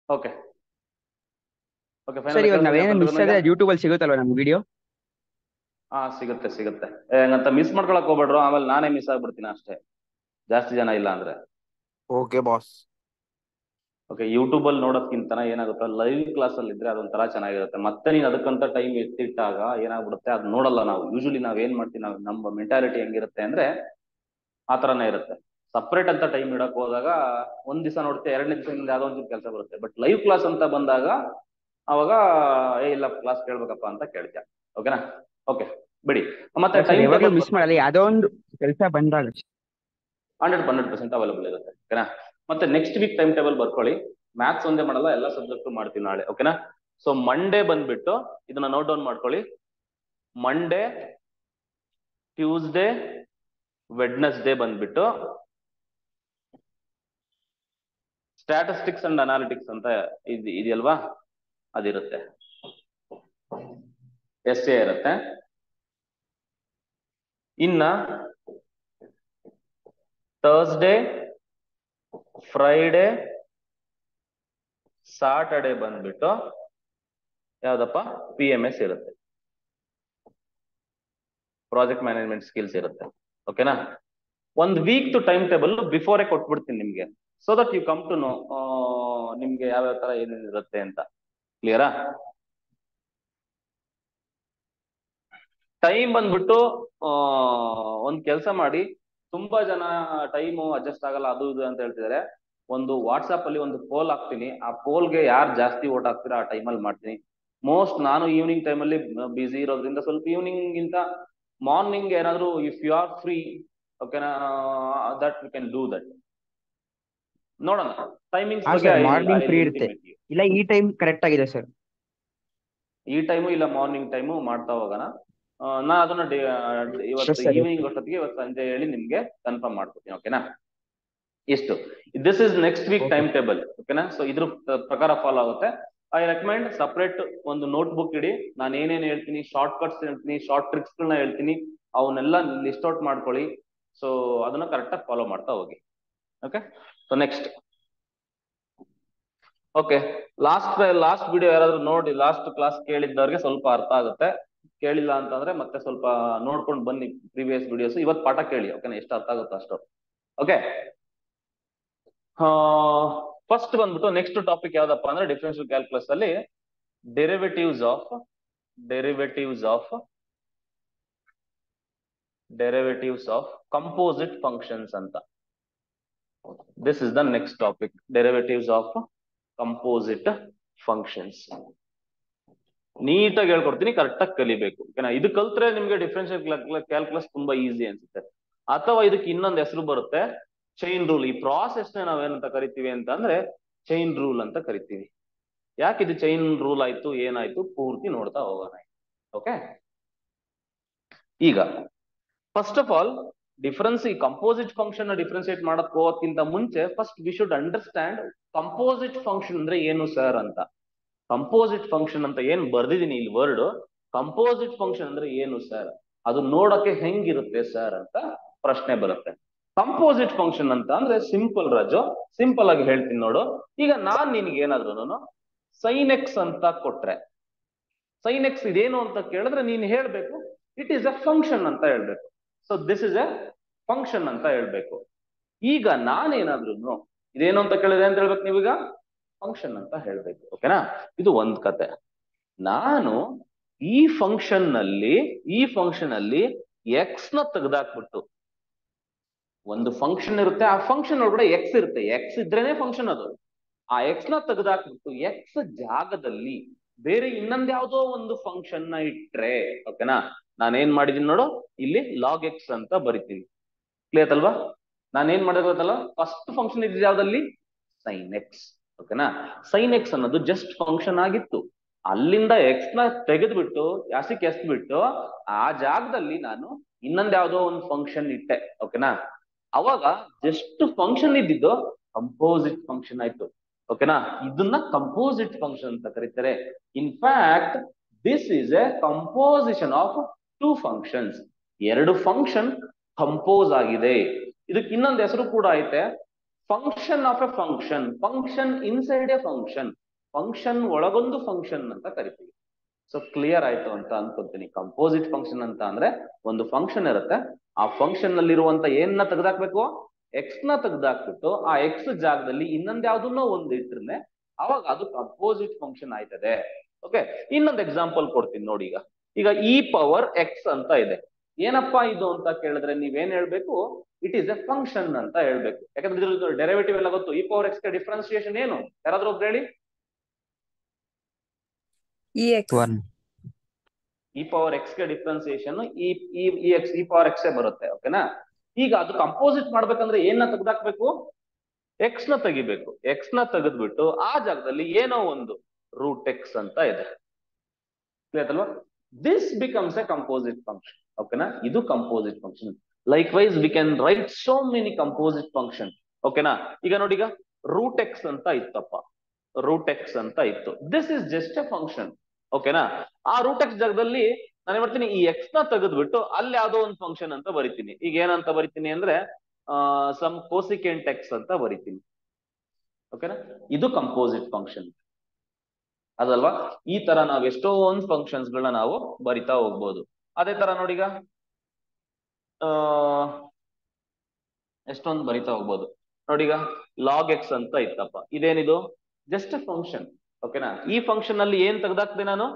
Okay okay final sir ಇವಾಗ ಕೇಳಿಸ್ತಿದ್ಯಾ ನಾವೇನೋ ಮಿಸ್ ಎಲ್ರಿಗೂ ಈಗ? ಆದ್ರೆ ಯೂಟ್ಯೂಬ್ ಅಲ್ಲಿ ಸಿಗುತ್ತಲ್ವಾ ನಮ್ ವಿಡಿಯೋ? ಹಾ, ಸಿಗುತ್ತೆ ಸಿಗುತ್ತೆ. ಹಂಗಂತ ಮಿಸ್ ಮಾಡ್ಕೊಳಕ್ ಹೋಗ್ಬೇಡ್ರು, ಆಮೇಲೆ ನಾನೇ ಮಿಸ್ ಆಗ್ಬಿಡ್ತೀನಿ ಅಷ್ಟೇ, ಜಾಸ್ತಿ ಜನ ಇಲ್ಲ ಅಂದ್ರೆ. Okay boss. ಓಕೆ, ಯೂಟ್ಯೂಬ್ ಅಲ್ಲಿ ನೋಡೋದ್ಕಿಂತ ಏನಾಗುತ್ತೆ, ಲೈವ್ ಕ್ಲಾಸ್ ಅಲ್ಲಿ ಇದ್ರೆ ಅದೊಂಥರ ಚೆನ್ನಾಗಿರುತ್ತೆ. ಮತ್ತೆ ನೀನ್ ಅದಕ್ಕಂತ ಟೈಮ್ ಎತ್ತಿಟ್ಟಾಗ ಏನಾಗ್ಬಿಡುತ್ತೆ, ಅದ್ ನೋಡಲ್ಲ ನಾವು. ಯೂಶಲಿ ನಾವ್ ಏನ್ ಮಾಡ್ತೀವಿ, ನಾವು ನಮ್ಮ ಮೆಂಟಾಲಿಟಿ ಹೆಂಗಿರುತ್ತೆ ಅಂದ್ರೆ ಆ ತರನೇ ಇರುತ್ತೆ. ಸಪ್ರೇಟ್ ಅಂತ ಟೈಮ್ ಇಡಕ್ ಹೋದಾಗ ಒಂದ್ ದಿವಸ ನೋಡುತ್ತೆ, ಎರಡನೇ ದಿವಸ ಯಾವ್ದೋ ಒಂದು ಕೆಲಸ ಬರುತ್ತೆ. ಬಟ್ ಲೈವ್ ಕ್ಲಾಸ್ ಅಂತ ಬಂದಾಗ ಅವಾಗ ಇಲ್ಲ ಕ್ಲಾಸ್ ಕೇಳ್ಬೇಕಪ್ಪ ಅಂತ ಕೇಳ್ತೀಯ. ಓಕೆನಾ? ಓಕೆ, ಬಿಡಿ. ಮತ್ತೆ ಸರ್ ಟೈಮ್ ಯಾವಾಗ್ಲೂ ಟೇಬಲ್ ಮಿಸ್ ಮಾಡಲ್ಲ, ಯಾವ್ದೋ ಒಂದು ಕೆಲಸ ಬಂದಾಗ. 100% ಅವೈಲಬಲ್ ಇರುತ್ತೆ. ಓಕೆನಾ? ಮತ್ತೆ ನೆಕ್ಸ್ಟ್ ವೀಕ್ ಟೈಮ್ ಟೇಬಲ್ ಬರ್ಕೊಳ್ಳಿ. ಮ್ಯಾಥ್ಸ್ ಒಂದೇ ಮಾಡಲ್ಲ, ಎಲ್ಲ ಸಬ್ಜೆಕ್ಟ್ ಮಾಡ್ತೀವಿ ನಾಳೆ. ಓಕೆನಾ? ಸೊ ಮಂಡೇ ಬಂದ್ಬಿಟ್ಟು ಇದನ್ನ ನೋಟ್ ಡೌನ್ ಮಾಡ್ಕೊಳ್ಳಿ. ಮಂಡೇ, ಟ್ಯೂಸ್ಡೇ, ವೆಡ್ನೆಸ್ಡೇ ಬಂದ್ಬಿಟ್ಟು ಸ್ಟ್ಯಾಟಿಸ್ಟಿಕ್ಸ್ ಅಂಡ್ ಅನಾಲಿಟಿಕ್ಸ್ ಅಂತ ಇದೆಯಲ್ವಾ, ಅದಿರುತ್ತೆ. ಎಸ್ ಎ ಇರುತ್ತೆ. ಇನ್ನ ಥರ್ಸ್ಡೇ, ಫ್ರೈಡೇ, ಸಾಟರ್ಡೆ ಬಂದ್ಬಿಟ್ಟು ಯಾವ್ದಪ್ಪ, PMS ಇರುತ್ತೆ, ಪ್ರಾಜೆಕ್ಟ್ ಮ್ಯಾನೇಜ್ಮೆಂಟ್ ಸ್ಕಿಲ್ಸ್ ಇರುತ್ತೆ. ಓಕೆನಾ? ಒಂದು ವೀಕ್ ಟೈಮ್ ಟೇಬಲ್ ಬಿಫೋರೇ ಕೊಟ್ಬಿಡ್ತೀನಿ ನಿಮ್ಗೆ, so that you come to know ನಿಮ್ಗೆ ಯಾವ್ಯಾವ ತರ ಏನೇನು ಇರುತ್ತೆ ಅಂತ. ಕ್ಲಿಯರಾ? ಟೈಮ್ ಬಂದ್ಬಿಟ್ಟು ಒಂದ್ ಕೆಲಸ ಮಾಡಿ, ತುಂಬಾ ಜನ ಟೈಮು ಅಡ್ಜಸ್ಟ್ ಆಗಲ್ಲ ಅದು ಇದು ಅಂತ ಹೇಳ್ತಿದ್ದಾರೆ. ಒಂದು ವಾಟ್ಸ್ಆಪ್ ಅಲ್ಲಿ ಒಂದು ಪೋಲ್ ಹಾಕ್ತೀನಿ, ಆ ಪೋಲ್ಗೆ ಯಾರು ಜಾಸ್ತಿ ಓಟ್ ಹಾಕ್ತೀರಾ ಆ ಟೈಮಲ್ಲಿ ಮಾಡ್ತೀನಿ. ಮೋಸ್ಟ್ ನಾನು ಈವ್ನಿಂಗ್ ಟೈಮಲ್ಲಿ ಬಿಸಿ ಇರೋದ್ರಿಂದ ಸ್ವಲ್ಪ ಈವ್ನಿಂಗ್ ಗಿಂತ ಮಾರ್ನಿಂಗ್ ಏನಾದ್ರು ಇಫ್ ಯು ಆರ್ ಫ್ರೀ, ಓಕೆನಾ, that you can do that. ನೋಡೋಣ ಟೈಮಿಂಗ್ಸ್ ಬಗ್ಗೆ. ಮಾರ್ನಿಂಗ್ ಫ್ರೀ ಇರುತ್ತೆ, ಇಲ್ಲ ಈ ಟೈಮ್ ಕರೆಕ್ಟ್ ಆಗಿದೆ ಸರ್? ಈ ಟೈಮು ಇಲ್ಲ ಮಾರ್ನಿಂಗ್ ಟೈಮು ಮಾಡ್ತಾ ಹೋಗೋಣ. ನಾ ಅದನ್ನ ಇವತ್ತು ಸರಿ. ಈವ್ನಿಂಗ್ ಅಷ್ಟೊತ್ತಿಗೆ, ಇವತ್ತು ಸಂಜೆ ಹೇಳಿ ನಿಮ್ಗೆ ಕನ್ಫರ್ಮ್ ಮಾಡ್ಕೊತೀನಿ. ಓಕೆನಾ? ಇಷ್ಟು. This is next week time table. ಓಕೆನಾ? ಸೊ ಇದ್ರ ಪ್ರಕಾರ ಫಾಲೋ ಆಗುತ್ತೆ. ಐ ರೆಕಮೆಂಡ್ ಸಪ್ರೇಟ್ ಒಂದು ನೋಟ್ ಬುಕ್ ಇಡಿ. ನಾನು ಏನೇನು ಹೇಳ್ತೀನಿ, ಶಾರ್ಟ್ ಕಟ್ಸ್ ಹೇಳ್ತೀನಿ, ಶಾರ್ಟ್ ಟ್ರಿಕ್ಸ್ ಗಳನ್ನ ಹೇಳ್ತೀನಿ, ಅವನ್ನೆಲ್ಲ ಲಿಸ್ಟ್ ಔಟ್ ಮಾಡ್ಕೊಳ್ಳಿ. ಸೊ ಅದನ್ನ ಕರೆಕ್ಟ್ ಆಗಿ ಫಾಲೋ ಮಾಡ್ತಾ ಹೋಗಿ. Okay, so next. Okay, last video ಯಾರಾದ್ರೂ ನೋಡಿ, ಲಾಸ್ಟ್ ಕ್ಲಾಸ್ ಕೇಳಿದ್ದವ್ರಿಗೆ ಸ್ವಲ್ಪ ಅರ್ಥ ಆಗುತ್ತೆ. ಕೇಳಿಲ್ಲ ಅಂತಂದ್ರೆ ಮತ್ತೆ ಸ್ವಲ್ಪ ನೋಡ್ಕೊಂಡು ಬನ್ನಿ ಪ್ರೀವಿಯಸ್ ವಿಡಿಯೋಸ್. ಇವತ್ತು ಪಾಠ ಕೇಳಿ. ಓಕೆನಾ? ಎಷ್ಟು ಅರ್ಥ ಆಗುತ್ತೋ ಅಷ್ಟು. ಓಕೆ, ಫಸ್ಟ್ ಬಂದ್ಬಿಟ್ಟು ನೆಕ್ಸ್ಟ್ ಟಾಪಿಕ್ ಯಾವ್ದಪ್ಪ ಅಂದ್ರೆ ಡಿಫರೆನ್ಷಿಯಲ್ ಕ್ಯಾಲ್ಕುಲಸ್ ಅಲ್ಲಿ ಡೆರಿವೇಟಿವ್ಸ್ ಆಫ್ ಕಂಪೋಸಿಟ್ ಫಂಕ್ಷನ್ಸ್ ಅಂತ. This is the next topic, derivatives of composite functions. ನೀಟಾಗಿ ಹೇಳ್ಕೊಡ್ತೀನಿ, ಕರೆಕ್ಟ್ ಆಗಿ ಕಲಿಬೇಕು. ಓಕೆನಾ? ಇದು ಕಲ್ತ್ರೆ ನಿಮ್ಗೆ ಡಿಫರೆನ್ಷಿಯಲ್ ಕ್ಯಾಲ್ಕುಲಸ್ ತುಂಬಾ ಈಸಿ ಅನ್ಸುತ್ತೆ. ಅಥವಾ ಇದಕ್ಕೆ ಇನ್ನೊಂದು ಹೆಸರು ಬರುತ್ತೆ, ಚೈನ್ ರೂಲ್. ಈ ಪ್ರಾಸೆಸ್ ನಾವೇನಂತ ಕರಿತೀವಿ ಅಂತ ಅಂದ್ರೆ ಚೈನ್ ರೂಲ್ ಅಂತ ಕರಿತೀವಿ. ಯಾಕೆ ಇದು ಚೈನ್ ರೂಲ್ ಆಯ್ತು, ಏನಾಯ್ತು, ಪೂರ್ತಿ ನೋಡ್ತಾ ಹೋಗೋಣ. ಓಕೆ, ಈಗ ಫಸ್ಟ್ ಆಫ್ ಆಲ್ ಈ ಕಂಪೋಸಿಟ್ ಫಂಕ್ಷನ್ ಡಿಫ್ರೆನ್ಶಿಯೇಟ್ ಮಾಡಕ್ ಹೋಗೋಕ್ಕಿಂತ ಮುಂಚೆ first we should understand composite function ಅಂದ್ರೆ ಏನು ಸರ್ ಅಂತ. ಕಂಪೋಸಿಟ್ ಫಂಕ್ಷನ್ ಅಂತ ಏನ್ ಬರ್ದಿದೀನಿ ಇಲ್ಲಿ ವರ್ಡ್, ಕಂಪೋಸಿಟ್ ಫಂಕ್ಷನ್ ಅಂದ್ರೆ ಏನು ಸರ್, ಅದು ನೋಡಕ್ಕೆ ಹೆಂಗಿರುತ್ತೆ ಸರ್ ಅಂತ ಪ್ರಶ್ನೆ ಬರುತ್ತೆ. ಕಂಪೋಸಿಟ್ ಫಂಕ್ಷನ್ ಅಂತ ಅಂದ್ರೆ ಸಿಂಪಲ್ ರಾಜು, ಸಿಂಪಲ್ ಆಗಿ ಹೇಳ್ತೀನಿ ನೋಡು. ಈಗ ನಾನ್ ನಿನ್ಗೆ ಏನಾದ್ರು ಸೈನ್ ಎಕ್ಸ್ ಅಂತ ಕೊಟ್ರೆ, ಸೈನ್ ಎಕ್ಸ್ ಇದೇನು ಅಂತ ಕೇಳಿದ್ರೆ ನೀನ್ ಹೇಳ್ಬೇಕು ಇಟ್ ಈಸ್ ಎ ಫಂಕ್ಷನ್ ಅಂತ ಹೇಳ್ಬೇಕು. So this is A function ಅಂತ ಹೇಳ್ಬೇಕು. ಈಗ ನಾನೇನಾದ್ರೂ ಇದೇನು ಅಂತ ಕೇಳಿದ್ರೆ ಅಂತ ಹೇಳ್ಬೇಕು ನೀವೀಗ, ಫಂಕ್ಷನ್ ಅಂತ ಹೇಳ್ಬೇಕು. ಓಕೆನಾ? ಇದು ಒಂದ್ ಕತೆ. ನಾನು ಈ ಫಂಕ್ಷನ್ ಅಲ್ಲಿ ಎಕ್ಸ್ ನ ತೆಗೆದಾಕ್ಬಿಟ್ಟು, ಒಂದು ಫಂಕ್ಷನ್ ಇರುತ್ತೆ, ಆ ಫಂಕ್ಷನ್ ಒಳಗಡೆ ಎಕ್ಸ್ ಇರುತ್ತೆ, ಎಕ್ಸ್ ಇದ್ರೇನೆ ಫಂಕ್ಷನ್ ಅದು. ಆ ಎಕ್ಸ್ ನ ತೆಗೆದಾಕ್ಬಿಟ್ಟು ಎಕ್ಸ್ ಜಾಗದಲ್ಲಿ ಬೇರೆ ಇನ್ನೊಂದ್ ಯಾವ್ದೋ ಒಂದು ಫಂಕ್ಷನ್ ನ ಇಟ್ರೆ, ಓಕೆನಾ, ನಾನೇನ್ ಮಾಡಿದೀನಿ ನೋಡು, ಇಲ್ಲಿ ಲಾಗ್ ಎಕ್ಸ್ ಅಂತ ಬರಿತೀನಿ. ಕ್ಲಿಯರ್ ಅಲ್ವಾ? ನಾನೇನ್ ಮಾಡಿದ್ರೆ ಗೊತ್ತಲ್ಲ, ಫಸ್ಟ್ ಫಂಕ್ಷನ್ ಇದ್ದ ಯಾವ್ದಲ್ಲಿ, ಸೈನ್ ಎಕ್ಸ್. ಓಕೆನಾ? ಸೈನ್ ಎಕ್ಸ್ ಅನ್ನೋದು ಜಸ್ಟ್ ಫಂಕ್ಷನ್ ಆಗಿತ್ತು. ಅಲ್ಲಿಂದ ಎಕ್ಸ್ ನ ತೆಗೆದ್ಬಿಟ್ಟು ಯಾಸಿಕ್ ಎಸ್ಬಿಟ್ಟು ಆ ಜಾಗದಲ್ಲಿ ನಾನು ಇನ್ನೊಂದ್ ಯಾವ್ದೋ ಒಂದು ಫಂಕ್ಷನ್ ಇಟ್ಟೆ. ಓಕೆನಾ? ಅವಾಗ ಜಸ್ಟ್ ಫಂಕ್ಷನ್ ಇದ್ದಿದ್ದು ಕಂಪೋಸಿಟ್ ಫಂಕ್ಷನ್ ಆಯ್ತು. ಓಕೆನಾ? ಇದನ್ನ ಕಂಪೋಸಿಟ್ ಫಂಕ್ಷನ್ ಅಂತ ಕರೀತಾರೆ. In fact this is a composition of two functions. ಎರಡು ಫಂಕ್ಷನ್ ಕಂಪೋಸ್ ಆಗಿದೆ. ಇದಕ್ಕೆ ಇನ್ನೊಂದು ಹೆಸರು ಕೂಡ ಐತೆ, function of a function, function inside a function, function ಒಳಗೊಂದು ಫಂಕ್ಷನ್ ಅಂತ ಕರಿತೀವಿ. ಸೊ ಕ್ಲಿಯರ್ ಆಯ್ತು ಅಂತ ಅನ್ಕೊಂತೀನಿ. ಕಂಪೋಸಿಟ್ ಫಂಕ್ಷನ್ ಅಂತ ಅಂದ್ರೆ ಒಂದು ಫಂಕ್ಷನ್ ಇರುತ್ತೆ, ಆ ಫಂಕ್ಷನ್ ನಲ್ಲಿರುವಂತ ಏನ್ನ ತೆಗೆದಾಕ್ಬೇಕು, ಎಕ್ಸ್ ನ ತೆಗೆದಾಕ್ಬಿಟ್ಟು ಆ ಎಕ್ಸ್ ಜಾಗದಲ್ಲಿ ಇನ್ನೊಂದ್ ಯಾವ್ದನ್ನೋ ಒಂದು ಇಟ್ರೆ ಅವಾಗ ಅದು ಕಂಪೋಸಿಟ್ ಫಂಕ್ಷನ್ ಆಯ್ತದೆ. ಓಕೆ, ಇನ್ನೊಂದು ಎಕ್ಸಾಂಪಲ್ ಕೊಡ್ತೀನಿ ನೋಡಿ. ಈಗ ಇ ಪವರ್ ಎಕ್ಸ್ ಅಂತ ಇದೆ. ಏನಪ್ಪಾ ಇದು ಅಂತ ಕೇಳಿದ್ರೆ ನೀವೇನ್ ಹೇಳ್ಬೇಕು, ಇಟ್ ಈಸ್ ಎ ಫಂಕ್ಷನ್ ಅಂತ ಹೇಳ್ಬೇಕು. ಯಾಕಂದ್ರೆ ಇದ್ರ ಡೆರಿವೇಟಿವ್ ಎಲ್ಲ ಗೊತ್ತು. ಇ ಪವರ್ ಎಕ್ಸ್ ಗೆ ಡಿಫ್ರೆನ್ಸಿಯೇಷನ್ ಏನು, ಯಾರಾದ್ರೂ ಒಬ್ರು ಹೇಳಿ. ಇ ಪವರ್ ಎಕ್ಸ್ ಗೆ ಡಿಫ್ರೆನ್ಸಿಯೇಷನ್ ಇ ಪವರ್ ಎಕ್ಸ್ ಬರುತ್ತೆ. ಓಕೆನಾ. ಈಗ ಅದು ಕಂಪೋಸಿಟ್ ಮಾಡ್ಬೇಕಂದ್ರೆ ಏನ ತೆಗೆದಾಕ್ಬೇಕು, ಎಕ್ಸ್ ನ ತೆಗಿಬೇಕು. ಎಕ್ಸ್ ನ ತೆಗೆದ್ಬಿಟ್ಟು ಆ ಜಾಗದಲ್ಲಿ ಏನೋ ಒಂದು ರೂಟ್ ಎಕ್ಸ್ ಅಂತ ಇದೆ, ಅಲ್ವಾ. This becomes a composite function. ಓಕೆನಾ, ಇದು composite function. Likewise we can write so many composite function. ಓಕೆನಾ. ಈಗ ನೋಡಿ, ಈಗ ರೂಟ್ ಎಕ್ಸ್ ಅಂತ ಇತ್ತಪ್ಪ, ರೂಟ್ ಎಕ್ಸ್ ಅಂತ ಇತ್ತು. This is just A function. ಓಕೆನಾ. ಆ ರೂಟ್ ಎಕ್ಸ್ ಜಾಗದಲ್ಲಿ ನಾನು ಮಾಡ್ತೀನಿ, ಈ ಎಕ್ಸ್ ನ ತೆಗೆದ್ಬಿಟ್ಟು ಅಲ್ಲಿ ಯಾವ್ದೋ ಒಂದು ಫಂಕ್ಷನ್ ಅಂತ ಬರಿತೀನಿ. ಈಗ ಏನಂತ ಬರಿತೀನಿ ಅಂದ್ರೆ ಸಮ್ ಕೋಸಿಕೆಂಟ್ ಎಕ್ಸ್ ಅಂತ ಬರಿತೀನಿ. ಓಕೆನಾ, ಇದು ಕಂಪೋಸಿಟ್ ಫಂಕ್ಷನ್ ಅದಲ್ವಾ. ಈ ತರ ನಾವ್ ಎಷ್ಟೊಂದು ಫಂಕ್ಷನ್ಸ್ ಗಳನ್ನ ನಾವು ಬರಿತಾ ಹೋಗ್ಬೋದು. ಅದೇ ತರ ನೋಡಿ, ಈಗ ಎಷ್ಟೊಂದು ಬರಿತಾ ಹೋಗ್ಬೋದು ನೋಡಿ. ಈಗ ಲಾಗ್ ಎಕ್ಸ್ ಅಂತ ಇತ್ತಪ್ಪ, ಇದೇನಿದು ಜಸ್ಟ್ ಫಂಕ್ಷನ್. ಓಕೆನಾ. ಈ ಫಂಕ್ಷನ್ ಅಲ್ಲಿ ಏನ್ ತೆಗ್ದಾಕ್ದೆ ನಾನು,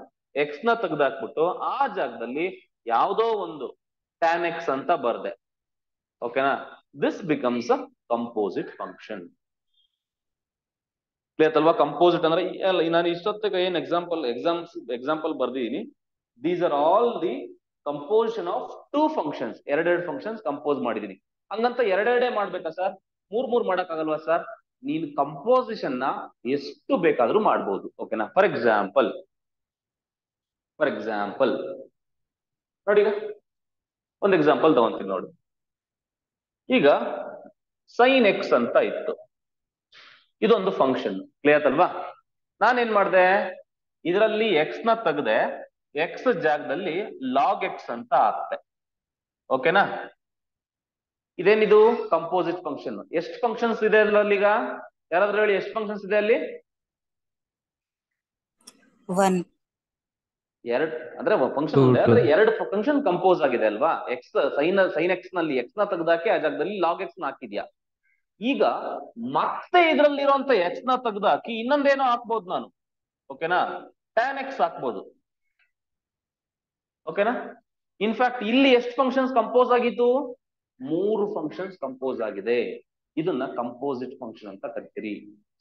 ಎಕ್ಸ್ ನ ತೆಗ್ದಾಕ್ಬಿಟ್ಟು ಆ ಜಾಗದಲ್ಲಿ ಯಾವ್ದೋ ಒಂದು ಟ್ಯಾನ್ ಎಕ್ಸ್ ಅಂತ ಬರ್ದೆ. ಓಕೆನಾ. This becomes a composite function. Clear ಅಲ್ವಾ. ಕಂಪೋಸಿಟ್ ಅಂದ್ರೆ ನಾನು ಇಷ್ಟೊತ್ತಿಗೆ ಏನ್ ಎಕ್ಸಾಂಪಲ್ ಬರ್ದಿದ್ದೀನಿ, these are all the composition of two functions. ಎರಡೆರಡು ಫಂಕ್ಷನ್ಸ್ ಕಂಪೋಸ್ ಮಾಡಿದೀನಿ. ಹಂಗಂತ ಎರಡೆರಡೇ ಮಾಡ್ಬೇಕಾ ಸರ್, ಮೂರ್ ಮಾಡಕ್ ಆಗಲ್ವಾ ಸರ್? ನೀನ್ ಕಂಪೋಸಿಷನ್ ನ ಎಷ್ಟು ಬೇಕಾದ್ರೂ ಮಾಡ್ಬೋದು. ಓಕೆನಾ. ಫಾರ್ ಎಕ್ಸಾಂಪಲ್ ನೋಡಿ, ಈಗ ಒಂದು ಎಕ್ಸಾಂಪಲ್ ತಗೊಂತೀನಿ ನೋಡಿ. ಈಗ ಸೈನ್ ಎಕ್ಸ್ ಅಂತ ಇತ್ತು, ಇದೊಂದು ಫಂಕ್ಷನ್. ಕ್ಲಿಯರ್ ಅಲ್ವಾ. ನಾನೇನ್ ಮಾಡ್ದೆ, ಇದರಲ್ಲಿ ಎಕ್ಸ್ ನ ತೆಗೆದೆ, ಎಕ್ಸ್ ಜಾಗದಲ್ಲಿ ಲಾಗ್ ಎಕ್ಸ್ ಅಂತ ಹಾಕ್ತೆ. ಓಕೆನಾ. ಇದೇನಿದು ಕಂಪೋಸಿಟ್ ಫಂಕ್ಷನ್. ಎಷ್ಟು ಫಂಕ್ಷನ್ಸ್ ಇದೆ ಅಲ್ಲಿ? ಈಗ ಯಾರಾದ್ರೂ ಹೇಳಿ, ಎಷ್ಟು ಫಂಕ್ಷನ್ಸ್ ಇದೆ ಅಲ್ಲಿ? ಎರಡು ಅಂದ್ರೆ ಫಂಕ್ಷನ್ ಇದೆ, ಅಂದ್ರೆ ಎರಡು ಫಂಕ್ಷನ್ ಕಂಪೋಸ್ ಆಗಿದೆ ಅಲ್ವಾ. ಎಕ್ಸ್ ಸೈನ್ ಎಕ್ಸ್ ನಲ್ಲಿ ಎಕ್ಸ್ ನ ತೆಗೆದಾಕಿ ಆ ಜಾಗದಲ್ಲಿ ಲಾಗ್ ಎಕ್ಸ್ ನ ಹಾಕಿದ್ಯಾ. ಈಗ ಮತ್ತೆ ಇದ್ರಲ್ಲಿರುವಂತ ಎಕ್ಸ್ ನ ತೆಗೆದಾಕಿ ಇನ್ನೊಂದೇನೋ ಹಾಕ್ಬೋದು ನಾನು. ಓಕೆನಾ, ಟ್ಯಾನ್ ಎಕ್ಸ್ ಹಾಕ್ಬೋದು. ಓಕೆನಾ. ಇನ್ಫ್ಯಾಕ್ಟ್ ಇಲ್ಲಿ ಎಷ್ಟು ಫಂಕ್ಷನ್ಸ್ ಕಂಪೋಸ್ ಆಗಿತ್ತು? 3 ಫಂಕ್ಷನ್ಸ್ ಕಂಪೋಸ್ ಆಗಿದೆ. ಇದನ್ನ ಕಂಪೋಸಿಟ್ ಫಂಕ್ಷನ್ ಅಂತ ಕರಿತೀರಿ.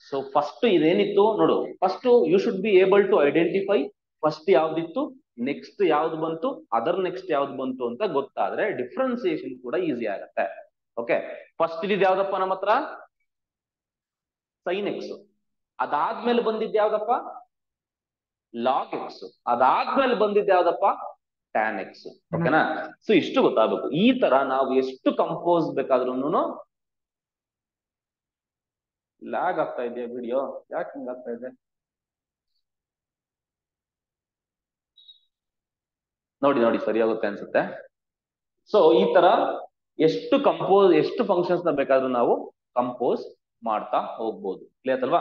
ಸೊ ಫಸ್ಟ್ ಇದೇನಿತ್ತು ನೋಡು, first you should be able to identify first ಯಾವ್ದಿತ್ತು, ನೆಕ್ಸ್ಟ್ ಯಾವ್ದು ಬಂತು, ಅದರ್ ನೆಕ್ಸ್ಟ್ ಯಾವ್ದು ಬಂತು ಅಂತ ಗೊತ್ತಾದ್ರೆ ಡಿಫ್ರೆನ್ಸಿಯೇಷನ್ ಕೂಡ ಈಸಿ ಆಗತ್ತೆ. ಓಕೆ, ಫಸ್ಟ್ ಇದ್ ಯಾವ್ದಪ್ಪ ನಮ್ಮ ಹತ್ರ? Sine x. ಅದಾದ್ಮೇಲೆ ಬಂದಿದ್ ಯಾವ್ದಪ್ಪ? Log x. ಅದಾದ್ಮೇಲೆ ಬಂದಿದ್ ಯಾವ್ದಪ್ಪ? Tan X. ಓಕೆನಾ. ಸೊ ಇಷ್ಟು ಗೊತ್ತಾಗಬೇಕು. ಈ ತರ ನಾವು ಎಷ್ಟು ಕಂಪೋಸ್ ಬೇಕಾದ್ರೂ. ಲ್ಯಾಗ್ ಆಗ್ತಾ ಇದೆಯಾ ವಿಡಿಯೋ? ಯಾಕೆ ಹಿಂಗ್ ಆಗ್ತಾ ಇದೆ ನೋಡಿ, ಸರಿ ಆಗುತ್ತೆ ಅನ್ಸುತ್ತೆ. ಸೊ ಈ ತರ ಎಷ್ಟು ಫಂಕ್ಷನ್ಸ್ ನ ಬೇಕಾದ್ರೂ ನಾವು ಕಂಪೋಸ್ ಮಾಡ್ತಾ ಹೋಗ್ಬೋದು. ಕ್ಲಿಯರ್ ಅಲ್ವಾ.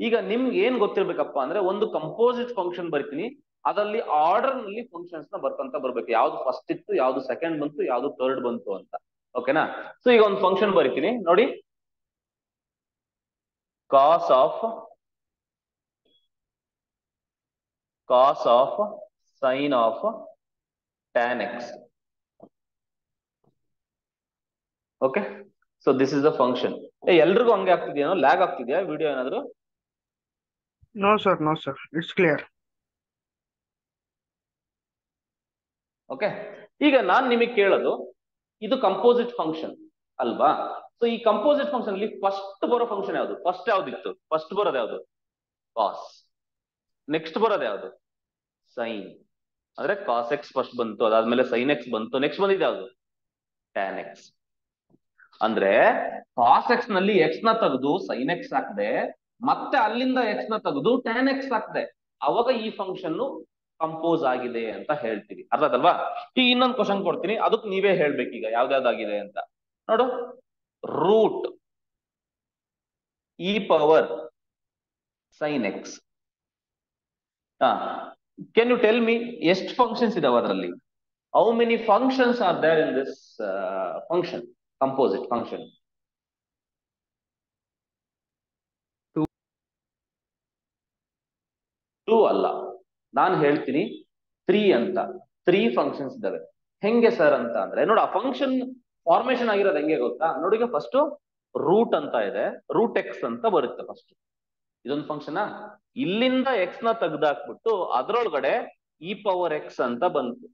ಈಗ ನಿಮ್ಗೆ ಏನ್ ಗೊತ್ತಿರ್ಬೇಕಪ್ಪ ಅಂದ್ರೆ, ಒಂದು ಕಂಪೋಸಿಟ್ ಫಂಕ್ಷನ್ ಬರಿತೀನಿ, ಅದರಲ್ಲಿ ಆರ್ಡರ್ ನಲ್ಲಿ ಫಂಕ್ಷನ್ಸ್ ನ ಬರ್ಕೊಂತ ಬರ್ಬೇಕು. ಯಾವ್ದು ಫಸ್ಟ್ ಇತ್ತು, ಯಾವ್ದು ಸೆಕೆಂಡ್ ಬಂತು, ಯಾವ್ದು ಥರ್ಡ್ ಬಂತು ಅಂತ. ಓಕೆನಾ. ಸೊ ಈಗ ಒಂದು ಫಂಕ್ಷನ್ ಬರಿತೀನಿ ನೋಡಿ, cos of sine of tan x. Okay. So this is the function. ಎಲ್ರಿಗೂ ಹಂಗೆ ಆಗ್ತಿದ್ಯೇನೋ? ಲ್ಯಾಗ್ ಆಗ್ತಿದ್ಯಾ ವಿಡಿಯೋ ಏನಾದ್ರು? No sir, it's clear. Okay. ಈಗ ನಾನ್ ನಿಮಗೆ ಕೇಳೋದು, ಇದು ಕಂಪೋಸಿಟ್ ಫಂಕ್ಷನ್ ಅಲ್ವಾ. ಸೊ ಈ ಕಂಪೋಸಿಟ್ ಫಂಕ್ಷನ್ ಅಲ್ಲಿ ಫಸ್ಟ್ ಬರೋ ಫಂಕ್ಷನ್ ಯಾವುದು? ಫಸ್ಟ್ ಯಾವ್ದಿತ್ತು? ಫಸ್ಟ್ ಬರೋದು ಯಾವ್ದು? ಕಾಸ್. ನೆಕ್ಸ್ಟ್ ಬರೋದು ಯಾವ್ದು? ಸೈನ್. ಅಂದ್ರೆ ಕಾಸ್ ಎಕ್ಸ್ ಫಸ್ಟ್ ಬಂತು, ಅದಾದ್ಮೇಲೆ ಸೈನ್ ಎಕ್ಸ್ ಬಂತು, ನೆಕ್ಸ್ಟ್ ಬಂದಿದ್ದು ಯಾವ್ದು? Tan X. ಅಂದ್ರೆ ಕಾಸ್ ಎಕ್ಸ್ ನಲ್ಲಿ ಎಕ್ಸ್ ನ ತೆಗೆದು ಸೈನ್ ಎಕ್ಸ್ ಹಾಕ್ದೆ, ಮತ್ತೆ ಅಲ್ಲಿಂದ ಎಕ್ಸ್ ನ ತೆಗೆದು ಟ್ಯಾನ್ ಎಕ್ಸ್ ಹಾಕ್ದೆ, ಅವಾಗ ಈ ಫಂಕ್ಷನ್ ಕಂಪೋಸ್ ಆಗಿದೆ ಅಂತ ಹೇಳ್ತೀವಿ. ಅರ್ಥಾಯ್ತಲ್ವಾ? ಈಗ ಇನ್ನೊಂದು ಕ್ವಶನ್ ಕೊಡ್ತೀನಿ, ಅದಕ್ಕೆ ನೀವೇ ಹೇಳ್ಬೇಕು ಈಗ ಯಾವ್ದಾವ್ದಾಗಿದೆ ಅಂತ. ನೋಡು, root e power sine x. Can you tell me ಎಷ್ಟು ಫಂಕ್ಷನ್ಸ್ ಇದಾವೆ ಅದರಲ್ಲಿ? How many functions are there in this function, composite function? Two ಅಲ್ಲ, ನಾನು ಹೇಳ್ತೀನಿ 3 ಅಂತ. 3 ಫಂಕ್ಷನ್ಸ್ ಇದಾವೆ. ಹೆಂಗೆ ಸರ್ ಅಂತ ಅಂದ್ರೆ, ನೋಡು ಆ ಫಂಕ್ಷನ್ ಫಾರ್ಮೇಶನ್ ಆಗಿರೋದು ಹೆಂಗೆ ಗೊತ್ತಾ? ನೋಡಿ, ಈಗ ಫಸ್ಟ್ ರೂಟ್ ಅಂತ ಇದೆ, ರೂಟ್ ಎಕ್ಸ್ ಅಂತ ಬರುತ್ತೆ ಫಸ್ಟ್. ಇದೊಂದು ಫಂಕ್ಷನ್. ಇಲ್ಲಿಂದ ಎಕ್ಸ್ ನ ತೆಗ್ದಾಕ್ಬಿಟ್ಟು ಅದ್ರೊಳಗಡೆ ಇ ಪವರ್ ಎಕ್ಸ್ ಅಂತ ಬಂತು.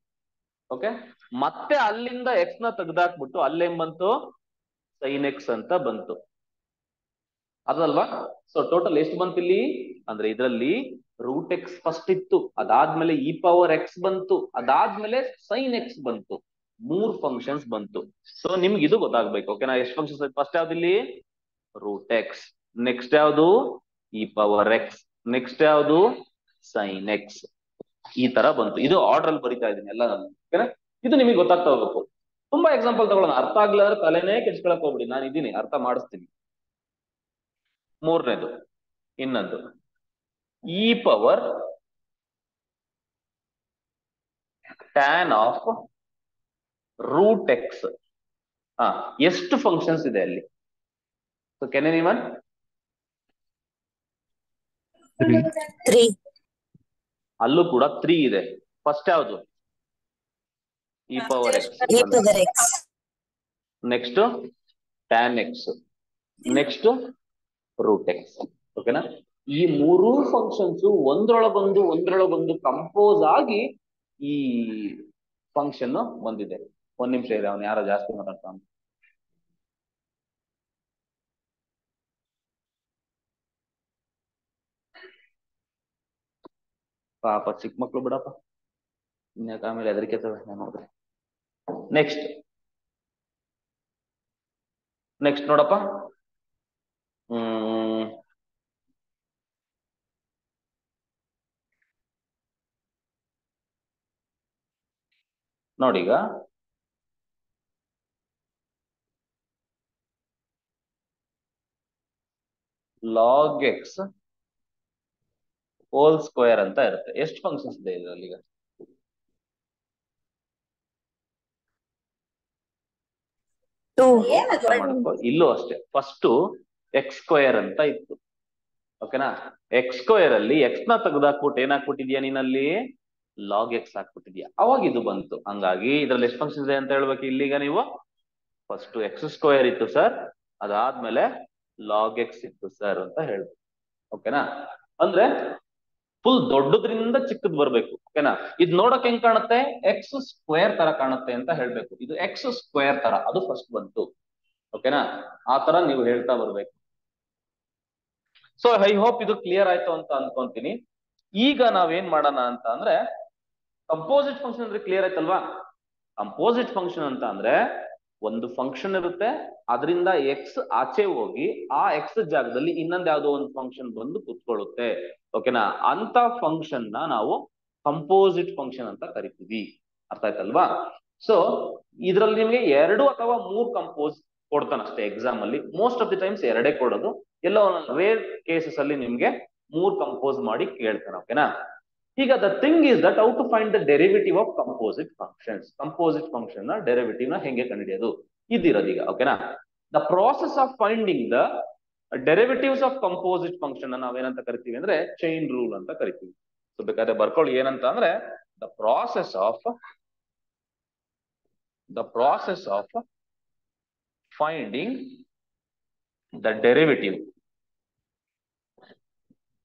ಓಕೆ, ಮತ್ತೆ ಅಲ್ಲಿಂದ ಎಕ್ಸ್ ನ ತೆಗ್ದಾಕ್ಬಿಟ್ಟು ಅಲ್ಲೇನ್ ಬಂತು? ಸೈನ್ ಎಕ್ಸ್ ಅಂತ ಬಂತು. ಅದಲ್ವಾ? ಸೊ ಟೋಟಲ್ ಎಷ್ಟು ಬಂತು ಇಲ್ಲಿ ಅಂದ್ರೆ, ಇದರಲ್ಲಿ ರೂಟ್ ಎಕ್ಸ್ ಫಸ್ಟ್ ಇತ್ತು, ಅದಾದ್ಮೇಲೆ ಇ ಪವರ್ ಎಕ್ಸ್ ಬಂತು, ಅದಾದ್ಮೇಲೆ ಸೈನ್ ಎಕ್ಸ್ ಬಂತು. 3 ಫಂಕ್ಷನ್ಸ್ ಬಂತು. ಸೊ ನಿಮ್ಗೆ ಇದು ಗೊತ್ತಾಗ್ಬೇಕು. ಓಕೆನಾ? ಎಷ್ಟು ಫಂಕ್ಷನ್ಸ್? ಫಸ್ಟ್ ಯಾವ್ದು ಇಲ್ಲಿ? Root x. ನೆಕ್ಸ್ಟ್ ಯಾವ್ದು? E power x. ನೆಕ್ಸ್ಟ್ ಯಾವ್ದು? Sine x. ಈ ತರ ಬಂತು. ಇದು ಆರ್ಡರ್ ಅಲ್ಲಿ ಬರಿತಾ ಇದ್ದೀನಿ ಎಲ್ಲ ನಾನು. ಓಕೆನಾ? ಇದು ನಿಮಗೆ ಗೊತ್ತಾಗ್ತಾ ಹೋಗ್ಬೇಕು. ತುಂಬಾ ಎಕ್ಸಾಂಪಲ್ ತಗೊಳ್ಳೋಣ. ಅರ್ಥ ಆಗ್ಲಿಲ್ಲ ಅಂದ್ರೆ ತಲೆನೇ ಕೆಡ್ಸ್ಕೊಳಕ್ ಹೋಗ್ಬಿಡಿ, ನಾನು ಇದ್ದೀನಿ, ಅರ್ಥ ಮಾಡಿಸ್ತೀನಿ. ಮೂರನೇದು ಇನ್ನೊಂದು, e power tan of root x. ಎಷ್ಟು ಫಂಕ್ಷನ್ಸ್ ಇದೆ ಅಲ್ಲಿ? So can anyone? 3. ಅಲ್ಲೂ ಕೂಡ 3 ಇದೆ. ಫಸ್ಟ್ ಯಾವುದು? E power x. e power x. Next tan x. Next root x. ಓಕೆನಾ? ಈ 3 ಫಂಕ್ಷನ್ಸ್ ಒಂದ್ರೊಳಗೊಂದು ಕಂಪೋಸ್ ಆಗಿ ಈ ಫಂಕ್ಷನ್ ಬಂದಿದೆ. ಒಂದ್ ನಿಮಿಷ ಇದೆ, ಅವನು ಯಾರೋ ಜಾಸ್ತಿ ಮಾತಾಡ್ತಾನೆ. ಪಾಪ ಚಿಕ್ಕ ಮಕ್ಳು ಬಿಡಪ್ಪ, ಇನ್ಯಾಕ ಆಮೇಲೆ ಹೆದರಿಕೆ ನೋಡ್ರಿ. ನೆಕ್ಸ್ಟ್ ನೋಡಪ್ಪ. ನೋಡೀಗ ಲಾಗ್ ಎಕ್ಸ್ ಹೋಲ್ ಸ್ಕ್ವೇರ್ ಅಂತ ಇರುತ್ತೆ. ಎಷ್ಟು ಫಂಕ್ಷನ್ಸ್ ಇದೆ ಇದರಲ್ಲಿ? ಈಗ ಮಾಡ್ಕೋ. ಇಲ್ಲೂ ಅಷ್ಟೇ, ಫಸ್ಟ್ ಎಕ್ಸ್ ಸ್ಕ್ವೇರ್ ಅಂತ ಇತ್ತು. ಓಕೆನಾ? ಎಕ್ಸ್ ಸ್ಕ್ವೇರ್ ಅಲ್ಲಿ ಎಕ್ಸ್ ನ ತೆಗೆದಾಕ್ಬಿಟ್ಟು ಏನಾಕ್ಬಿಟ್ಟಿದ್ಯಾ ನೀನಲ್ಲಿ? Log X ಹಾಕ್ಬಿಟ್ಟಿದ್ಯಾ. ಅವಾಗ ಇದು ಬಂತು. ಹಂಗಾಗಿ ಇದ್ರಲ್ಲಿ ಎಷ್ಟು ಫಂಕ್ಷನ್ ಇದೆ ಅಂತ ಹೇಳ್ಬೇಕು ಇಲ್ಲಿಗ ನೀವು? ಫಸ್ಟ್ ಎಕ್ಸ್ ಸ್ಕ್ವೇರ್ ಇತ್ತು ಸರ್, ಅದಾದ್ಮೇಲೆ ಲಾಗ್ ಎಕ್ಸ್ ಇತ್ತು ಸರ್ ಅಂತ ಹೇಳ್ಬೇಕು. ಓಕೆನಾ? ಅಂದ್ರೆ ಫುಲ್ ದೊಡ್ಡದ್ರಿಂದ ಚಿಕ್ಕದ್ ಬರ್ಬೇಕು. ಓಕೆನಾ? ಇದು ನೋಡಕ್ ಹೆಂಗ್ ಕಾಣುತ್ತೆ? ಎಕ್ಸ್ ಸ್ಕ್ವೇರ್ ತರ ಕಾಣುತ್ತೆ ಅಂತ ಹೇಳ್ಬೇಕು. ಇದು ಎಕ್ಸ್ ಸ್ಕ್ವೇರ್ ತರ, ಅದು ಫಸ್ಟ್ ಬಂತು. ಓಕೆನಾ? ಆ ತರ ನೀವು ಹೇಳ್ತಾ ಬರ್ಬೇಕು. ಸೊ ಐ ಹೋಪ್ ಇದು ಕ್ಲಿಯರ್ ಆಯ್ತು ಅಂತ ಅನ್ಕೊಂತೀನಿ. ಈಗ ನಾವೇನ್ ಮಾಡೋಣ ಅಂತ ಅಂದ್ರೆ, ಕಂಪೋಸಿಟ್ ಫಂಕ್ಷನ್ ಅಂದ್ರೆ ಕ್ಲಿಯರ್ ಆಯ್ತಲ್ವಾ? ಕಂಪೋಸಿಟ್ ಫಂಕ್ಷನ್ ಅಂತ ಅಂದ್ರೆ ಒಂದು ಫಂಕ್ಷನ್ ಇರುತ್ತೆ, ಅದರಿಂದ ಎಕ್ಸ್ ಆಚೆ ಹೋಗಿ ಆ ಎಕ್ಸ್ ಜಾಗದಲ್ಲಿ ಇನ್ನೊಂದ್ ಯಾವ್ದೋ ಒಂದು ಫಂಕ್ಷನ್ ಬಂದು ಕುತ್ಕೊಳ್ಳುತ್ತೆ. ಓಕೆನಾ? ಅಂತ ಫಂಕ್ಷನ್ ನ ನಾವು ಕಂಪೋಸಿಟ್ ಫಂಕ್ಷನ್ ಅಂತ ಕರಿತೀವಿ. ಅರ್ಥ ಆಯ್ತಲ್ವಾ? ಸೊ ಇದ್ರಲ್ಲಿ ನಿಮ್ಗೆ 2 ಅಥವಾ 3 ಕಂಪೋಸ್ ಕೊಡ್ತಾನಷ್ಟೇ ಎಕ್ಸಾಮ್ ಅಲ್ಲಿ. ಮೋಸ್ಟ್ ಆಫ್ ದಿ ಟೈಮ್ಸ್ 2 ಕೊಡೋದು, ಎಲ್ಲೋ ರೇರ್ ಕೇಸಸ್ ಅಲ್ಲಿ ನಿಮ್ಗೆ 3 ಕಂಪೋಸ್ ಮಾಡಿ ಕೇಳ್ತಾನೆ. ಓಕೆನಾ? ಈಗ the thing is that how to find the derivative of composite functions. Composite function ನ ಡೆರಿವೇಟಿವ್ ನ ಹೆಂಗೆ ಕಂಡುಹಿಡಿಯೋದು ಇದಿರೋದೀಗ. ಓಕೆನಾ? The process of finding the derivatives of composite function ನಾವೇನಂತ ಕರಿತೀವಿ ಅಂದ್ರೆ ಚೈನ್ ರೂಲ್ ಅಂತ ಕರಿತೀವಿ. ಸೊ ಬೇಕಾದ್ರೆ ಬರ್ಕೊಳ್ಳಿ ಏನಂತ ಅಂದ್ರೆ, the process of finding the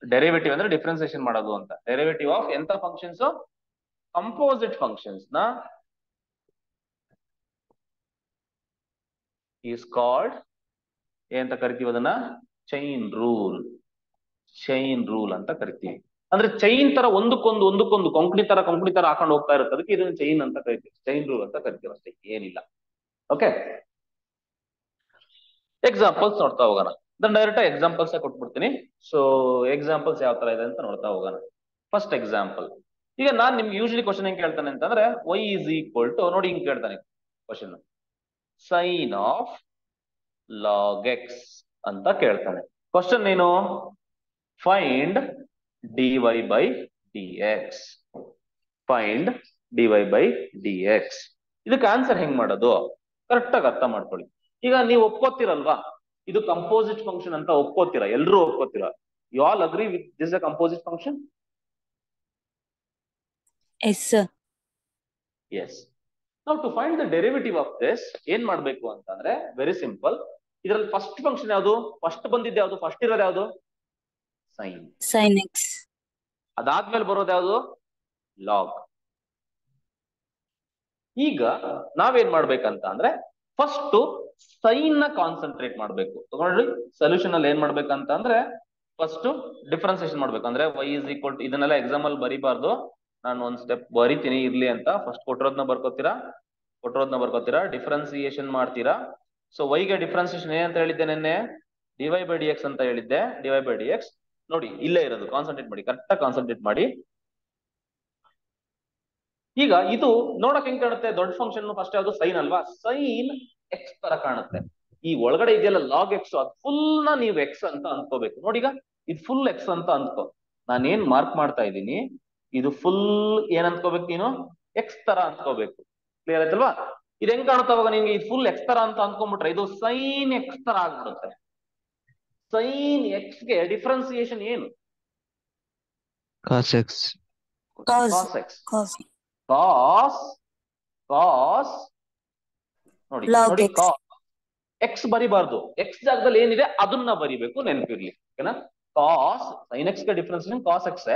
derivative ಅಂದ್ರೆ ಡಿಫ್ರೆನ್ಸಿಯೇಷನ್ ಮಾಡೋದು ಅಂತ. ಡೆರಿವೇಟಿವ್ ಆಫ್ ಎಂತ ಫಂಕ್ಷನ್ಸ್? ಕಂಪೋಸಿಟ್ ಫಂಕ್ಷನ್ಸ್ ನ ಈಸ್ ಕಾಲ್ಡ್ ಏನಂತ ಕರಿತೀವಿ? ಅದನ್ನ ಚೈನ್ ರೂಲ್ ಅಂತ ಕರಿತೀವಿ. ಅಂದ್ರೆ ಚೈನ್ ತರ ಒಂದಕ್ಕೊಂದು ಕೊಂಕಣಿ ತರ ಹಾಕೊಂಡು ಹೋಗ್ತಾ ಇರುತ್ತೆ, ಅದಕ್ಕೆ ಇದನ್ನ ಚೈನ್ ಅಂತ ಕರಿತೀವಿ, ಚೈನ್ ರೂಲ್ ಅಂತ ಕರಿತೀವಿ ಅಷ್ಟೇ, ಏನಿಲ್ಲ. ಓಕೆ, ಎಕ್ಸಾಂಪಲ್ಸ್ ನೋಡ್ತಾ ಹೋಗೋಣ. ಡೈರೆಕ್ಟ್ ಎಕ್ಸಾಂಪಲ್ಸ್ ಕೊಟ್ಬಿಡ್ತೀನಿ. ಸೊ ಎಕ್ಸಾಂಪಲ್ಸ್ ಯಾವ ತರ ಇದೆ ಅಂತ ನೋಡ್ತಾ ಹೋಗೋಣ. ಫಸ್ಟ್ ಎಕ್ಸಾಂಪಲ್, ಈಗ ನಾನ್ ನಿಮ್ಗೆ ಯೂಶಲಿ ಕ್ವಶನ್ ಹೆಂಗ್ ಕೇಳ್ತಾನೆ ಅಂತಂದ್ರೆ, y ಈಸ್ ಈಕ್ವಲ್ ಟು, ನೋಡಿ ಹಿಂಗ್ ಕೇಳ್ತಾನೆ question, sine of log x ಅಂತ ಕೇಳ್ತಾನೆ. ಕ್ವಶನ್ ಏನು? Find dy by dx. Find dy by dx. ಇದಕ್ಕೆ ಆನ್ಸರ್ ಹೆಂಗ್ ಮಾಡೋದು? ಕರೆಕ್ಟ್ ಆಗಿ ಅರ್ಥ ಮಾಡ್ಕೊಳ್ಳಿ. ಈಗ ನೀವು ಒಪ್ಕೋತಿರಲ್ವಾ, ಇದು ಕಂಪೋಸಿಟ್ ಫಂಕ್ಷನ್ ಅಂತ ಒಪ್ಕೋತೀರಾ, ಎಲ್ರೂ ಒಪ್ಕೋತೀರಾ. You all agree with this a composite function? Yes, sir. Yes. ನಾವು to find the derivative of this ಏನ್ ಮಾಡ್ಬೇಕು ಅಂತಂದ್ರೆ ವೆರಿ ಸಿಂಪಲ್. ಇದರಲ್ಲಿ ಫಸ್ಟ್ ಫಂಕ್ಷನ್ ಯಾವುದು? ಫಸ್ಟ್ ಬಂದಿದ್ದು ಯಾವುದು? ಫಸ್ಟ್ ಇರೋದು ಯಾವುದು? ಸೈನ್. Sin X. ಅದಾದ್ಮೇಲೆ ಬರೋದು ಯಾವುದು? ಲಾಗ್. ಈಗ ನಾವೇನ್ ಮಾಡ್ಬೇಕಂತ ಅಂದ್ರೆ ಫಸ್ಟ್ ಸೈನ್ ನ ಕಾನ್ಸಂಟ್ರೇಟ್ ಮಾಡ್ಬೇಕು. ತಗೊಳ್ಳಿ, ಸೊಲ್ಯೂಷನ್ ಅಲ್ಲಿ ಏನ್ ಮಾಡ್ಬೇಕಂತ ಅಂದ್ರೆ ಫಸ್ಟ್ ಡಿಫ್ರೆನ್ಸಿಯೇಷನ್ ಮಾಡ್ಬೇಕು. ಅಂದ್ರೆ y ಇಸ್ ಈಕ್ವಲ್ ಟು, ಇದನ್ನೆಲ್ಲ ಎಕ್ಸಾಮ್ ಅಲ್ಲಿ ಬರಿಬಾರ್ದು, ನಾನು ಒಂದ್ ಸ್ಟೆಪ್ ಬರಿತೀನಿ ಇರ್ಲಿ ಅಂತ. ಫಸ್ಟ್ ಕೊಟ್ಟಿರೋದನ್ನ ಬರ್ಕೋತೀರಾ, ಡಿಫ್ರೆನ್ಸಿಯೇಷನ್ ಮಾಡ್ತೀರಾ. ಸೊ y ಗೆ ಡಿಫ್ರೆನ್ಸಿಯೇಷನ್ ಏನಂತ ಹೇಳಿದ್ದೆ ನೆನ್ನೆ? dy ಬೈ dx ಅಂತ ಹೇಳಿದ್ದೆ. dy ಬೈ dx ನೋಡಿ ಇಲ್ಲೇ ಇರೋದು, ಕಾನ್ಸಂಟ್ರೇಟ್ ಮಾಡಿ, ಕರೆಕ್ಟ್ ಕಾನ್ಸಂಟ್ರೇಟ್ ಮಾಡಿ. ಈಗ ಇದು ನೋಡಕ್ ಹೆಂಗ್ ಕಾಣುತ್ತೆ? ದೊಡ್ಡ ಫಂಕ್ಷನ್ ಫಸ್ಟ್ ಯಾವುದು? ಸೈನ್ ಅಲ್ವಾ? ಸೈನ್ ಎಕ್ಸ್ ತರ ಕಾಣುತ್ತೆ. ಈ ಒಳಗಡೆ ಇದೆಯಲ್ಲ ಲಾಗ್ ಎಕ್ಸ್, ಅದು ಫುಲ್ ನ ನೀವು ಎಕ್ಸ್ ಅಂತ ಅನ್ಕೋಬೇಕು. ನೋಡಿ ಈಗ ಇದು ಫುಲ್ ಎಕ್ಸ್ ಅಂತ ಅನ್ಕೋ. ನಾನೇನ್ ಮಾರ್ಕ್ ಮಾಡ್ತಾ ಇದ್ದೀನಿ, ಇದು ಫುಲ್ ಏನ್ ಅನ್ಕೋಬೇಕು ನೀನು? ಎಕ್ಸ್ ತರ ಅನ್ಕೋಬೇಕು. ಕ್ಲಿಯರ್ ಆಯ್ತಲ್ವಾ? ಇದು ಹೆಂಗ್ ಕಾಣುತ್ತೆ ಅವಾಗ ನಿಮ್ಗೆ? ಇದು ಫುಲ್ ಎಕ್ಸ್ ತರ ಅಂತ ಅನ್ಕೊಂಡ್ಬಿಟ್ರೆ ಇದು ಸೈನ್ ಎಕ್ಸ್ ತರ ಆಗ್ಬಿಡುತ್ತೆ. ಸೈನ್ ಎಕ್ಸ್ ಗೆ ಡಿಫ್ರೆನ್ಸಿಯೇಷನ್ ಏನು? cos x. Cos x. Cos ನೋಡಿ Log ನೋಡಿ, X. ಕಾಸ್ ಎಕ್ಸ್ ಬರಿಬಾರ್ದು, ಎಕ್ಸ್ ಜಾಗದಲ್ಲಿ ಏನಿದೆ ಅದನ್ನ ಬರಿಬೇಕು, ನೆನಪಿರ್ಲಿ. ಓಕೆನಾ? ಕಾಸ್ ಸೈನ್ ಎಕ್ಸ್ ಗೆ ಡಿಫ್ರೆನ್ಸಿಯೇಷನ್ ಕಾಸ್ ಎಕ್ಸ್,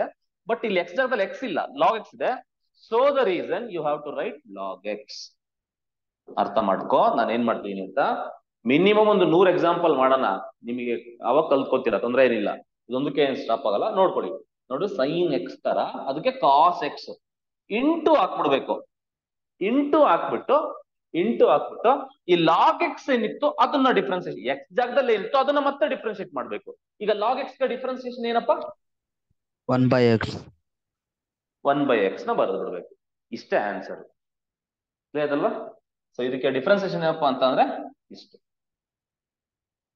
ಬಟ್ ಇಲ್ಲಿ ಎಕ್ಸ್ ಜಾಗದಲ್ಲಿ ಎಕ್ಸ್ ಇಲ್ಲ, ಲಾಗ್ ಎಕ್ಸ್ ಇದೆ. So the reason you have to write log x. ಅರ್ಥ ಮಾಡ್ಕೋ ನಾನು ಏನ್ ಮಾಡ್ತೀನಿ ಅಂತ. ಮಿನಿಮಮ್ ಒಂದು 100 ಎಕ್ಸಾಂಪಲ್ ಮಾಡೋಣ, ನಿಮಗೆ ಅವಾಗ ಕಲ್ತ್ಕೋತೀರಾ, ತೊಂದ್ರೆ ಏನಿಲ್ಲ. ಇದೊಂದಕ್ಕೆ ಏನ್ ಸ್ಟಾಪ್ ಆಗಲ್ಲ. ನೋಡ್ಕೊಳ್ಳಿ, ನೋಡು ಸೈನ್ ಎಕ್ಸ್ ತರ, ಅದಕ್ಕೆ ಕಾಸ್ ಎಕ್ಸ್ ಇಂಟು ಹಾಕ್ಬಿಡ್ಬೇಕು. ಇಂಟು ಹಾಕ್ಬಿಟ್ಟು ಈ ಲಾಗ್ ಎಕ್ಸ್ ಏನಿತ್ತು ಅದನ್ನ ಡಿಫ್ರೆನ್ಸಿಯೇಷನ್, ಎಕ್ಸ್ ಜಾಗದಲ್ಲಿ ಏನಿತ್ತು ಅದನ್ನ ಮತ್ತೆ ಡಿಫ್ರೆನ್ಶಿಯೇಟ್ ಮಾಡ್ಬೇಕು. ಈಗ ಲಾಗ್ ಎಕ್ಸ್ ಗೆ ಡಿಫ್ರೆನ್ಸಿಯೇಷನ್ ಏನಪ್ಪಾ? 1 by x. 1 by x ನ ಬರೆದು ಬಿಡ್ಬೇಕು. ಇಷ್ಟೇ ಆನ್ಸರ್. ಕ್ಲಿಯರ್ ಅಲ್ವಾ? ಸೊ ಇದಕ್ಕೆ ಡಿಫ್ರೆನ್ಸಿಯೇಷನ್ ಏನಪ್ಪಾ ಅಂತ ಅಂದ್ರೆ ಇಷ್ಟು.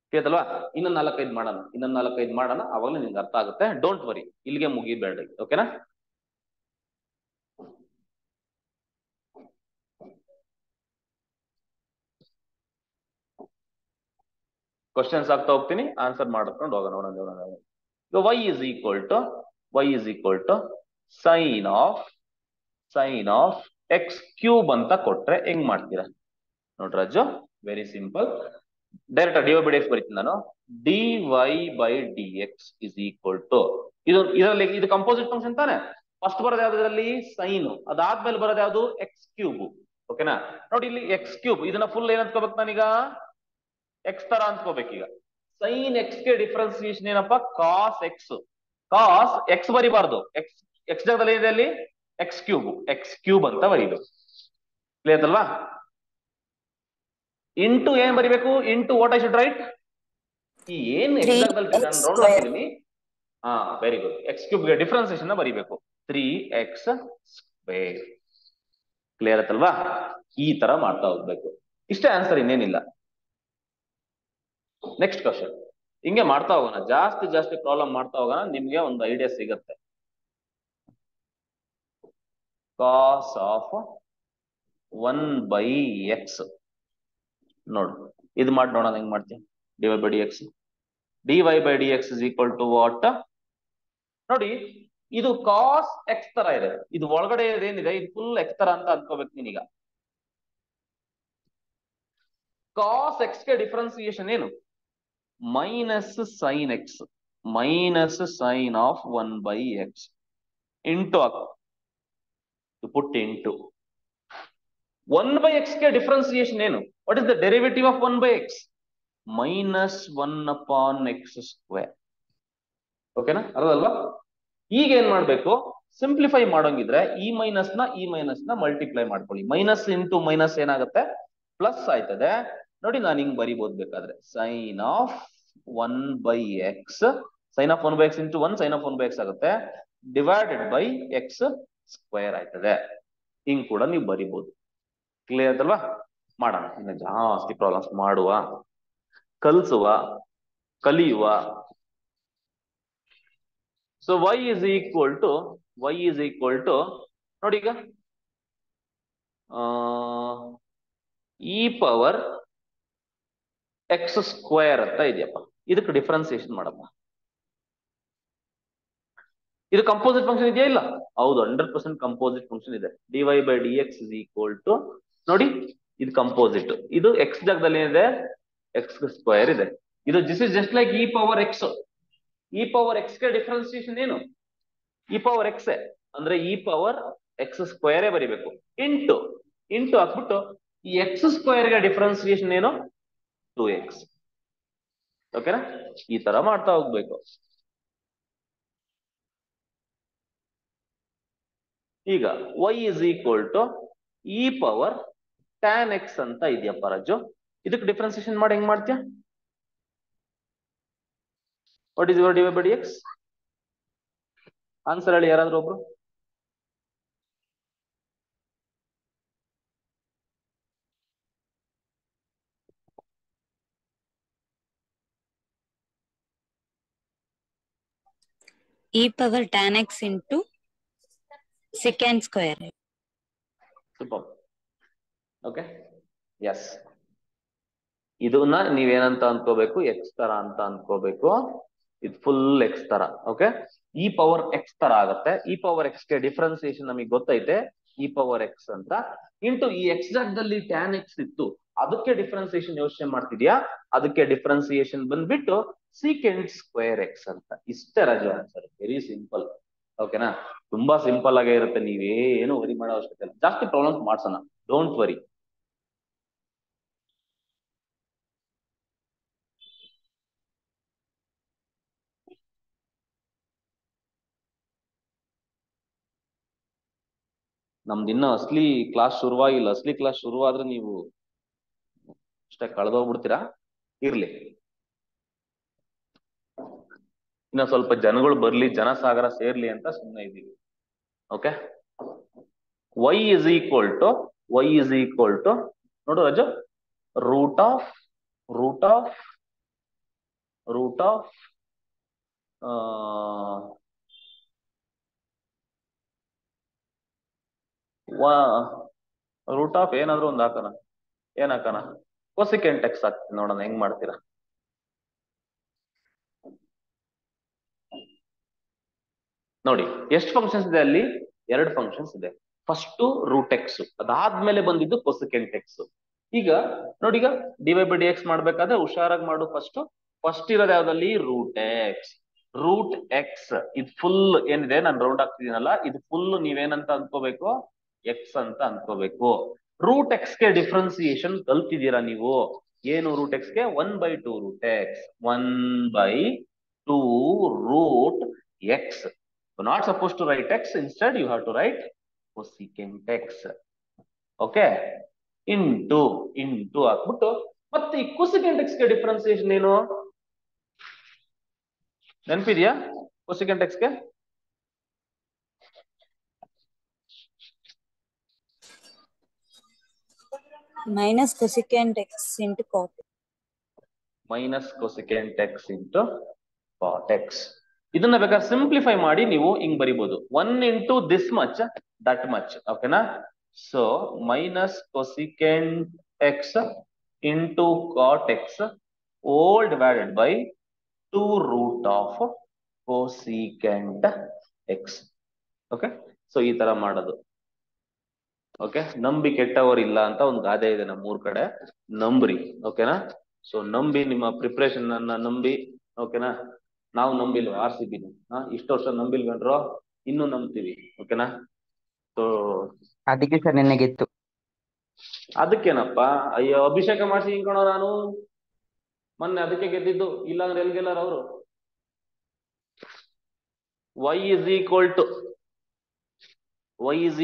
ಕ್ಲಿಯರ್ ಅಲ್ವಾ? ಇನ್ನೊಂದು 4-5 ಮಾಡೋಣ, ಅವಾಗಲೇ ನಿಮ್ಗೆ ಅರ್ಥ ಆಗುತ್ತೆ. ಡೋಂಟ್ ವರಿ, ಇಲ್ಲಿಗೆ ಮುಗಿಬೇಡ. ಓಕೆನಾ? ಕ್ವಶನ್ಸ್ ಆಗ್ತಾ ಹೋಗ್ತೀನಿ, ಆನ್ಸರ್ ಮಾಡ್ಕೊಂಡು ಹೋಗೋಣ. ಈಗ y is equal to sine of x cube ಅಂತ ಕೊಟ್ರೆ ಹೆಂಗ್ ಮಾಡ್ತೀರಾ ನೋಡ್ರಿ Raju? Very simple. Direct dy by dx ಬರೀತೀನಿ ನಾನು. dy by dx is equal to, ಇದರಲ್ಲಿ ಇದು ಕಂಪೋಸಿಟ್ ಫಂಕ್ಷನ್ ತಾನೆ. ಫಸ್ಟ್ ಬರೋದು ಯಾವ್ದು ಇದರಲ್ಲಿ? ಸೈನ್. ಅದಾದ್ಮೇಲೆ ಬರೋದು ಯಾವ್ದು? X cube. ಓಕೆನಾ? ನೋಡಿ ಇಲ್ಲಿ ಎಕ್ಸ್ ಕ್ಯೂಬ್, ಇದನ್ನ ಫುಲ್ ಏನ್ ಅನ್ಕೋಬೇಕು ನಾನೀಗ? ಎಕ್ಸ್ ತರ ಅನ್ಕೋಬೇಕೀಗ. ಸೈನ್ ಎಕ್ಸ್ ಗೆ ಡಿಫ್ರೆನ್ಸಿಯೇಷನ್ ಏನಪ್ಪಾ? Cos x. ಕಾಸ್ ಎಕ್ಸ್ ಬರಿಬಾರ್ದು, ಎಕ್ಸ್ ಜಾಗದಲ್ಲಿ ಏನಿದೆ ಅಲ್ಲಿ? ಎಕ್ಸ್ ಕ್ಯೂಬ್ ಅಂತ ಬರೀಬೇಕು. ಕ್ಲಿಯರ್ ಅಲ್ವಾ? ಇಂಟು ಏನ್ ಬರಿಬೇಕು? Into what I should write? ಈ ಏನ್ ಎಕ್ಸ್ ಜಾಗದಲ್ಲಿ ನಾನು ರೌಂಡ್ ಹಾಕಿದೀನಿ, ಹಾ ವೆರಿ ಗುಡ್. ಎಕ್ಸ್ ಕ್ಯೂಬ್ ಗೆ ಡಿಫ್ರೆನ್ಸಿಯೇಷನ್ ಬರಿಬೇಕು, 3x ಸ್ಕ್ವೇರ್. ಕ್ಲಿಯರ್ ಆಯ್ತಲ್ವಾ? ಈ ತರ ಮಾಡ್ತಾ ಹೋಗ್ಬೇಕು. ಇಷ್ಟೇ ಆನ್ಸರ್, ಇನ್ನೇನಿಲ್ಲ. Next question. ಹಿಂಗೆ ಮಾಡ್ತಾ ಹೋಗೋಣ, ಜಾಸ್ತಿ ಪ್ರಾಬ್ಲಮ್ ಮಾಡ್ತಾ ಹೋಗೋಣ, ನಿಮ್ಗೆ ಒಂದು ಐಡಿಯಾ ಸಿಗುತ್ತೆ. ಕಾಸ್ ಆಫ್ 1 by x ನೋಡು, ಇದು ಮಾಡಿ ನೋಡೋಣ ಹೆಂಗ್ ಮಾಡ್ತೀನಿ. dy by dx. dy by dx is equal to what? ನೋಡಿ, ಇದು ಕಾಸ್ ಎಕ್ಸ್ ತರ ಇದೆ, ಇದು ಒಳಗಡೆ ಏನಿದೆ ಇದು ಫುಲ್ ಎಕ್ಸ್ ತರ ಅಂತ ಅನ್ಕೋಬೇಕು ನೀನೀಗ. ಕಾಸ್ ಎಕ್ಸ್ ಗೆ ಡಿಫ್ರೆನ್ಸಿಯೇಷನ್ ಏನು? Minus sine x, minus sine of 1 by x into ಹಾಕು, ಪುಟ್ ಇಂಟು 1 by x ಗೆ ಡಿಫ್ರೆನ್ಸಿಯೇಷನ್ ಏನು? What is the derivative of 1 by x? Minus 1 upon x square. ಓಕೆನಾ? ಅರ್ಧಲ್ವಾ? ಈಗ ಏನ್ ಮಾಡ್ಬೇಕು? ಸಿಂಪ್ಲಿಫೈ ಮಾಡೋಂಗಿದ್ರೆ ಈ ಮೈನಸ್ ನ ಮಲ್ಟಿಪ್ಲೈ ಮಾಡ್ಕೊಳ್ಳಿ. ಮೈನಸ್ ಇಂಟು ಮೈನಸ್ ಏನಾಗುತ್ತೆ? ಪ್ಲಸ್ ಆಯ್ತದೆ. ನೋಡಿ ನಾನು ಹಿಂಗ್ ಬರಿಬಹುದು ಬೇಕಾದ್ರೆ, sine of 1 by x, sine of 1 by x into 1 sine of 1 by x ಆಗುತ್ತೆ, ಡಿವೈಡೆಡ್ ಬೈ ಎಕ್ಸ್ ಸ್ಕ್ವೇರ್ ಆಯ್ತದೆ. ಹಿಂಗ್ ಕೂಡ ನೀವು ಬರಿಬಹುದು. ಕ್ಲಿಯರ್ ಆಯ್ತಲ್ವಾ? ಮಾಡೋಣ, ಇನ್ನು ಜಾಸ್ತಿ ಪ್ರಾಬ್ಲಮ್ಸ್ ಮಾಡುವ, ಕಲಿಸುವ, ಕಲಿಯುವ. So y is equal to ನೋಡಿ ಈಗ ಇ ಪವರ್ ಎಕ್ಸ್ ಸ್ಕ್ವೇರ್ ಅಂತ ಇದೆಯಪ್ಪ. ಇದಕ್ಕೆ ಡಿಫ್ರೆನ್ಸಿಯೇಷನ್ ಮಾಡಪ್ಪ. ಇದು ಕಂಪೋಸಿಟ್ ಫಂಕ್ಷನ್ ಇದೆಯಾ? ಇಲ್ಲ. ಹೌದು, 100% ಕಂಪೋಸಿಟ್ ಫಂಕ್ಷನ್ ಇದೆ. dy by dx is equal to ನೋಡಿ, ಇದು ಕಂಪೋಸಿಟ್. ಇದು ಎಕ್ಸ್ ಜಾಗದಲ್ಲಿ ಏನಿದೆ? ಎಕ್ಸ್ ಸ್ಕ್ವೇರ್ ಇದೆ. ಇದು this is just like E power X. E power x ಗೆ ಡಿಫ್ರೆನ್ಸಿಯೇಷನ್ ಏನು? ಇ ಪವರ್ ಎಕ್ಸ್ ಅಂದ್ರೆ ಇ ಪವರ್ ಎಕ್ಸ್ ಸ್ಕ್ವೇರೇ ಬರಿಬೇಕು. ಇಂಟು ಹಾಕ್ಬಿಟ್ಟು ಈ ಎಕ್ಸ್ ಸ್ಕ್ವೇರ್ ಗೆ ಡಿಫ್ರೆನ್ಸಿಯೇಷನ್ ಏನು? 2x. ಓಕೆನಾ? ಈ ತರ ಮಾಡ್ತಾ ಹೋಗ್ಬೇಕು. ಈಗ y is equal to E power tan x ಅಂತ ಇದೆಯಪ್ಪ ರಾಜು. ಇದಕ್ಕೆ ಡಿಫ್ರೆನ್ಸಿಯೇಷನ್ ಮಾಡಿ ಹೆಂಗ್ ಮಾಡ್ತೀಯ? What is your dy by dx? Answer ಹೇಳಿ ಯಾರಾದ್ರೂ ಒಬ್ರು. e power tan x into secant square. Super. Okay, yes. ಇದನ್ನ ನೀವೇನಂತ ಅನ್ಕೋಬೇಕು? ಎಕ್ಸ್ ತರ ಅಂತ ಅನ್ಕೋಬೇಕು. ಇದು ಫುಲ್ ಎಕ್ಸ್ ತರ. ಓಕೆ, ಇ ಪವರ್ ಎಕ್ಸ್ ತರ ಆಗತ್ತೆ. ಇ ಪವರ್ ಎಕ್ಸ್ ಗೆ ಡಿಫ್ರೆನ್ಸಿಯೇಷನ್ ನಮಗೆ ಗೊತ್ತೈತೆ, ಇ ಪವರ್ ಎಕ್ಸ್ ಅಂತ. ಇಂಟು ಈ ಎಕ್ಸ್ ಜಾಗದಲ್ಲಿ ಟ್ಯಾನ್ ಎಕ್ಸ್ ಇತ್ತು, ಅದಕ್ಕೆ ಡಿಫ್ರೆನ್ಸಿಯೇಷನ್ ಯೋಚನೆ ಮಾಡ್ತಿದ್ಯಾ? ಅದಕ್ಕೆ ಡಿಫ್ರೆನ್ಸಿಯೇಷನ್ ಬಂದ್ಬಿಟ್ಟು ಸೀಕೆಂಟ್ ಸ್ಕ್ವೇರ್ ಎಕ್ಸ್ ಅಂತ. ಇಷ್ಟೇ ರಾಜು ಆನ್ಸರ್. Very simple. ಓಕೆನಾ? ತುಂಬಾ ಸಿಂಪಲ್ ಆಗೇ ಇರುತ್ತೆ. ನೀವೇನು ವರಿ ಮಾಡೋ ಅವಶ್ಯಕತೆ ಇಲ್ಲ. ಜಾಸ್ತಿ ಪ್ರಾಬ್ಲಮ್ಸ್ ಮಾಡ್ಸೋಣ, ಡೋಂಟ್ ವರಿ. ನಮ್ದಿನ್ನ ಅಸ್ಲಿ ಕ್ಲಾಸ್ ಶುರುವಾಗಿಲ್ಲ. ಅಸ್ಲಿ ಕ್ಲಾಸ್ ಶುರುವಾದ್ರೆ ನೀವು ಅಷ್ಟೇ ಕಳೆದೋಗ್ಬಿಡ್ತೀರಾ. ಇರ್ಲಿ, ಇನ್ನ ಸ್ವಲ್ಪ ಜನಗಳು ಬರ್ಲಿ, ಜನಸಾಗರ ಸೇರ್ಲಿ ಅಂತ ಸುಮ್ಮನೆ ಇದ್ದೀವಿ. Okay, y is equal to ನೋಡು Raju, root of root of ಏನಾದ್ರು ಒಂದು ಹಾಕೋಣ. ಏನ್ ಹಾಕೋಣ? ಕೊಸಿಕೆಂಟ್ ಎಕ್ಸ್ ಹಾಕ್ತೀನಿ, ನೋಡೋಣ ಹೆಂಗ್ ಮಾಡ್ತೀರಾ. ನೋಡಿ ಎಷ್ಟು ಫಂಕ್ಷನ್ಸ್ ಇದೆ ಅಲ್ಲಿ? 2 ಫಂಕ್ಷನ್ಸ್ ಇದೆ. ಫಸ್ಟ್ ರೂಟ್ ಎಕ್ಸ್, ಅದಾದ್ಮೇಲೆ ಬಂದಿದ್ದು ಕೊಸಿಕೆಂಟ್ ಎಕ್ಸ್. ಈಗ ನೋಡಿ, ಈಗ dy by dx ಮಾಡ್ಬೇಕಾದ್ರೆ ಹುಷಾರಾಗಿ ಮಾಡು. ಫಸ್ಟ್ ಇರೋದು ಯಾವ್ದಲ್ಲಿ? Root x. ಇದು ಫುಲ್ ಏನಿದೆ, ನಾನು ರೌಂಡ್ ಆಗ್ತಿದ್ದೀನಲ್ಲ, ಇದು ಫುಲ್ ನೀವೇನಂತ ಅನ್ಕೋಬೇಕು? ಎಕ್ಸ್ ಅಂತ ಅನ್ಕೋಬೇಕು. ರೂಟ್ ಎಕ್ಸ್ ಗೆ ಡಿಫ್ರೆನ್ಸಿಯೇಷನ್ ಕಲ್ತಿದ್ದೀರಾ ನೀವು. ಏನು ರೂಟ್ ಎಕ್ಸ್ ಗೆ? 1/2 root x. 1/2 root x. Not supposed to write x, instead you have to write cosecant x. Okay, into ಹಾಕ್ಬಿಟ್ಟು ಮತ್ತೆ ಈ cosecant x ಗೆ ಡಿಫ್ರೆನ್ಸಿಯೇಷನ್ ಏನು ನೆನಪಿದ್ಯಾ? cosecant x ಗೆ minus cosecant x into cot. Minus cosecant x into cot x. ಇದನ್ನ ಬೇಕಾದ್ರೆ simplify ಮಾಡಿ ನೀವು ಹಿಂಗ್ ಬರಿಬಹುದು. 1 into this much, that much. ಓಕೆನಾ? So minus cosecant x into cot x all divided by 2 root of cosecant x. Okay, so ಈ ತರ ಮಾಡೋದು. Okay, ನಂಬಿ ಕೆಟ್ಟವರು ಇಲ್ಲ ಅಂತ ಒಂದು ಗಾದೆ ಇದೆ ನಮ್ಮೂರ್ ಕಡೆ. ನಂಬ್ರಿ. ಓಕೆನಾ? ಸೊ ನಂಬಿ, ನಿಮ್ಮ ಪ್ರಿಪ್ರೇಷನ್ ಅನ್ನ ನಂಬಿ. ಓಕೆನಾ? ನಾವು ನಂಬಿಲ್ವ RCB? ಇಷ್ಟು ವರ್ಷ ನಂಬಿಲ್ವೇನ್ರೋ? ಇನ್ನೂ ನಂಬ್ತೀವಿ. ಓಕೆನಾ? ಸೊ ಅದಕ್ಕೆ ಸರ್ ನಿನಗಿತ್ತು. ಅದಕ್ಕೇನಪ್ಪ, ಅಯ್ಯೋ ಅಭಿಷೇಕ ಮಾಡಿಸಿ ಹಿಂಕೊಳೋ ನಾನು ಮೊನ್ನೆ, ಅದಕ್ಕೆ ಗೆದ್ದಿದ್ದು. ಇಲ್ಲ ಅಂದ್ರೆ ಎಲ್ಲಿ ಗೆಲ್ಲಾರ ಅವರು? y is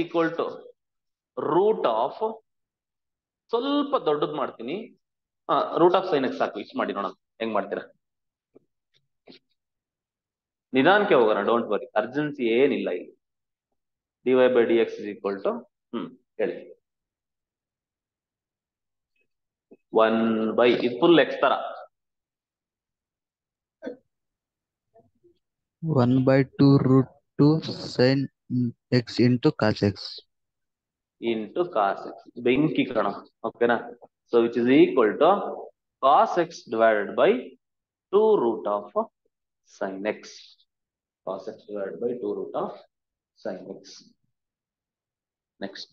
equal to root of, ಸ್ವಲ್ಪ ದೊಡ್ಡದ್ ಮಾಡ್ತೀನಿ. ರೂಟ್ ಆಫ್ ಸೈನ್ ಎಕ್ಸ್ ಸಾಕು. ಇಷ್ಟು ಮಾಡಿ ನೋಡೋಣ ಹೆಂಗ್ ಮಾಡ್ತೀರಾ. ನಿಧಾನಕ್ಕೆ ಹೋಗೋಣ, ಡೋಂಟ್ ವರಿ, ಅರ್ಜೆನ್ಸಿ ಏನಿಲ್ಲ ಇಲ್ಲಿ. dy by dx is equal to ಹೇಳಿ. 1 by ಇದು ಫುಲ್ ಎಕ್ಸ್ ತರ 1/2 root 2 sin x into cos x. into cos x. ಬೆಂಕಿ ಕಣ ಓಕೆನಾ. So which is equal to cos x divided by 2 root of sin x. cos x divided by 2 root of sin x. Next.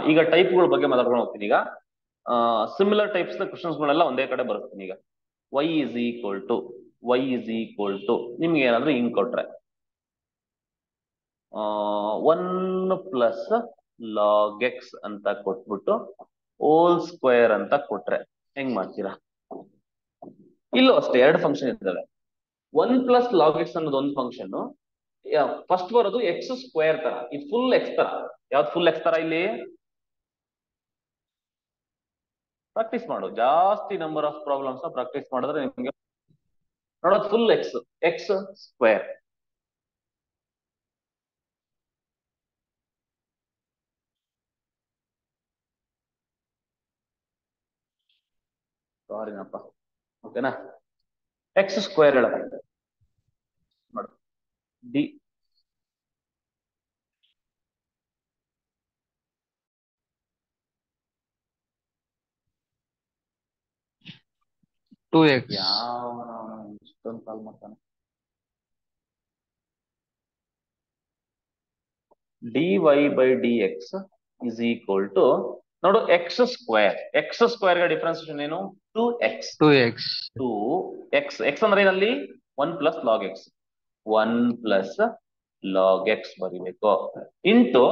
ಈಗ ಟೈಪ್ಗಳ ಬಗ್ಗೆ ಮಾತಾಡ್ಕೊಂಡು ಹೋಗ್ತೀನಿ. ಈಗ similar types ನ ಕ್ವಶನ್ಸ್ಗಳೆಲ್ಲ ಒಂದೇ ಕಡೆ ಬರುತ್ತೀನಿ. ಈಗ y is equal to ನಿಮ್ಗೆ ಏನಾದ್ರೂ ಹಿಂಗ್ ಕೊಟ್ರೆ 1 plus log x ಅಂತ ಕೊಟ್ಬಿಟ್ಟು ಹೋಲ್ ಸ್ಕ್ವೇರ್ ಅಂತ ಕೊಟ್ರೆ ಹೆಂಗ್ ಮಾಡ್ತೀರಾ? ಇಲ್ಲೂ ಅಷ್ಟೇ ಎರಡು ಫಂಕ್ಷನ್ ಇರ್ತವೆ. 1 plus log x ಅನ್ನೋದು ಒಂದು ಫಂಕ್ಷನ್, ಫಸ್ಟ್ ಬರೋದು ಎಕ್ಸ್ ಸ್ಕ್ವೇರ್ ತರ, ಇದು ಫುಲ್ ಎಕ್ಸ್ ತರ. ಯಾವ್ದು ಫುಲ್ ಎಕ್ಸ್ ತರ? ಇಲ್ಲಿ ಪ್ರಾಕ್ಟೀಸ್ ಮಾಡು, ಜಾಸ್ತಿ ನಂಬರ್ ಆಫ್ ಪ್ರಾಬ್ಲಮ್ಸ್ ಪ್ರಾಕ್ಟೀಸ್ ಮಾಡಿದ್ರೆ ನಿಮ್ಗೆ ನೋಡೋದು ಫುಲ್ ಎಕ್ಸ್ ಸ್ಕ್ವೇರ್. ಸಾರಿನಪ್ಪ, ಓಕೆನಾ? ಎಕ್ಸ್ ಸ್ಕ್ವೇರ್ ಹೇಳ ಡಿ 2x. ಯಾವ ಇಷ್ಟೊಂದು ಕಾಲ್ ಮಾಡ್ತಾನೆ. dy by dx is equal to ನೋಡು ಎಕ್ಸ್ ಸ್ಕ್ವೇರ್ ಗೆ ಡಿಫ್ರೆನ್ಸಿಯೇಷನ್ ಏನು? 2x. 2x ಅಂದ್ರೆ ಏನಲ್ಲಿ 1 plus log x 1 plus log x ಬರಿಬೇಕು ಇಂಟು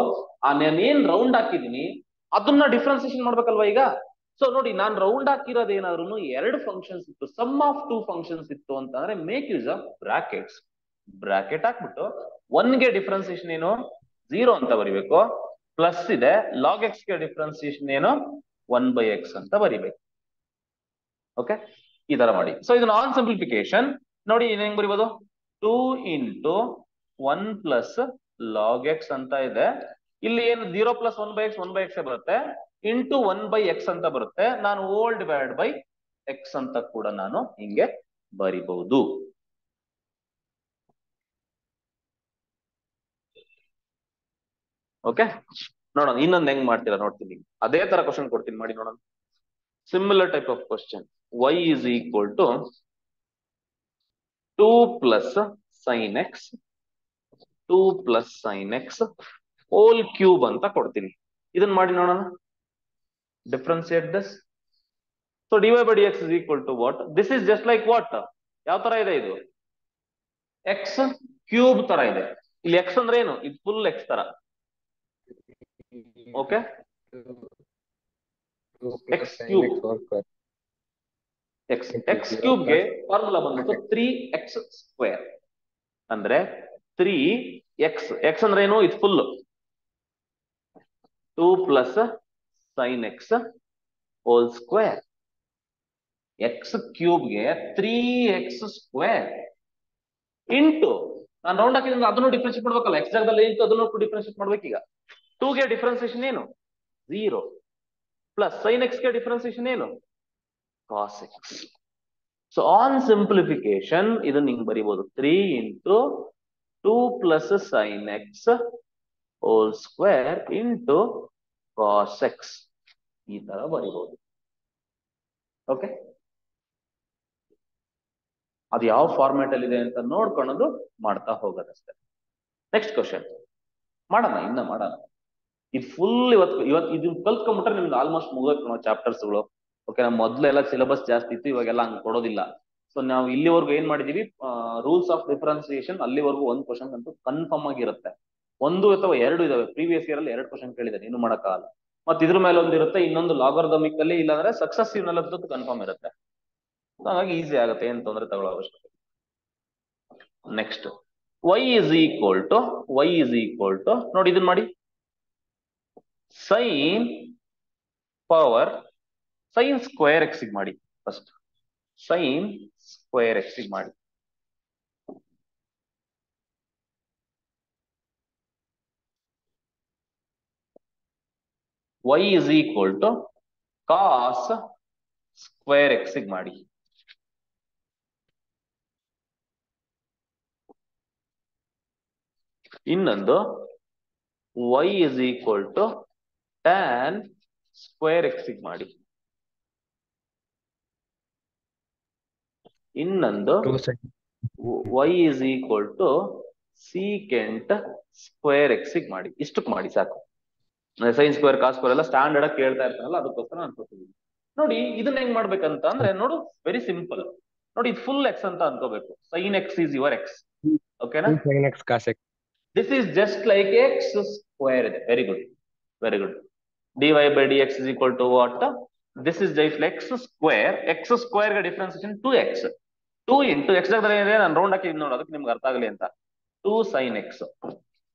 ನಾನು ಏನ್ ರೌಂಡ್ ಹಾಕಿದೀನಿ ಅದನ್ನ ಡಿಫ್ರೆನ್ಸಿಯೇಷನ್ ಮಾಡ್ಬೇಕಲ್ವಾ ಈಗ. ಸೊ ನೋಡಿ, ನಾನು ರೌಂಡ್ ಹಾಕಿರೋದು ಏನಾದ್ರು ಎರಡು ಫಂಕ್ಷನ್ಸ್ ಇತ್ತು, ಸಮ್ ಆಫ್ 2 ಫಂಕ್ಷನ್ಸ್ ಇತ್ತು ಅಂತಂದ್ರೆ ಮೇಕ್ ಯೂಸ್ ಆಫ್ ಬ್ರಾಕೆಟ್ ಹಾಕ್ಬಿಟ್ಟು 1 ಗೆ ಡಿಫ್ರೆನ್ಸಿಯೇಷನ್ ಏನು? 0 ಅಂತ ಬರಿಬೇಕು. ಪ್ಲಸ್ ಇದೆ, ಲಾಗ್ ಎಕ್ಸ್ ಗೆ ಡಿಫ್ರೆನ್ಸಿಯೇಷನ್ ಏನು? 1/x ಅಂತ ಬರಿಬೇಕು. ಓಕೆ, ಈ ತರ ಮಾಡಿ. ಸೊ ಇದು ನಾನ್ ಸಿಂಪ್ಲಿಫಿಕೇಶನ್. ನೋಡಿ ಹೆಂಗ್ ಬರಿಬೋದು? 2 into 1 plus log x ಅಂತ ಇದೆ. ಇಲ್ಲಿ ಏನು 0 plus 1/x 1/x ಬರುತ್ತೆ, ಇಂಟು 1/x ಅಂತ ಬರುತ್ತೆ. ನಾನು ಹೋಲ್ ಡಿವೈಡ್ ಬೈ x ಅಂತ ಕೂಡ ನಾನು ಹಿಂಗೆ ಬರಿಬಹುದು. ಓಕೆ, ನೋಡೋಣ ಇನ್ನೊಂದು ಹೆಂಗ್ ಮಾಡ್ತೀರಾ ನೋಡ್ತೀನಿ. ಅದೇ ತರ ಕ್ವಶನ್ ಕೊಡ್ತೀನಿ, ಮಾಡಿ ನೋಡೋಣ. Similar type of question. y is equal to 2 plus sin x whole cube ಅಂತ ಕೊಡ್ತೀನಿ. ಇದನ್ನ ಮಾಡಿ ನೋಡೋಣ. Differentiate this. So dy by dx is equal to what? This is just like what? ಯಾವ ತರ ಇದೆ ಇದು? x ಕ್ಯೂಬ್ ತರ ಇದೆ. ಇಲ್ಲಿ x ಅಂದ್ರೆ ಏನು? ಇದು ಫುಲ್ x ತರ. ಓಕೆ, x ಕ್ಯೂಬ್ ಗೆ ಫಾರ್ಮುಲಾ ಬಂದ್ಬಿಟ್ಟು 3x ಸ್ಕ್ವೇರ್ ಅಂದ್ರೆ 3x ಅಂದ್ರೆ ಏನು? ಇದು full 2 plus sin x whole square. x cube ಗೆ 3x ಸ್ಕ್ವೇರ್ ಇಂಟು ನಾನು ರೌಂಡ್ ಹಾಕಿದ್ರೆ ಅದನ್ನು ಡಿಫ್ರೆನ್ಶಿಯೇಟ್ ಮಾಡ್ಬೇಕಲ್ಲ, x ಜಾಗದಲ್ಲಿ ಇಂಟು ಅದನ್ನು ಡಿಫ್ರೆನ್ಶಿಯೇಟ್ ಮಾಡ್ಬೇಕು. ಈಗ 2 ಗೆ ಡಿಫ್ರೆನ್ಸಿಯೇಷನ್ ಏನು? 0 ಪ್ಲಸ್ sin x ಗೆ ಡಿಫ್ರೆನ್ಸಿಯೇಷನ್ ಏನು? cos x. So on simplification ಇದನ್ನ ಹಿಂಗ್ ಬರಿಬಹುದು, 3 into 2 plus sin x whole square into cos x. ಈ ತರ ಬರಿಬಹುದು. ಓಕೆ, ಅದು ಯಾವ ಫಾರ್ಮ್ಯಾಟ್ ಅಲ್ಲಿ ಇದೆ ಅಂತ ನೋಡ್ಕೊಳ್ಳೋದು ಮಾಡ್ತಾ ಹೋಗೋದಷ್ಟೇ. ನೆಕ್ಸ್ಟ್ ಕ್ವಶನ್ ಮಾಡೋಣ. ಇದು ಫುಲ್ ಇವತ್ತು ಇದನ್ನ ಕಲ್ತ್ಕೊಂಡ್ಬಿಟ್ರೆ ನಿಮ್ಗೆ ಆಲ್ಮೋಸ್ಟ್ ಮುಗೋಯ್ತು ಚಾಪ್ಟರ್ಸ್ ಗಳು. ಓಕೆ, ನಮ್ಮ ಮೊದ್ಲೆಲ್ಲ ಸಿಲೆಬಸ್ ಜಾಸ್ತಿ ಇತ್ತು, ಇವಾಗೆಲ್ಲ ಹಂಗ್ ಕೊಡೋದಿಲ್ಲ. ಸೊ ನಾವು ಇಲ್ಲಿವರೆಗೂ ಏನ್ ಮಾಡಿದೀವಿ, ರೂಲ್ಸ್ ಆಫ್ ಡಿಫ್ರೆನ್ಸಿಯೇಷನ್ ಅಲ್ಲಿವರೆಗೂ ಒಂದು ಕ್ವಶನ್ ಅಂತೂ ಕನ್ಫರ್ಮ್ ಆಗಿರುತ್ತೆ. 1 ಅಥವಾ 2 ಇದಾವೆ. ಪ್ರೀವಿಯಸ್ ಇಯರ್ ಅಲ್ಲಿ 2 ಕ್ವಶನ್ ಕೇಳಿದ್ದಾರೆ, ಏನು ಮಾಡಕ್ಕಾಗಲ್ಲ. ಮತ್ತೆ ಇದ್ರ ಮೇಲೆ ಒಂದಿರುತ್ತೆ, ಇನ್ನೊಂದು ಲಾಗರಿಥಮಿಕ್ ಅಲ್ಲಿ, ಇಲ್ಲಾಂದ್ರೆ ಸಕ್ಸಸಿವ್ ನಲ್ಲಿ ಕನ್ಫರ್ಮ್ ಇರುತ್ತೆ. ಹಾಗಾಗಿ ಈಸಿ ಆಗುತ್ತೆ, ಏನ್ ತೊಂದರೆ ತಗೊಳ್ಳೋ ಅವಶ್ಯಕತೆ. Next y is equal to ನೋಡಿ ಇದನ್ನ ಮಾಡಿ. sin power sine square x ಮಾಡಿ. ಫಸ್ಟ್ ಸೈನ್ ಸ್ಕ್ವೇರ್ ಎಕ್ಸ್ ಮಾಡಿ. y is equal to cos square x ಮಾಡಿ. ಇನ್ನೊಂದು y is equal to tan square x ಮಾಡಿ. ಇನ್ನೊಂದು y is equal to secant square x ಮಾಡಿ. ಇಷ್ಟಕ್ಕೆ ಮಾಡಿ ಸಾಕು. ಸೈನ್ ಸ್ಕ್ವೇರ್ ಕಾಸ್ ಸ್ಕ್ವೇರ್ ಎಲ್ಲ ಸ್ಟ್ಯಾಂಡರ್ಡ್ ಆಗಿ ಕೇಳ್ತಾ ಇರ್ತಾರಲ್ಲ, ಅದಕ್ಕೋಸ್ಕರ ನಾನು ಕೊಟ್ಟಿದ್ದೀನಿ. ನೋಡಿ ಇದನ್ನ ಹೆಂಗ್ ಮಾಡ್ಬೇಕಂತ ಅಂದ್ರೆ, ನೋಡು ವೆರಿ ಸಿಂಪಲ್. ನೋಡಿ ಇದು ಫುಲ್ ಎಕ್ಸ್ ಅಂತ ಅನ್ಕೋಬೇಕು. Sine x is your x. ಓಕೆನಾ? sin x cos x. This is just like x square ಇದೆ. Very good, very good. dy by dx is equal to what? This is just x square. x square ಗೆ differentiation 2x. 2 into x ಜಾಗದಲ್ಲಿ ಏನಿದೆ ನಾನು round ಹಾಕಿದ್ದೀನಿ ನೋಡಿ, ಅದಕ್ಕೆ ನಿಮ್ಗೆ ಅರ್ಥ ಆಗಲಿ ಅಂತ. 2 sin x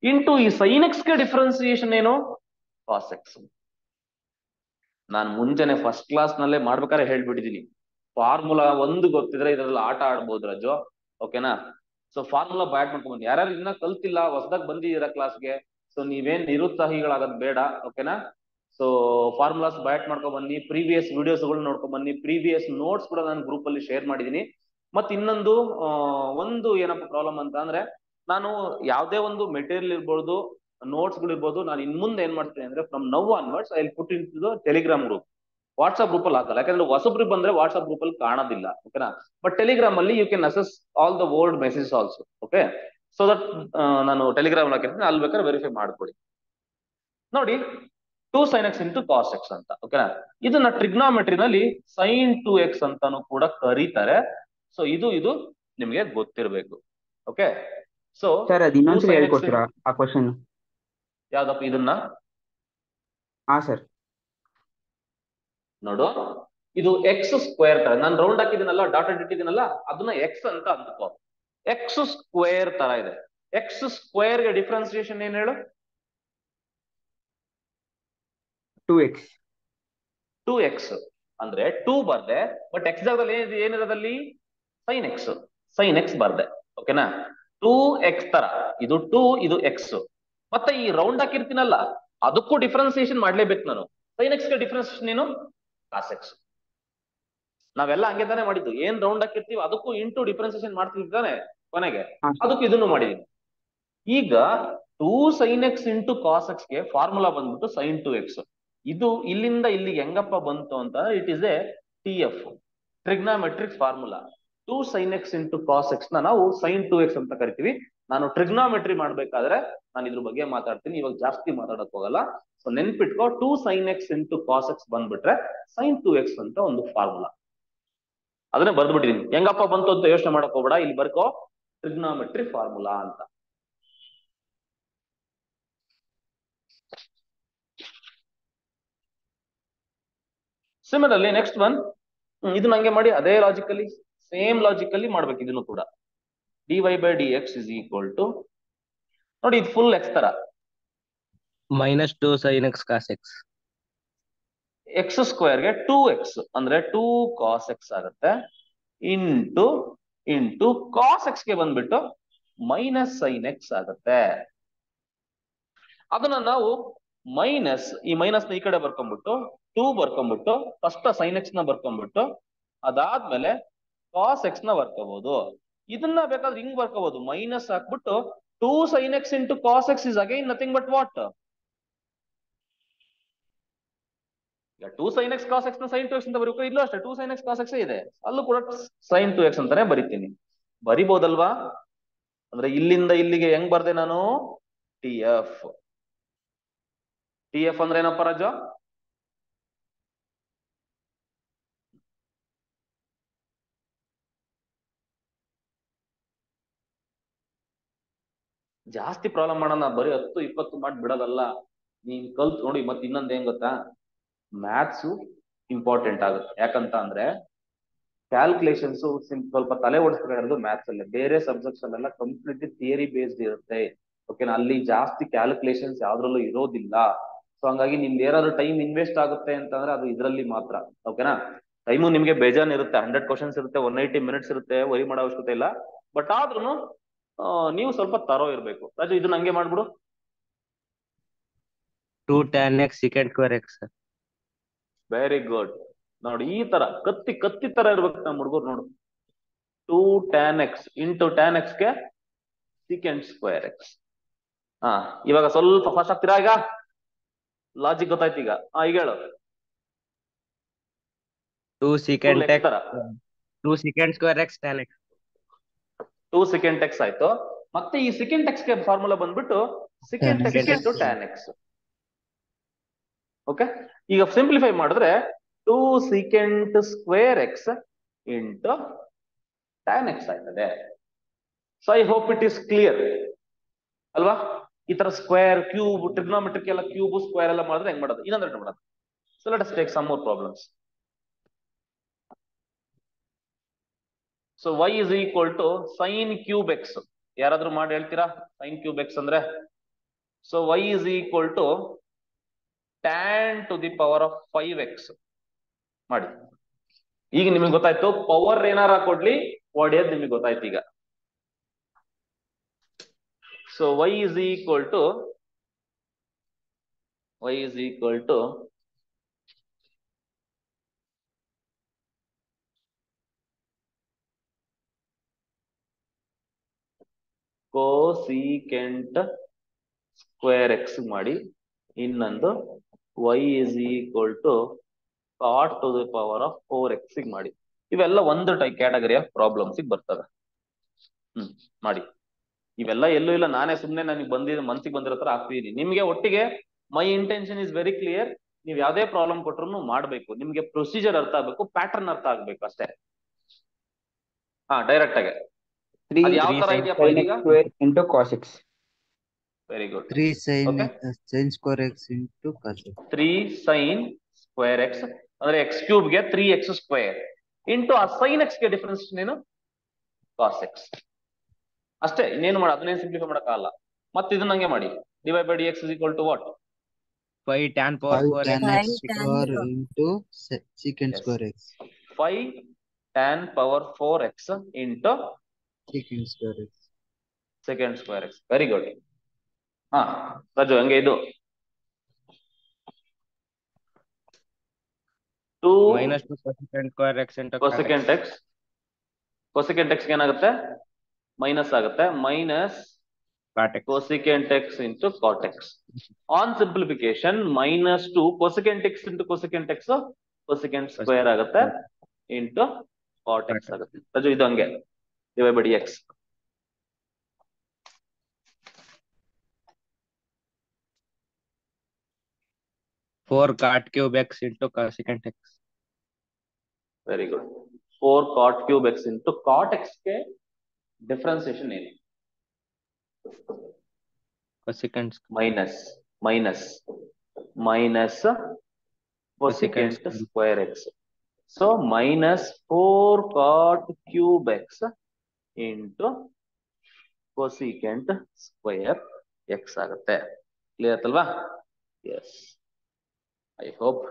ಇಂಟು ಈ sin x ಗೆ ಡಿಫ್ರೆನ್ಸಿಯೇಷನ್ ಏನು? cos x. ನಾನು ಮುಂಚೆನೆ ಫಸ್ಟ್ ಕ್ಲಾಸ್ ನಲ್ಲೇ ಮಾಡ್ಬೇಕಾದ್ರೆ ಹೇಳ್ಬಿಟ್ಟಿದ್ದೀನಿ, ಫಾರ್ಮುಲಾ ಒಂದು ಗೊತ್ತಿದ್ರೆ ಇದರಲ್ಲಿ ಆಟ ಆಡ್ಬೋದು ರಾಜು. ಓಕೆನಾ? ಸೊ ಫಾರ್ಮುಲಾ ಬ್ಯಾಟ್ ಮಾಡ್ಕೊಂಡ್ಬಂದು ಯಾರ್ಯಾರು ಇನ್ನ ಕಲ್ತಿಲ್ಲ, ಹೊಸದಾಗಿ ಬಂದಿದ್ದೀರಾ ಕ್ಲಾಸ್ಗೆ, ಸೊ ನೀವೇನ್ ನಿರುತ್ಸಾಹಿಗಳಾಗೋದು ಬೇಡ. ಓಕೆನಾ? ಸೊ ಫಾರ್ಮುಲಾಸ್ ಬ್ಯಾಟ್ ಮಾಡ್ಕೊಂಡ್ ಬನ್ನಿ, ಪ್ರೀವಿಯಸ್ ವಿಡಿಯೋಸ್ಗಳು ನೋಡ್ಕೊಂಡ್ ಬನ್ನಿ, ಪ್ರೀವಿಯಸ್ ನೋಟ್ಸ್ ಕೂಡ ನಾನು ಗ್ರೂಪ್ ಅಲ್ಲಿ ಶೇರ್ ಮಾಡಿದೀನಿ. ಮತ್ತೆ ಇನ್ನೊಂದು ಒಂದು ಏನಪ್ಪ ಪ್ರಾಬ್ಲಮ್ ಅಂತ ಅಂದ್ರೆ, ನಾನು ಯಾವ್ದೇ ಒಂದು ಮೆಟೀರಿಯಲ್ ಇರ್ಬೋದು, ನೋಟ್ಸ್ ಗಳು ಇರ್ಬೋದು, ನಾನು ಇನ್ ಮುಂದೆ ಏನ್ ಮಾಡ್ತೀನಿ ಅಂದ್ರೆ, from now onwards I will put into the Telegram group. WhatsApp group ಅಲ್ಲಿ ಹಾಕಲ್ಲ, ಯಾಕಂದ್ರೆ ಹೊಸಬ್ರಿಗೆ ಬಂದ್ರೆ ವಾಟ್ಸ್ಆಪ್ ಗ್ರೂಪ್ ಅಲ್ಲಿ ಕಾಣೋದಿಲ್ಲ. ಓಕೆನಾ? ಬಟ್ ಟೆಲಿಗ್ರಾಮ್ ಅಲ್ಲಿ you can access all the old message also. Okay, so that ನಾನು ಟೆಲಿಗ್ರಾಮ್ ಹಾಕಿರ್ತೀನಿ, ಅಲ್ಲಿ ಬೇಕಾದ್ರೆ ವೆರಿಫೈ ಮಾಡ್ಕೊಳ್ಳಿ. ನೋಡಿ 2 sin x into cos x ಅಂತ. ಓಕೆನಾ? ಇದನ್ನ ಟ್ರಿಗ್ನಾಮೆಟ್ರಿನಲ್ಲಿ sin 2x ಅಂತಾನು ಕೂಡ ಕರೀತಾರೆ. ಸೊ ಇದು ನಿಮ್ಗೆ ಗೊತ್ತಿರಬೇಕು. ಓಕೆ, ಸೊ ಸರ್ ಅದು ಇನ್ನೊಂದ್ಸರಿ ಹೇಳ್ಕೊಡ್ತೀರಾ ಆ ಕ್ವಶನ್? ಯಾವ್ದಪ್ಪ ಇದನ್ನ? ಹಾ ಸರ್. ನೋಡು, ಇದು ಎಕ್ಸ್ ಸ್ಕ್ವೇರ್ ತರ ನಾನು ರೌಂಡ್ ಹಾಕಿದ್ದೀನಲ್ಲ, ಡಾಟೆಡ್ ಇಟ್ಟಿದ್ದೀನಲ್ಲ, ಅದನ್ನ ಎಕ್ಸ್ ಅಂತ ಅಂದ್ಕೋ. ಎಕ್ಸ್ ಸ್ಕ್ವೇರ್ ತರ ಇದೆ. ಎಕ್ಸ್ ಸ್ಕ್ವೇರ್ ಗೆ ಡಿಫ್ರೆನ್ಸಿಯೇಷನ್ ಏನ್ ಹೇಳು? 2x. 2x ಅಂದ್ರೆ 2 ಬರ್ದೆ, ಬಟ್ ಎಕ್ಸ್ ಜಾಗದಲ್ಲಿ ಏನಿರೋದಲ್ಲಿ ಸೈನ್ ಎಕ್ಸ್. ಸೈನ್ ಎಕ್ಸ್ ಬರ್ದೆ. ಓಕೆನಾ? 2x ತರ ಇದು 2, ಇದು ಎಕ್ಸ್. ಮತ್ತೆ ಈ ರೌಂಡ್ ಹಾಕಿರ್ತೀನಲ್ಲ, ಅದಕ್ಕೂ ಡಿಫ್ರೆನ್ಸಿಯೇಷನ್ ಮಾಡ್ಲೇಬೇಕು ನಾನು. ಸೈನ್ ಎಕ್ಸ್ ಗೆ ಡಿಫ್ರೆನ್ಸಿಯೇಷನ್ ಏನು? Cos x. ನಾವೆಲ್ಲ ಹಂಗೆ ತಾನೇ ಮಾಡಿದ್ದು. ಏನ್ ರೌಂಡ್ ಹಾಕಿರ್ತೀವಿ ಅದಕ್ಕೂ ಇಂಟು ಡಿಫ್ರೆನ್ಸಿಯೇಷನ್ ಮಾಡ್ತಿದ್ದಾನೆ ಕೊನೆಗೆ, ಅದಕ್ಕೂ ಇದನ್ನು ಮಾಡಿದೀನಿ. ಈಗ 2 sin x into cos x ಗೆ ಫಾರ್ಮುಲಾ ಬಂದ್ಬಿಟ್ಟು sin 2x. ಇದು ಇಲ್ಲಿಂದ ಇಲ್ಲಿಗೆ ಹೆಂಗಪ್ಪ ಬಂತು ಅಂತ, it is a TF, trigonometric formula. 2 sin x into cos x ನ ನಾವು sin 2x ಅಂತ ಕರಿತೀವಿ. ನಾನು ಟ್ರಿಗ್ನಾಮೆಟ್ರಿ ಮಾಡ್ಬೇಕಾದ್ರೆ ನಾನು ಇದ್ರ ಬಗ್ಗೆ ಮಾತಾಡ್ತೀನಿ, ಇವಾಗ ಜಾಸ್ತಿ ಮಾತಾಡಕ್ ಹೋಗಲ್ಲ. ಸೊ ನೆನ್ಪಿಟ್ಕೋ, 2 sin x into cos x ಬಂದ್ಬಿಟ್ರೆ sin 2x ಅಂತ ಒಂದು ಫಾರ್ಮುಲಾ. ಅದನ್ನೇ ಬರ್ದ್ಬಿಟ್ಟಿದೀನಿ. ಹೆಂಗಪ್ಪ ಬಂತು ಅಂತ ಯೋಚನೆ ಮಾಡಕ್ ಹೋಗ್ಬೇಡ, ಇಲ್ಲಿ ಬರ್ಕೋ ಟ್ರಿಗ್ನಾಮೆಟ್ರಿ ಫಾರ್ಮುಲಾ ಅಂತ. ಸಿಮಿಲರ್ಲಿ ನೆಕ್ಸ್ಟ್ ಒನ್, ಇದು ನಂಗೆ ಮಾಡಿ ಅದೇ ಲಾಜಿಕಲಿ, ಸೇಮ್ ಲಾಜಿಕಲಿ ಮಾಡ್ಬೇಕು ಇದನ್ನು ಕೂಡ. dy by dx is equal to, ನೋಡಿ ಇದು ಫುಲ್ ಎಕ್ಸ್ ತರ, -2 sin x cos x. X square ಗೆ 2x ಅಂದ್ರೆ 2 cos x ಆಗುತ್ತೆ. ಇಂಟು ಕಾಸ್ ಎಕ್ಸ್ ಗೆ ಬಂದ್ಬಿಟ್ಟು ಮೈನಸ್ ಸೈನ್ ಎಕ್ಸ್ ಆಗುತ್ತೆ. ಅದನ್ನ ನಾವು ಮೈನಸ್, ಈ ಮೈನಸ್ ನ ಈ ಕಡೆ ಬರ್ಕೊಂಡ್ಬಿಟ್ಟು 2 ಬರ್ಕೊಂಡ್ಬಿಟ್ಟು ಫಸ್ಟ್ ಸೈನ್ ಎಕ್ಸ್ ನ ಬರ್ಕೊಂಡ್ಬಿಟ್ಟು ಅದಾದ್ಮೇಲೆ ಕಾಸ್ ಎಕ್ಸ್ ನ ಬರ್ಕೋಬಹುದು. ಇದನ್ನ ಬೇಕಾದ್ರೆ ಹಿಂಗ್ ಬರ್ಕೋಬಹುದು, ಮೈನಸ್ ಹಾಕ್ಬಿಟ್ಟು 2 sin x into cos x is again nothing but what? 2 sin x cos x ನ sin 2x ಅಂತ ಬರೀಬೇಕು. ಇಲ್ಲೂ ಅಷ್ಟೇ 2 sin x cos x ಇದೆ, ಅಲ್ಲೂ ಕೂಡ sin 2x ಅಂತಾನೆ ಬರಿತೀನಿ. ಬರಿಬಹುದಲ್ವಾ? ಅಂದ್ರೆ ಇಲ್ಲಿಂದ ಇಲ್ಲಿಗೆ ಹೆಂಗ್ ಬರ್ದೆ ನಾನು? TF. TF ಅಂದ್ರೆ ಏನಪ್ಪ ರಾಜ? ಜಾಸ್ತಿ ಪ್ರಾಬ್ಲಮ್ ಮಾಡೋಣ, ಬರೀ 10-20 ಮಾಡಿ ಬಿಡೋದಲ್ಲ. ನೀನ್ ಕಲ್ತ್ ನೋಡಿ. ಮತ್ತೆ ಇನ್ನೊಂದ್ ಏನ್ ಗೊತ್ತಾ, ಮ್ಯಾಥ್ಸು ಇಂಪಾರ್ಟೆಂಟ್ ಆಗುತ್ತೆ. ಯಾಕಂತ ಅಂದ್ರೆ ಕ್ಯಾಲ್ಕುಲೇಷನ್ಸ್ ಸ್ವಲ್ಪ ತಲೆ ಓಡಿಸ್ಬೇಕಾಗಿರೋದು ಮ್ಯಾಥ್ಸ್ ಅಲ್ಲೇ. ಬೇರೆ ಸಬ್ಜೆಕ್ಟ್ಸ್ ಅಲ್ಲೆಲ್ಲ ಕಂಪ್ಲೀಟ್ಲಿ ಥಿಯರಿ ಬೇಸ್ಡ್ ಇರುತ್ತೆ. ಓಕೆನಾ? ಅಲ್ಲಿ ಜಾಸ್ತಿ ಕ್ಯಾಲ್ಕುಲೇಷನ್ಸ್ ಯಾವ್ದ್ರಲ್ಲೂ ಇರೋದಿಲ್ಲ. ಸೊ ಸೊ ಹಂಗಾಗಿ ನಿಮ್ದು ಏನಾದ್ರು ಟೈಮ್ ಇನ್ವೆಸ್ಟ್ ಆಗುತ್ತೆ ಅಂತಂದ್ರೆ ಅದು ಇದರಲ್ಲಿ ಮಾತ್ರ. ಓಕೆನಾ? ಟೈಮು ನಿಮ್ಗೆ ಬೇಜಾನ್ ಇರುತ್ತೆ, 100 ಕ್ವಶನ್ಸ್ ಇರುತ್ತೆ, 180 ಮಿನಿಟ್ಸ್ ಇರುತ್ತೆ, ವರಿ ಮಾಡೋ ಅವಶ್ಯಕತೆ ಇಲ್ಲ. ಬಟ್ ಆದ್ರೂ ನೀವು ಸ್ವಲ್ಪ ತರೋ ಇರ್ಬೇಕು. ರಾಜು ಇದು ನಂಗೆ ಮಾಡ್ಬಿಡು. 2 tan x secant square x sir. Very good. ನೋಡಿ ಈ ತರ ಕತ್ತಿ ತರ ಇರ್ಬೇಕು ನಮ್ಮ ಹುಡುಗರು. ನೋಡು 2 tan x into tan x ಗೆ secant square x. ಇವಾಗ ಸ್ವಲ್ಪ ಫಾಸ್ಟ್ ಆಗ್ತೀರಾ? ಈಗ ಲಾಜಿಕ್ ಗೊತ್ತಾಯ್ತು ಈಗ. ಈಗ ಹೇಳು. 2 secant Full x x ತರ 2 secant square x tan x. 2 secant x ಆಯ್ತು. ಮತ್ತೆ ಈ secant x ಗೆ ಫಾರ್ಮುಲಾ ಬಂದ್ಬಿಟ್ಟು secant x Secant into tan x. Okay, ಈಗ ಸಿಂಪ್ಲಿಫೈ ಮಾಡಿದ್ರೆ 2 secant square x into tan x ಆಯ್ತದೆ. So I hope it is clear ಅಲ್ವಾ? ಈ ತರ ಸ್ಕ್ವೇರ್, ಕ್ಯೂಬ್, ಟ್ರಿಗ್ನೋಮೆಟ್ರಿಕ್ ಎಲ್ಲ ಕ್ಯೂಬ್ ಸ್ಕ್ವೇರ್ ಎಲ್ಲ ಮಾಡಿದ್ರೆ ಹೆಂಗ್ ಮಾಡೋದು? ಇನ್ನೊಂದು ಮಾಡೋದು. So let us take some more problems. So y is equal to sin cube x. ಯಾರಾದ್ರೂ ಮಾಡಿ ಹೇಳ್ತೀರಾ sin cube x ಅಂದ್ರೆ? So y is equal to tan to the power of 5x ಮಾಡಿ. ಈಗ ನಿಮಗೆ ಗೊತ್ತಾಯ್ತು, ಪವರ್ ಏನಾರ ಕೊಡ್ಲಿ ಒಡೆಯೋದು ನಿಮಗೆ ಗೊತ್ತಾಯ್ತು ಈಗ. So y is equal to cosecant square x ಮಾಡಿ. ಇನ್ನೊಂದು y is equal to cot to the power of 4x ಮಾಡಿ. ಇವೆಲ್ಲ ಒಂದು ಟೈಪ್ ಕ್ಯಾಟಗರಿಯ ಪ್ರಾಬ್ಲಮ್ಸ್ ಬರ್ತವೆ. ಮಾಡಿ. ಇವೆಲ್ಲ ಎಲ್ಲೂ ಇಲ್ಲ, ನಾನೇ ಸುಮ್ನೆ ನನಗೆ ಮನ್ಸಿಗೆ ಬಂದಿರೋ ತರ ಆಗ್ತಿದೀನಿ. ನಿಮ್ಗೆ ಒಟ್ಟಿಗೆ my intention is very clear. ನೀವ್ ಯಾವ್ದೇ ಪ್ರಾಬ್ಲಮ್ ಕೊಟ್ರು ಮಾಡ್ಬೇಕು, ನಿಮ್ಗೆ ಪ್ರೊಸೀಜರ್ ಅರ್ಥ ಆಗ್ಬೇಕು, ಪ್ಯಾಟರ್ನ್ ಅರ್ಥ ಆಗ್ಬೇಕು ಅಷ್ಟೇ. ಡೈರೆಕ್ಟ್ ಆಗಿ 3 ಯಾವ ತರ sin ಇದೆಯಪ್ಪ sin ಈಗ? x square into cos x. Very good. 3 sin Okay. sin square x into cos x. 3 sin square x ಅಂದ್ರೆ x ಕ್ಯೂಬ್ ಗೆ 3x ಸ್ಕ್ವೇರ್ ಇಂಟು ಆ sin x ಗೆ ಡಿಫರೆನ್ಸ್ ಏನು? cos x. ಅಷ್ಟೇ, ಇನ್ನೇನು ಮಾಡ, ಅದನ್ನೇನು ಸಿಂಪ್ಲಿಫೈ ಮಾಡಕ್ಕಾಗಲ್ಲ. ಮತ್ತೆ ಇದನ್ನ ಹಂಗೆ ಮಾಡಿ. Divide by dx is equal to what? 5 tan power 5 4 tan x. x square into secant Yes. square x. 5 tan power 4x into Secant square x. secant square x. Very good. Raju ಹಂಗೆ ಇದು 2 minus 2 cosecant square x into cot x. cosecant x. cosecant x ಏನಾಗುತ್ತೆ? Minus ಆಗುತ್ತೆ. Minus Cot x. cosecant x into cot x. On simplification, minus 2 cosecant x into cosecant x cosecant square ಆಗುತ್ತೆ into cot x ಆಗುತ್ತೆ. ರಾಜು ಇದು ಹಂಗೆ divide by dx. 4 cot cube x into cosecant x. Very good. 4 cot cube x into cot x ಗೆ differentiation ಏನು? Cosecant minus cosecant square x. So minus 4 cot cube x into cosecant square x ಆಗುತ್ತೆ. Clear ಅಲ್ವಾ? S, I hope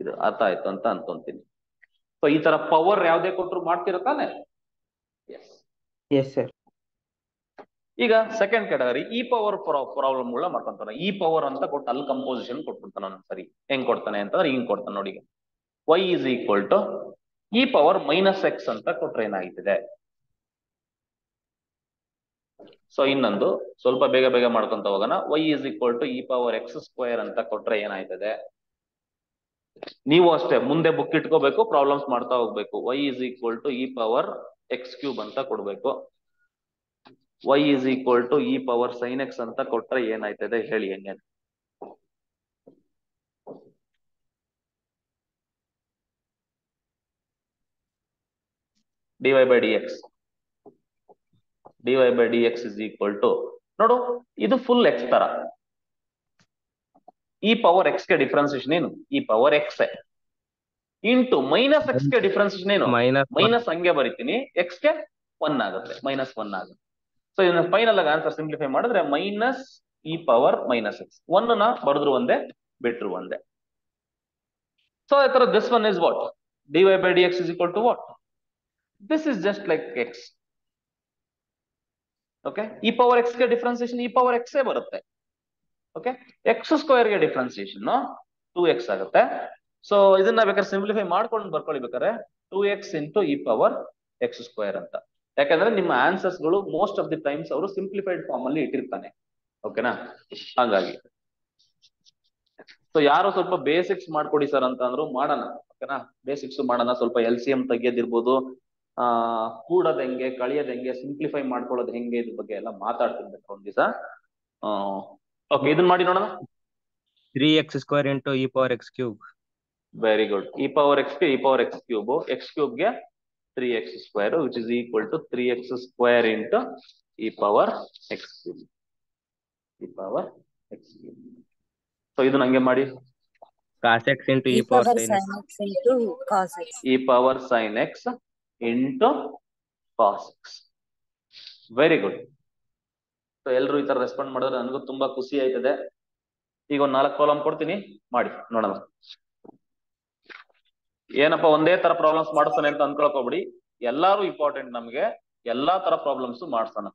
ಇದು ಅರ್ಥ ಆಯ್ತು ಅಂತ ಅನ್ಕೊಂತೀನಿ. So ಈ ತರ ಪವರ್ ಯಾವ್ದೇ ಕೊಟ್ಟರು ಮಾಡ್ತಿರೋ ತಾನೆ? ಎಸ್. Yes sir. ಈಗ second category E power problem ಗಳ ಮಾಡ್ಕೊಂತಾನೆ. ಇ ಪವರ್ ಅಂತ ಕೊಟ್ಟು ಅಲ್ಲಿ ಕಂಪೋಸಿಷನ್ ಕೊಟ್ಬಿಡ್ತಾನೆ ಒಂದ್ಸರಿ. ಹೆಂಗ್ ಕೊಡ್ತಾನೆ ಅಂತಂದ್ರೆ ಹಿಂಗ್ ಕೊಡ್ತಾನೆ ನೋಡಿ. y is equal to e power minus X ಅಂತ ಕೊಟ್ರೆ ಏನಾಗ್ತಿದೆ? ಸೊ ಇನ್ನೊಂದು ಸ್ವಲ್ಪ ಬೇಗ ಮಾಡ್ಕೊಂತ ಹೋಗೋಣ. y is equal to e power X square ಅಂತ ಕೊಟ್ರೆ ಏನಾಯ್ತದೆ? ನೀವು ಅಷ್ಟೇ ಮುಂದೆ ಬುಕ್ ಇಟ್ಕೋಬೇಕು, ಪ್ರಾಬ್ಲಮ್ಸ್ ಮಾಡ್ತಾ ಹೋಗ್ಬೇಕು. y is equal to e power x cube ಅಂತ ಕೊಡ್ಬೇಕು. y is equal to e power sin x ಅಂತ ಕೊಟ್ರೆ ಏನಾಯ್ತದೆ ಹೇಳಿ ಹೆಂಗೆ? dy by dx is equal to, ನೋಡು ಇದು ಫುಲ್ x ತರ. ಈ ಪವರ್ x ಗೆ ಡಿಫರೆನ್ಸಿಯೇಷನ್ ಏನು? ಈ power x into minus x ಗೆ ಡಿಫರೆನ್ಸಿಯೇಷನ್ ಏನು? ಮೈನಸ್ ಹಂಗೆ ಬರಿತೀನಿ, x ಗೆ 1 ಆಗುತ್ತೆ, -1 ಆಗುತ್ತೆ. ಸೊ ಇದನ್ನ ಫೈನಲ್ ಆಗಿ ಆನ್ಸರ್ ಸಿಂಪ್ಲಿಫೈ ಮಾಡಿದ್ರೆ minus E power minus X. One ನ ಬರೆದ್ರು ಒಂದೇ, ಬಿಟ್ರು ಒಂದೇ. So I thought this one is what? dy by dx is equal to what? This is just like x. Okay, e power x ಗೆ differentiation e power x ಬರುತ್ತೆ. Okay, X square ಗೆ differentiation 2x ಆಗುತ್ತೆ. So ಇದನ್ನ ಬೇಕಾದ್ರೆ simplify ಮಾಡ್ಕೊಂಡು ಬರ್ಕೊಳ್ಳಿ ಬೇಕಾದ್ರೆ 2x into e power X square ಅಂತ. ಯಾಕಂದ್ರೆ ನಿಮ್ಮ ಆನ್ಸರ್ಸ್ ಗಳು ಮೋಸ್ಟ್ ಆಫ್ ದಿ ಟೈಮ್ಸ್ ಅವರು ಸಿಂಪ್ಲಿಫೈಡ್ ಫಾರ್ಮ್ ಅಲ್ಲಿ ಇಟ್ಟಿರ್ತಾನೆ. ಓಕೆನಾ, ಹಾಗಾಗಿ ಸೊ ಯಾರು ಸ್ವಲ್ಪ ಬೇಸಿಕ್ಸ್ ಮಾಡ್ಕೊಡಿ ಸರ್ ಅಂತ ಅಂದ್ರು ಮಾಡೋಣ. ಓಕೆನಾ, ಬೇಸಿಕ್ಸ್ ಮಾಡೋಣ. ಸ್ವಲ್ಪ ಎಲ್ ಸಿ ಎಂ ತೆಗಿಯೋದಿರ್ಬೋದು, ಕೂಡೋದ್ ಹೆಂಗೆ, ಕಳಿಯೋದ್ ಹೆಂಗೆ, ಸಿಂಪ್ಲಿಫೈ ಮಾಡ್ಕೊಳ್ಳೋದು ಹೆಂಗೆ, ಇದ್ರ ಬಗ್ಗೆ ಎಲ್ಲ ಮಾತಾಡ್ತಿರ್ಬೇಕು ಒಂದ್ ದಿವಸ. ಓಕೆ, ಇದನ್ನ ಮಾಡಿ ನೋಡೋಣ. 3x square into e power x cube. Very good. E power x ಗೆ e power x cube, x cube ಗೆ 3x square which is equal to 3x square into e power x cube. E power x cube. So ಇದು ನಂಗೆ ಮಾಡಿ Cos x into e e power power sin x. sin x into cos x. E power sine x into cos x. Very good. So ಎಲ್ರು ಈ ತರ respond ಮಾಡಿದ್ರೆ ನನಗೂ ತುಂಬಾ ಖುಷಿ ಆಯ್ತದೆ. ಈಗ ಒಂದು 4 ಪ್ರಾಬ್ಲಮ್ ಕೊಡ್ತೀನಿ, ಮಾಡಿ ನೋಡೋಣ. ಏನಪ್ಪಾ ಒಂದೇ ತರ ಪ್ರಾಬ್ಲಮ್ಸ್ ಮಾಡಿಸ್ತಾನೆ ಅಂತ ಅನ್ಕೊಳಕ್ ಹೋಗ್ಬಿಡಿ. ಎಲ್ಲಾರು ಇಂಪಾರ್ಟೆಂಟ್ ನಮ್ಗೆ, ಎಲ್ಲಾ ತರ ಪ್ರಾಬ್ಲಮ್ಸ್ ಮಾಡ್ತಾನ.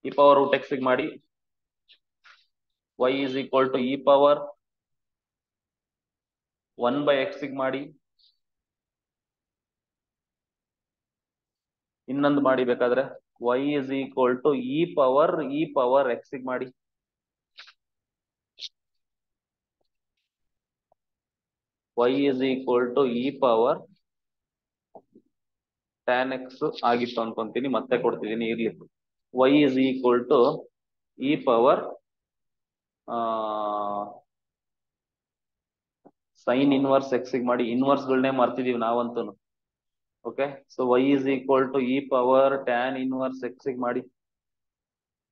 ಇ ಪವರ್ ರೂಟ್ ಎಕ್ಸ್ ಮಾಡಿ, y is equal to e power 1 by x ಮಾಡಿ, ಇನ್ನೊಂದು ಮಾಡಿ ಬೇಕಾದ್ರೆ y is equal to e power x ಮಾಡಿ, y is equal to e power tan x ಆಗಿತ್ತು ಅನ್ಕೊಂತೀನಿ, ಮತ್ತೆ ಕೊಡ್ತಿದ್ದೀನಿ ಇರ್ಲಿ. y is equal to e power sine inverse X ಮಾಡಿ. ಇನ್ವರ್ಸ್ ಗಳನ್ನೇ ಮರ್ತಿದೀವಿ ನಾವಂತೂ. Okay, so y is equal to e power tan inverse X ಮಾಡಿ.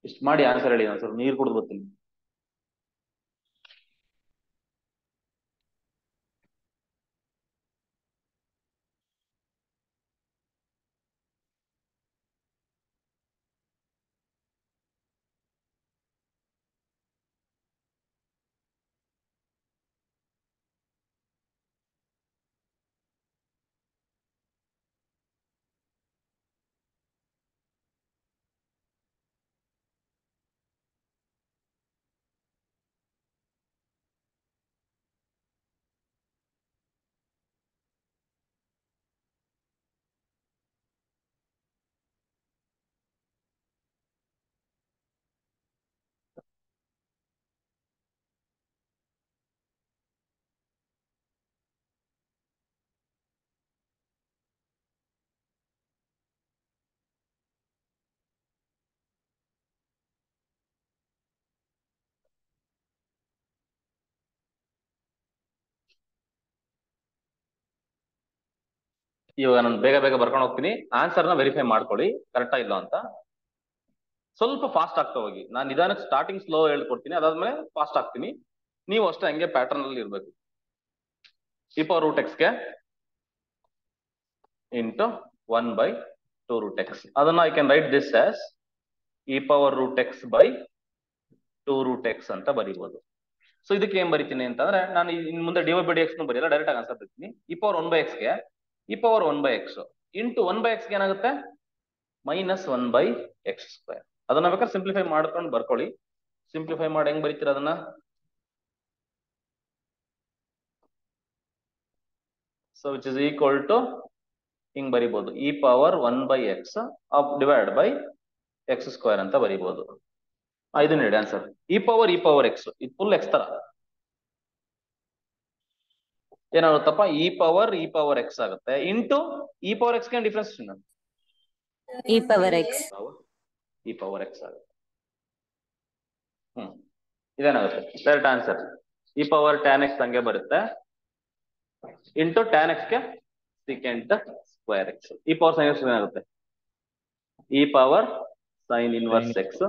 ಇಷ್ಟು ಮಾಡಿ ಆನ್ಸರ್ ಹೇಳಿ. ನಾನು ಸ್ವಲ್ಪ ನೀರು ಕುಡಿದು ಬರ್ತೀನಿ. ಇವಾಗ ನಾನು ಬೇಗ ಬೇಗ ಬರ್ಕೊಂಡು ಹೋಗ್ತೀನಿ. ಆನ್ಸರ್ನ ವೆರಿಫೈ ಮಾಡ್ಕೊಳ್ಳಿ ಕರೆಕ್ಟಾ ಇಲ್ಲ ಅಂತ. ಸ್ವಲ್ಪ ಫಾಸ್ಟ್ ಆಗ್ತಾ ಹೋಗಿ. ನಾನು ನಿಧಾನಕ್ಕೆ ಸ್ಟಾರ್ಟಿಂಗ್ ಸ್ಲೋ ಹೇಳ್ಕೊಡ್ತೀನಿ, ಅದಾದ್ಮೇಲೆ ಫಾಸ್ಟ್ ಆಗ್ತೀನಿ. ನೀವು ಅಷ್ಟೇ ಹಂಗೆ ಪ್ಯಾಟರ್ನ್ ಅಲ್ಲಿ ಇರ್ಬೇಕು. ಇ ಪವರ್ ರೂಟ್ ಎಕ್ಸ್ಗೆ ಇಂಟು 1 by 2 root x. ಅದನ್ನ I can write this as e power root x by 2 root x ಅಂತ ಬರೀಬಹುದು. ಸೊ ಇದಕ್ಕೆ ಏನ್ ಬರೀತೀನಿ ಅಂತಂದ್ರೆ, ನಾನು ಇನ್ ಮುಂದೆ d y by d x ಬರೆಯಲ್ಲ, ಡೈರೆಕ್ಟ್ ಆಗಿ ಆನ್ಸರ್ ಬರ್ತೀನಿ. ಇ ಪವರ್ 1 by x ಗೆ e power 1 by x into 1 by x ಗೆ ಏನಾಗುತ್ತೆ ಮೈನಸ್ 1 by x ಸ್ಕ್ವೇರ್. ಅದನ್ನ ಬೇಕಾದ್ರೆ ಸಿಂಪ್ಲಿಫೈ ಮಾಡ್ಕೊಂಡು ಬರ್ಕೊಳ್ಳಿ. ಸಿಂಪ್ಲಿಫೈ ಮಾಡಿ ಹೆಂಗ್ ಬರೀತೀರ ಅದನ್ನ? So which is equal to ಹಿಂಗ್ ಬರಿಬಹುದು, e power 1 by x divide by x square ಅಂತ ಬರಿಬಹುದು. ಇದನ್ನ ಹೇಳಿ ಆನ್ಸರ್. ಇ ಪವರ್ ಎಕ್ಸ್ ಇದು ಫುಲ್ ಎಕ್ಸ್ ತರ ಏನಾಗುತ್ತಪ್ಪ, ಇ ಪವರ್ ಎಕ್ಸ್ ಆಗುತ್ತೆ ಇಂಟು ಇ ಪವರ್ ಎಕ್ಸ್ ಗೆ difference e power x. E power x ಆಗುತ್ತೆ. ಇದೇನಾಗುತ್ತೆ direct answer. E power tan x ಹಂಗೆ ಬರುತ್ತೆ ಇಂಟು ಟ್ಯಾನ್ ಎಕ್ಸ್ ಗೆ second square x. E power sine X ಏನಾಗುತ್ತೆ, E power sine inverse X.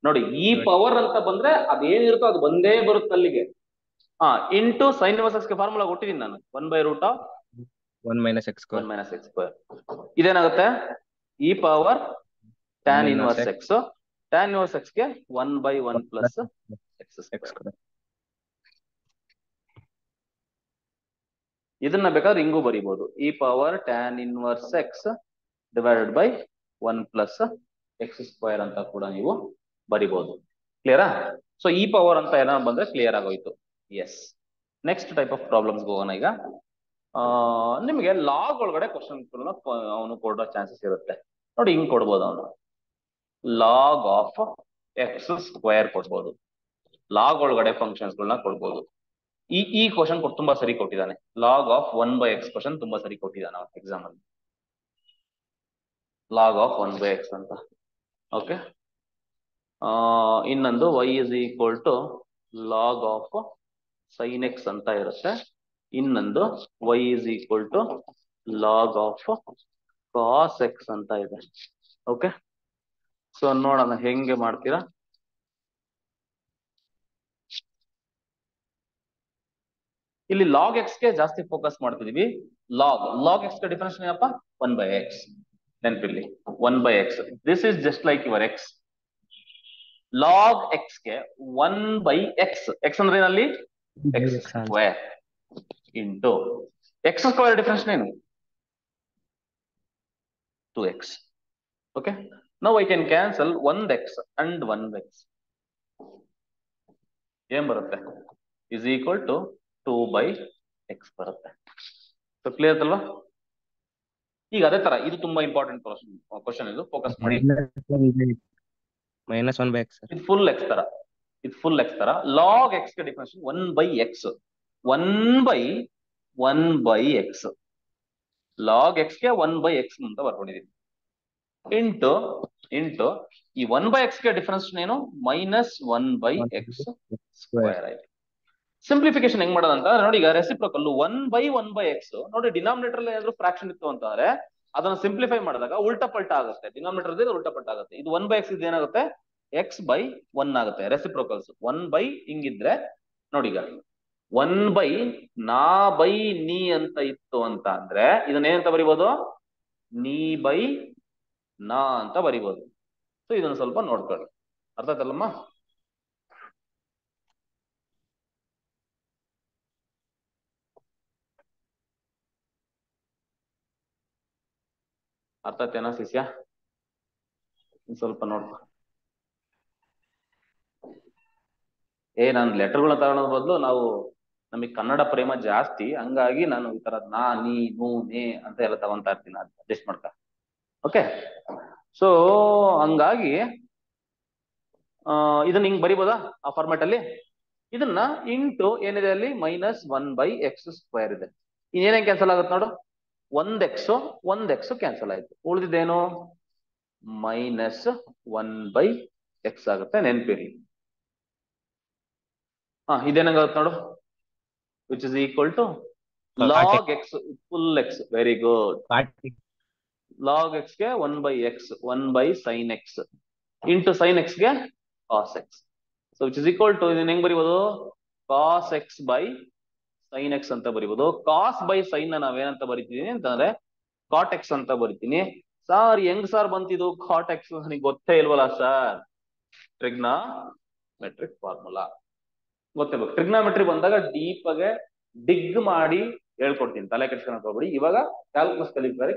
ನೋಡಿ, ಈ power ಅಂತ ಬಂದ್ರೆ ಅದೇನಿರುತ್ತೋ ಅದು ಬಂದೇ ಬರುತ್ತೆ ಅಲ್ಲಿಗೆ. ಇಂಟು ಸೈನ್ ಇನ್ವರ್ಸ್ ಎಕ್ಸ್ ಗೆ ಫಾರ್ಮುಲಾ ಕೊಟ್ಟಿದ್ದೀನಿ ನಾನು, 1 by root of 1 minus x square. 1 minus x square. ಇದೇನಾಗುತ್ತೆ, e power tan inverse x tan inverse x ಗೆ 1/1 plus x X square. square. ಇದನ್ನ ಬೇಕಾದ್ರೆ ಹಿಂಗೂ ಬರಿಬಹುದು, e power tan inverse x divided by 1 plus x square ಅಂತ ಕೂಡ ನೀವು ಬರಿಬಹುದು. ಕ್ಲಿಯರಾ? So ಈ ಪವರ್ ಅಂತ ಏನೋ ಬಂದ್ರೆ ಕ್ಲಿಯರ್ ಆಗೋಯ್ತು. Yes. Next type of problems ಹೋಗೋಣ ಈಗ. ನಿಮಗೆ ಲಾಗ್ ಒಳಗಡೆ ಕ್ವಶನ್ ಅವನು ಕೊಡೋ ಚಾನ್ಸಸ್ ಇರುತ್ತೆ. ನೋಡಿ ಹಿಂಗ್ ಕೊಡ್ಬೋದು, ಅವನು ಲಾಗ್ ಆಫ್ ಎಕ್ಸ್ ಸ್ಕ್ವೇರ್ ಕೊಡ್ಬೋದು, ಲಾಗ್ ಒಳಗಡೆ ಫಂಕ್ಷನ್ಸ್ ಗಳನ್ನ ಕೊಡ್ಬೋದು. ಈ ಕ್ವಶನ್ ತುಂಬಾ ಸರಿ ಕೊಟ್ಟಿದ್ದಾನೆ. ಲಾಗ್ ಆಫ್ 1/x ಕ್ವಶನ್ ತುಂಬಾ ಸರಿ ಕೊಟ್ಟಿದ್ದಾನೆ ಎಕ್ಸಾಮ್ ಅಲ್ಲಿ. ಲಾಗ್ ಆಫ್ 1/x ಅಂತ. ಓಕೆ. ಇನ್ನೊಂದು y is equal to log of sin x ಅಂತ ಇರುತ್ತೆ. ಇನ್ನೊಂದು y is equal to log of cos x ಅಂತ ಇದೆ. ಓಕೆ. ಸೊ ನೋಡೋಣ ಹೆಂಗೆ ಮಾಡ್ತೀರಾ. ಇಲ್ಲಿ ಲಾಗ್ ಎಕ್ಸ್ ಗೆ ಜಾಸ್ತಿ ಫೋಕಸ್ ಮಾಡ್ತಿದೀವಿ. ಲಾಗ್ ಎಕ್ಸ್ ಗೆ ಡಿಫರೆನ್ಸ್ ಏನಪ್ಪ? 1/x. ನೆನಪಿರ್ಲಿ, 1/x. This is just like your x. Log x ಗೆ 1/x. ಎಕ್ಸ್ ಅಂದ್ರೆ ಏನಲ್ಲಿ x square into x square difference ಏನು? 2x. Okay. Now I can cancel 1x and 1x. ಏನ್ ಬರುತ್ತೆ? ಇಸ್ ಈಕ್ವಲ್ ಟು 2/x ಬರುತ್ತೆ. So clear ಅಲ್ವಾ? ಈಗ ಅದೇ ತರ ಇದು ತುಂಬಾ ಇಂಪಾರ್ಟೆಂಟ್ ಕ್ವಶನ್, ಇದು ಫೋಕಸ್ ಮಾಡಿ. -1/x. ಇದು ಫುಲ್ ಎಕ್ಸ್ ತರ, ಇದು ಫುಲ್ ಎಕ್ಸ್ ತರ. ಲಾಗ್ ಎಕ್ಸ್ ಗೆ difference 1/x. 1/1/x. Log x ಗೆ 1/x ಅಂತ ಬರ್ಕೊಂಡಿದೀನಿ. ಇಂಟು ಈ 1/x ಗೆ ಡಿಫರೆನ್ಸ್ ಏನು? -1/x ಸ್ಕ್ವೇರ್ ಆಯ್ತು. ಸಿಂಪ್ಲಿಫಿಕೇಶನ್ ಹೆಂಗ್ ಮಾಡೋದಂತ ನೋಡಿ. ಈಗ ರೆಸಿಪ್ರೋಕಲ್ 1/1/x ನೋಡಿ, ಡಿನಾಮಿನೇಟರ್ ಏನಾದ್ರು ಫ್ರಾಕ್ಷನ್ ಇತ್ತು ಅಂತಂದ್ರೆ ಅದನ್ನ ಸಿಂಪ್ಲಿಫೈ ಮಾಡಿದಾಗ ಉಲ್ಟಾ ಪಲ್ಟಾ ಆಗುತ್ತೆ. ಡಿನಾಮಿನೇಟರ್ ಉಲ್ಟಾ ಪಲ್ಟಾ ಆಗುತ್ತೆ. ಇದು 1/x ಇದು ಏನಾಗುತ್ತೆ? x/1 ಆಗುತ್ತೆ. ರೆಸಿಪ್ರೋಕಲ್ಸ್ 1/ ಹಿಂಗಿದ್ರೆ ನೋಡಿ, ಈಗ 1/ನಾ/ನೀ ಅಂತ ಇತ್ತು ಅಂತ ಅಂದ್ರೆ ಇದನ್ನ ಏನಂತ ಬರಿಬೋದು? ನೀ/ನಾ ಅಂತ ಬರಿಬೋದು. ಸೊ ಇದನ್ನ ಸ್ವಲ್ಪ ನೋಡ್ಕೊಳ್ಳಿ. ಅರ್ಥ ಆಯ್ತಲ್ಲಮ್ಮ? ಅರ್ಥ ಆಯ್ತೇನಾ ಶಿಷ್ಯ? ಸ್ವಲ್ಪ ನೋಡ್ಕೊ. ನಾನು ಲೆಟರ್ಗಳನ್ನ ತಗೊಳ್ಳೋದ್ ಬದಲು ನಮಗೆ ಕನ್ನಡ ಪ್ರೇಮ ಜಾಸ್ತಿ, ಹಂಗಾಗಿ ನಾನು ಈ ತರ ನಾ, ನೀ, ನೂ, ನೇ ಅಂತ ಎಲ್ಲ ತಗೊಂತಾ ಇರ್ತೀನಿ. ಅಡ್ಜಸ್ಟ್ ಮಾಡ್ತಾ. ಓಕೆ. ಸೊ ಹಂಗಾಗಿ ಇದನ್ನ ಹಿಂಗ್ ಬರಿಬೋದಾ ಆ ಫಾರ್ಮ್ಯಾಟ್ ಅಲ್ಲಿ? ಇದನ್ನ ಇಂಟು ಏನಿದೆ ಅಲ್ಲಿ? -1/x ಸ್ಕ್ವೇರ್ ಇದೆ. ಇನ್ನೇನೇನ್ ಕ್ಯಾನ್ಸಲ್ ಆಗುತ್ತೆ ನೋಡು? 1x ಕ್ಯಾನ್ಸಲ್ ಆಯ್ತು. ಉಳಿದಿದ್ದೇನು? -1/x ಆಗುತ್ತೆ. ನೆನ್ಪಿರ್ಲಿ. ಇದೇನಾಗುತ್ತೆ ನೋಡು? Which is equal to log x full x. Very good. Log x ಗೆ 1/x 1/sin x ಇಂಟು sin x ಗೆ cos x. So which is equal to ಇದನ್ನ ಹೆಂಗ್ ಬರಿಬೋದು? cos x/sin x ಅಂತ ಬರಿಬೋದು. cos/sin ನಾವೇನಂತ ಬರಿತಿದೀನಿ ಅಂತಂದ್ರೆ cot x ಅಂತ ಬರಿತೀನಿ. ಸರ್ ಹೆಂಗ್ ಸರ್ ಬಂತಿದ್ದು cot x? ನನಗೆ ಗೊತ್ತೇ ಇಲ್ವಲ್ಲ ಸರ್. ಟ್ರಿಗ್ನಾಮೆಟ್ರಿಕ್ ಫಾರ್ಮುಲಾ ಗೊತ್ತಿರ್ಬೇಕು. ಟ್ರಿಗ್ನಾಮೆಟ್ರಿ ಬಂದಾಗ ಡೀಪ್ ಆಗಿ ಡಿಗ್ ಮಾಡಿ ಹೇಳ್ಕೊಡ್ತೀನಿ, ತಲೆ ಕೆಡ್ಸ್ಕೊಳಕ್ ಹೋಗ್ಬಿಡಿ. ಇವಾಗ ಕ್ಯಾಲ್ಕುಲಸ್ ಕಲಿಬಿಡಿ.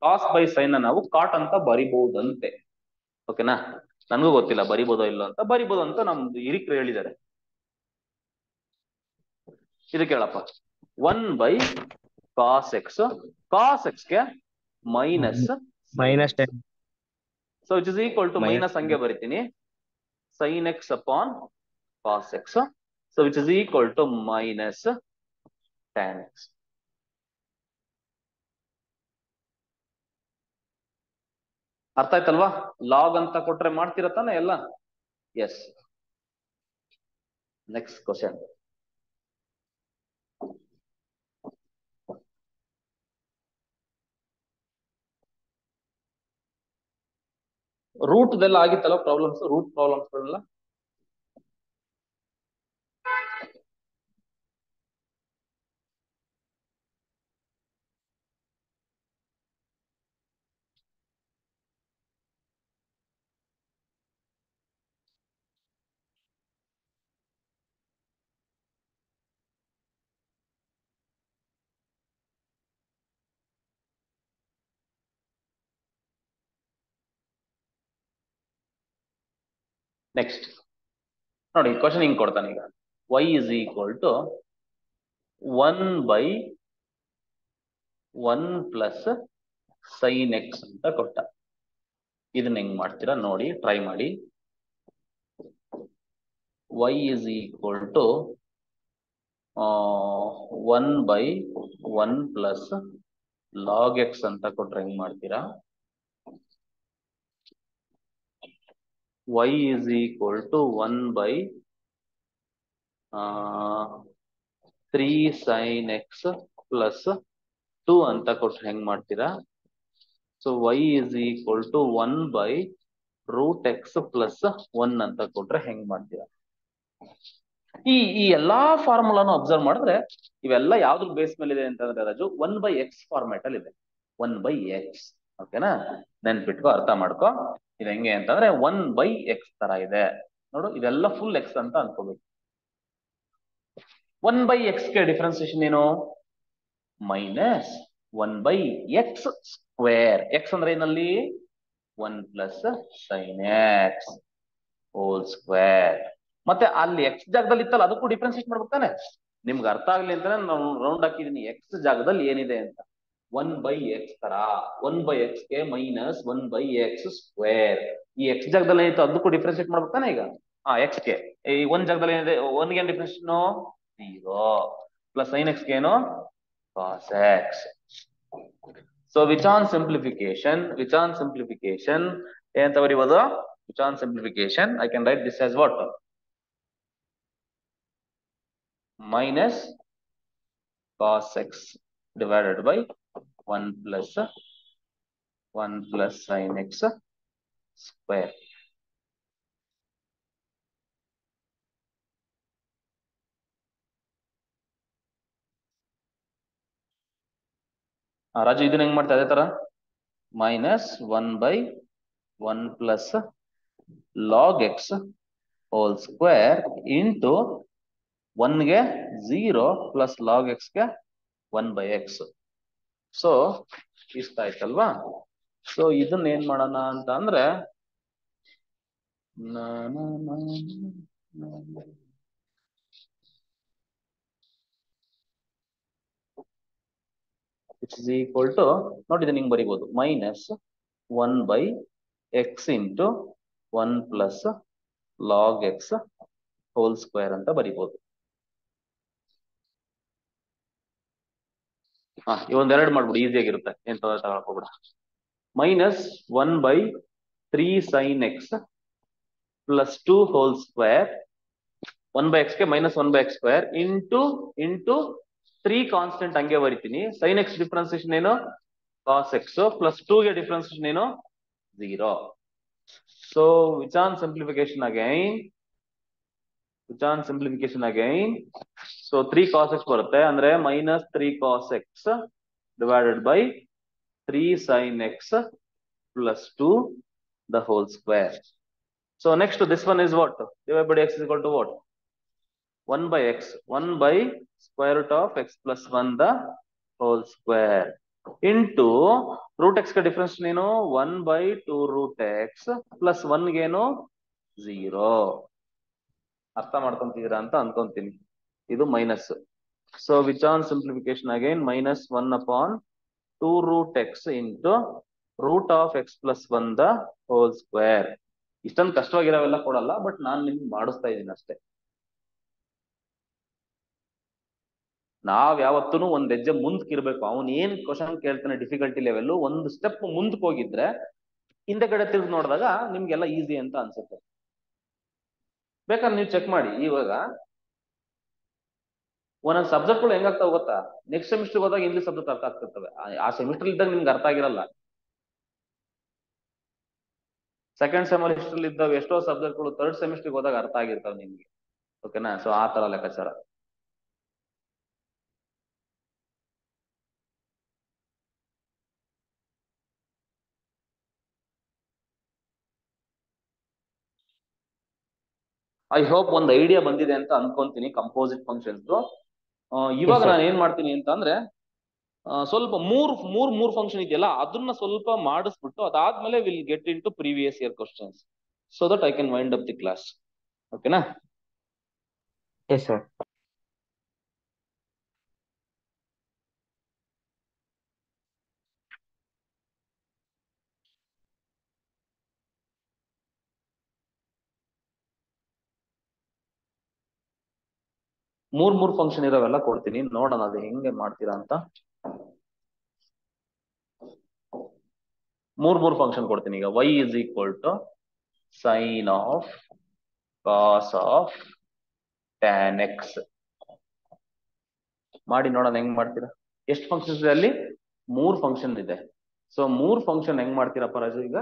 cos/sin ನಾವು ಕಾಟ್ ಅಂತ ಬರಿಬಹುದಂತೆ. ಓಕೆನಾ? ನನಗೂ ಗೊತ್ತಿಲ್ಲ ಬರಿಬೋದೋ ಇಲ್ಲ ಅಂತ. ಬರಿಬೋದು ಅಂತ ನಮ್ದು ಹಿರಿಕರು ಹೇಳಿದ್ದಾರೆ. ಇದು ಕೇಳಪ್ಪ. 1/cos x. cos x ಗೆ -10. So it is equal to minus ಹಂಗೆ ಬರಿತೀನಿ. sin x upon cos x. So which is equal to -tan x. ಅರ್ಥ ಆಯ್ತಲ್ವಾ? ಲಾಗ್ ಅಂತ ಕೊಟ್ರೆ ಮಾಡ್ತಿರತ್ತಾನೆ ಎಲ್ಲ. ಎಸ್. Next question. ರೂಟ್ದೆಲ್ಲ ಆಗಿತ್ತಲ್ಲ ಪ್ರಾಬ್ಲಮ್ಸ್, ರೂಟ್ ಪ್ರಾಬ್ಲಮ್ಸ್ಗಳೆಲ್ಲ? ನೆಕ್ಸ್ಟ್ ನೋಡಿ ಕ್ವಶನ್ ಹಿಂಗ್ ಕೊಡ್ತಾನೆ ಈಗ y is equal to 1/1 plus sin x ಅಂತ ಕೊಟ್ಟ. ಇದನ್ನ ಹೆಂಗ್ ಮಾಡ್ತೀರಾ ನೋಡಿ, ಟ್ರೈ ಮಾಡಿ. y is equal to 1/1 plus log x ಅಂತ ಕೊಟ್ರೆ ಹೆಂಗ್ ಮಾಡ್ತೀರಾ? y is equal to 1/3 sin x plus 2 ಅಂತ ಕೊಟ್ರೆ ಹೆಂಗ್ ಮಾಡ್ತೀರಾ? So y is equal to 1/√x plus 1 ಅಂತ ಕೊಟ್ರೆ ಹೆಂಗ್ ಮಾಡ್ತೀರಾ? ಈ ಎಲ್ಲಾ ಫಾರ್ಮುಲಾನು ಅಬ್ಸರ್ವ್ ಮಾಡಿದ್ರೆ ಇವೆಲ್ಲ ಯಾವ್ದ್ರ ಬೇಸ್ ಮೇಲೆ ಇದೆ ಅಂತಂದ್ರೆ ರಾಜು 1/x ಫಾರ್ಮ್ಯಾಟ್ ಅಲ್ಲಿ ಇದೆ. 1/x ಓಕೆನಾ, ನೆನ್ಪಿಟ್ಕೋ, ಅರ್ಥ ಮಾಡ್ಕೋ. ಇದು ಹೆಂಗೆ ಅಂತಂದ್ರೆ 1/x ತರ ಇದೆ ನೋಡು, ಇದೆಲ್ಲ ಫುಲ್ x ಅಂತ ಅನ್ಕೋಬೇಕು. 1/x ಗೆ ಡಿಫ್ರೆನ್ಸಿಯೇಷನ್ ಏನು? Minus 1/x square. x ಅಂದ್ರೆ ಏನಲ್ಲಿ 1 plus sin x whole square. ಮತ್ತೆ ಅಲ್ಲಿ x ಜಾಗದಲ್ಲಿ ಇತ್ತಲ್ಲ ಅದಕ್ಕೂ ಡಿಫ್ರೆನ್ಸಿಯೇಟ್ ಮಾಡ್ಬೇಕು ತಾನೆ. ನಿಮ್ಗೆ ಅರ್ಥ ಆಗ್ಲಿ ಅಂತಾನೆ ನಾನು ರೌಂಡ್ ಹಾಕಿದೀನಿ x ಜಾಗದಲ್ಲಿ ಏನಿದೆ ಅಂತ. 1/x ತರ 1/x ಗೆ ಮೈನಸ್ 1/x ಸ್ಕ್ವೇರ್. ಈ x ಜಾಗದಲ್ಲಿ ಏನಿತ್ತು ಅದಕ್ಕೂ ಡಿಫ್ರೆನ್ಸಿಯೇಟ್ ಮಾಡ್ಬೇಕು ತಾನೆ ಈಗ. x ಗೆ ಈ 1 ಜಾಗದಲ್ಲಿ ಏನಿದೆ 1 ಗೆ ಡಿಫ್ರೆನ್ಸಿಯೇಷನ್ 0 ಪ್ಲಸ್ sin x ಗೆ ಏನು cos x. So which on simplification ಏನಂತ ಬರೀಬಹುದು? Which on simplification I can write this as what? minus cos x divided by 1 plus sin x square. Raju ಇದನ್ನ ಹೆಂಗ್ ಮಾಡ್ತಾ ಅದೇ ತರ minus 1/1 plus log x whole square into 1 ಗೆ 0 plus log x ಗೆ 1/x. So ಇಷ್ಟ ಆಯ್ತಲ್ವಾ? ಸೊ ಇದನ್ನ ಏನ್ ಮಾಡೋಣ ಅಂತ ಅಂದ್ರೆ ಇಟ್ಸ್ ಈಕ್ವಲ್ ಟು ನೋಡಿ, ಇದನ್ನ ಹಿಂಗ್ ಬರಿಬಹುದು minus 1/x into 1 plus log x whole square ಅಂತ ಬರಿಬಹುದು. ಇವೊಂದೆರಡು ಮಾಡ್ಬಿಡು, ಈಸಿ ಆಗಿರುತ್ತೆ, ಏನ್ ತಗೊಳ್ಬೇಡ. Minus 1/3 sin x plus 2 whole square. 1/x ಗೆ minus 1/x square into 3 constant ಹಂಗೆ ಬರಿತೀನಿ. sin x ಡಿಫ್ರೆನ್ಸಿಯೇಷನ್ ಏನು? cos x ಪ್ಲಸ್ 2 ಗೆ ಡಿಫ್ರೆನ್ಸಿಯೇಷನ್ ಏನು? 0. So which on simplification again so 3 cos x ಬರುತ್ತೆ, ಅಂದ್ರೆ minus 3 cos x divided by 3 sin x plus 2 the whole square. So next this one is what? Divided by x is equal to what? 1/x. 1 by square root of x plus 1 the whole square into root x ka difference ಏನು? 1/2 root x plus 1 gain 0. ಅರ್ಥ ಮಾಡ್ಕೊಂತಿದ್ದೀರಾ ಅಂತ ಅನ್ಕೊಂತೀನಿ. ಇದು minus. So which on simplification again minus 1/2 root x into root of x plus 1 the whole square. ಇಷ್ಟೊಂದು ಕಷ್ಟವಾಗಿರೋವೆಲ್ಲ ಕೊಡಲ್ಲ, but ನಾನು ನಿಮ್ಗೆ ಮಾಡಿಸ್ತಾ ಇದ್ದೀನಿ ಅಷ್ಟೇ. ನಾವ್ ಯಾವತ್ತೂ ಒಂದ್ ಹೆಜ್ಜೆ ಮುಂದಕ್ಕಿರ್ಬೇಕು. ಅವನ್ ಏನ್ ಕ್ವಶನ್ ಕೇಳ್ತಾನೆ ಡಿಫಿಕಲ್ಟಿ ಲೆವೆಲ್, ಒಂದು ಸ್ಟೆಪ್ ಮುಂದಕ್ಕೆ ಹೋಗಿದ್ರೆ ಹಿಂದೆ ಕಡೆ ತಿರ್ಗಿ ನೋಡಿದಾಗ ನಿಮ್ಗೆಲ್ಲ ಈಸಿ ಅಂತ ಅನ್ಸುತ್ತೆ. ಬೇಕಾದ್ರೆ ನೀವು ಚೆಕ್ ಮಾಡಿ. ಇವಾಗ ಒಂದೊಂದು ಸಬ್ಜೆಕ್ಟ್ಗಳು ಹೆಂಗಾಗ್ತಾವ ಗೊತ್ತಾ? ನೆಕ್ಸ್ಟ್ ಸೆಮಿಸ್ಟರ್ ಹೋದಾಗ ಇಂಗ್ಲಿಷ್ ಸಬ್ಜೆಕ್ಟ್ ಅರ್ಥ ಆಗ್ತಿರ್ತವೆ. ಆ ಸೆಮಿಸ್ಟರ್ ಇದ್ದಾಗ ನಿಮ್ಗೆ ಅರ್ಥ ಆಗಿರಲ್ಲ. ಸೆಕೆಂಡ್ ಸೆಮಿಸ್ಟರ್ ಇದ್ದಾವೆ ಎಷ್ಟೋ ಸಬ್ಜೆಕ್ಟ್ಗಳು ಥರ್ಡ್ ಸೆಮಿಸ್ಟರ್ ಹೋದಾಗ ಅರ್ಥ ಆಗಿರ್ತಾವೆ ನಿಮ್ಗೆ. ಓಕೆನಾ? ಸೊ ಆ ತರ ಲೆಕ್ಕಾಚಾರ. ಐ ಹೋಪ್ ಒಂದು ಐಡಿಯಾ ಬಂದಿದೆ ಅಂತ ಅನ್ಕೊಂತೀನಿ ಕಂಪೋಸಿಟ್ ಫಂಕ್ಷನ್ಸ್. ಇವಾಗ ನಾನು ಏನ್ ಮಾಡ್ತೀನಿ ಅಂತ ಅಂದ್ರೆ ಸ್ವಲ್ಪ ಮೂರ್ ಫಂಕ್ಷನ್ ಇದೆಯಲ್ಲ ಅದನ್ನ ಸ್ವಲ್ಪ ಮಾಡಿಸ್ಬಿಟ್ಟು ಅದಾದ್ಮೇಲೆ will get into previous year questions. so that I can wind up the class. Okay na? Yes, sir. ಮೂರ್ ಫಂಕ್ಷನ್ ಇರೋವೆಲ್ಲ ಕೊಡ್ತೀನಿ, ನೋಡೋಣ ಅದು ಹೆಂಗೆ ಮಾಡ್ತೀರಾ ಅಂತ. ಮೂರ್ ಫಂಕ್ಷನ್ ಕೊಡ್ತೀನಿ. ಈಗ y is equal to sin of cos of tan x ಮಾಡಿ ನೋಡೋಣ ಹೆಂಗ್ ಮಾಡ್ತೀರಾ. ಎಷ್ಟು ಫಂಕ್ಷನ್ಸ್ ಇದೆ ಅಲ್ಲಿ? ಮೂರ್ ಫಂಕ್ಷನ್ ಇದೆ. ಸೊ ಮೂರ್ ಫಂಕ್ಷನ್ ಹೆಂಗ್ ಮಾಡ್ತೀರಪ್ಪ ರಾಜು? ಈಗ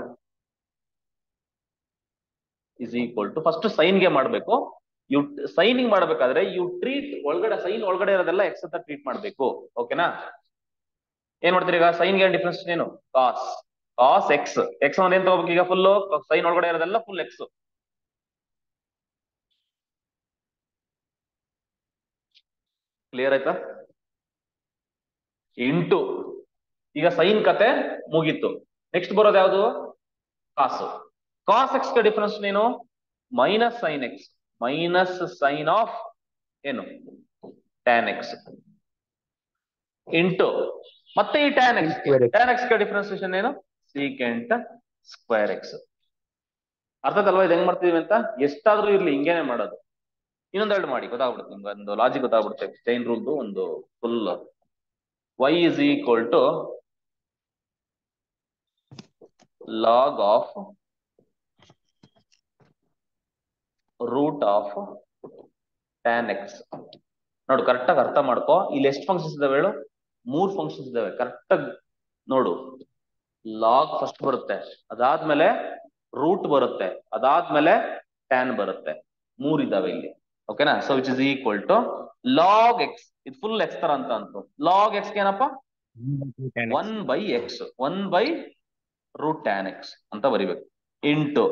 is equal to first sine ಗೆ ಮಾಡ್ಬೇಕು. ಯು ಸೈನಿಂಗ್ ಮಾಡ್ಬೇಕಾದ್ರೆ ಯು ಟ್ರೀಟ್ ಒಳಗಡೆ, ಸೈನ್ ಒಳಗಡೆ ಇರೋದೆಲ್ಲ ಎಕ್ಸ್ ಅಂತ ಟ್ರೀಟ್ ಮಾಡ್ಬೇಕು. ಓಕೆನಾ? ಏನ್ ಮಾಡ್ತೀರಿ ಈಗ? ಸೈನ್ ಗೆ ಡಿಫ್ರೆನ್ಸ್ ಏನು? ಕಾಸ್. Cos x. ಎಕ್ಸ್ ಒಂದ್ ಏನ್ ತಗೋಬೇಕು ಈಗ? ಫುಲ್ ಸೈನ್ ಒಳಗಡೆ ಇರೋದೆಲ್ಲ ಫುಲ್ ಎಕ್ಸ್. ಕ್ಲಿಯರ್ ಆಯ್ತಾ? ಇಂಟು, ಈಗ ಸೈನ್ ಕತೆ ಮುಗೀತು. ನೆಕ್ಸ್ಟ್ ಬರೋದು ಯಾವುದು? ಕಾಸು. ಕಾಸ್ ಎಕ್ಸ್ ಗೆ ಡಿಫರೆನ್ಸ್ ಏನು? Minus sine x. Minus sine of ಏನು? Tan x. ಇಂಟು ಮತ್ತೆ ಈ ಟ್ಯಾನ್ ಎಕ್ಸ್. ಟ್ಯಾನ್ ಎಕ್ಸ್ ಗೆ ಡಿಫರೆನ್ಸಿಯೇಷನ್ ಏನು? Secant square x. ಅರ್ಥ ಅಲ್ವಾ ಇದು ಹೆಂಗ್ ಮಾಡ್ತೀವಿ ಅಂತ? ಎಷ್ಟಾದ್ರೂ ಇರ್ಲಿ ಹಿಂಗೇನೆ ಮಾಡೋದು. ಇನ್ನೊಂದೆರಡು ಮಾಡಿ ಗೊತ್ತಾಗ್ಬಿಡುತ್ತೆ ನಿಮ್ಗೆ, ಒಂದು ಲಾಜಿಕ್ ಗೊತ್ತಾಗ್ಬಿಡುತ್ತೆ. ಚೈನ್ ರೂಲ್ದು ಒಂದು full. y is equal to log of root of tan x. ನೋಡು ಕರೆಕ್ಟ್ ಆಗಿ ಅರ್ಥ ಮಾಡ್ಕೋ. ಇಲ್ಲಿ ಎಷ್ಟು ಫಂಕ್ಷನ್ಸ್ ಇದಾವೆ ಹೇಳು? ಮೂರ್ ಫಂಕ್ಷನ್ಸ್ ಇದಾವೆ. ಕರೆಕ್ಟ್ ಆಗಿ ನೋಡು. ಲಾಗ್ ಫಸ್ಟ್ ಬರುತ್ತೆ, ಅದಾದ್ಮೇಲೆ ರೂಟ್ ಬರುತ್ತೆ, ಅದಾದ್ಮೇಲೆ ಟ್ಯಾನ್ ಬರುತ್ತೆ. ಮೂರ್ ಇದಾವೆ ಇಲ್ಲಿ. ಓಕೆನಾ? So which is equal to log x. ಇದು ಫುಲ್ ಎಕ್ಸ್ ತರ ಅಂತ ಅಂತು. ಲಾಗ್ ಎಕ್ಸ್ ಏನಪ್ಪ? 1/x. 1/ರೂಟ್ ಟ್ಯಾನ್ ಎಕ್ಸ್ ಅಂತ ಬರಿಬೇಕು. ಇಂಟು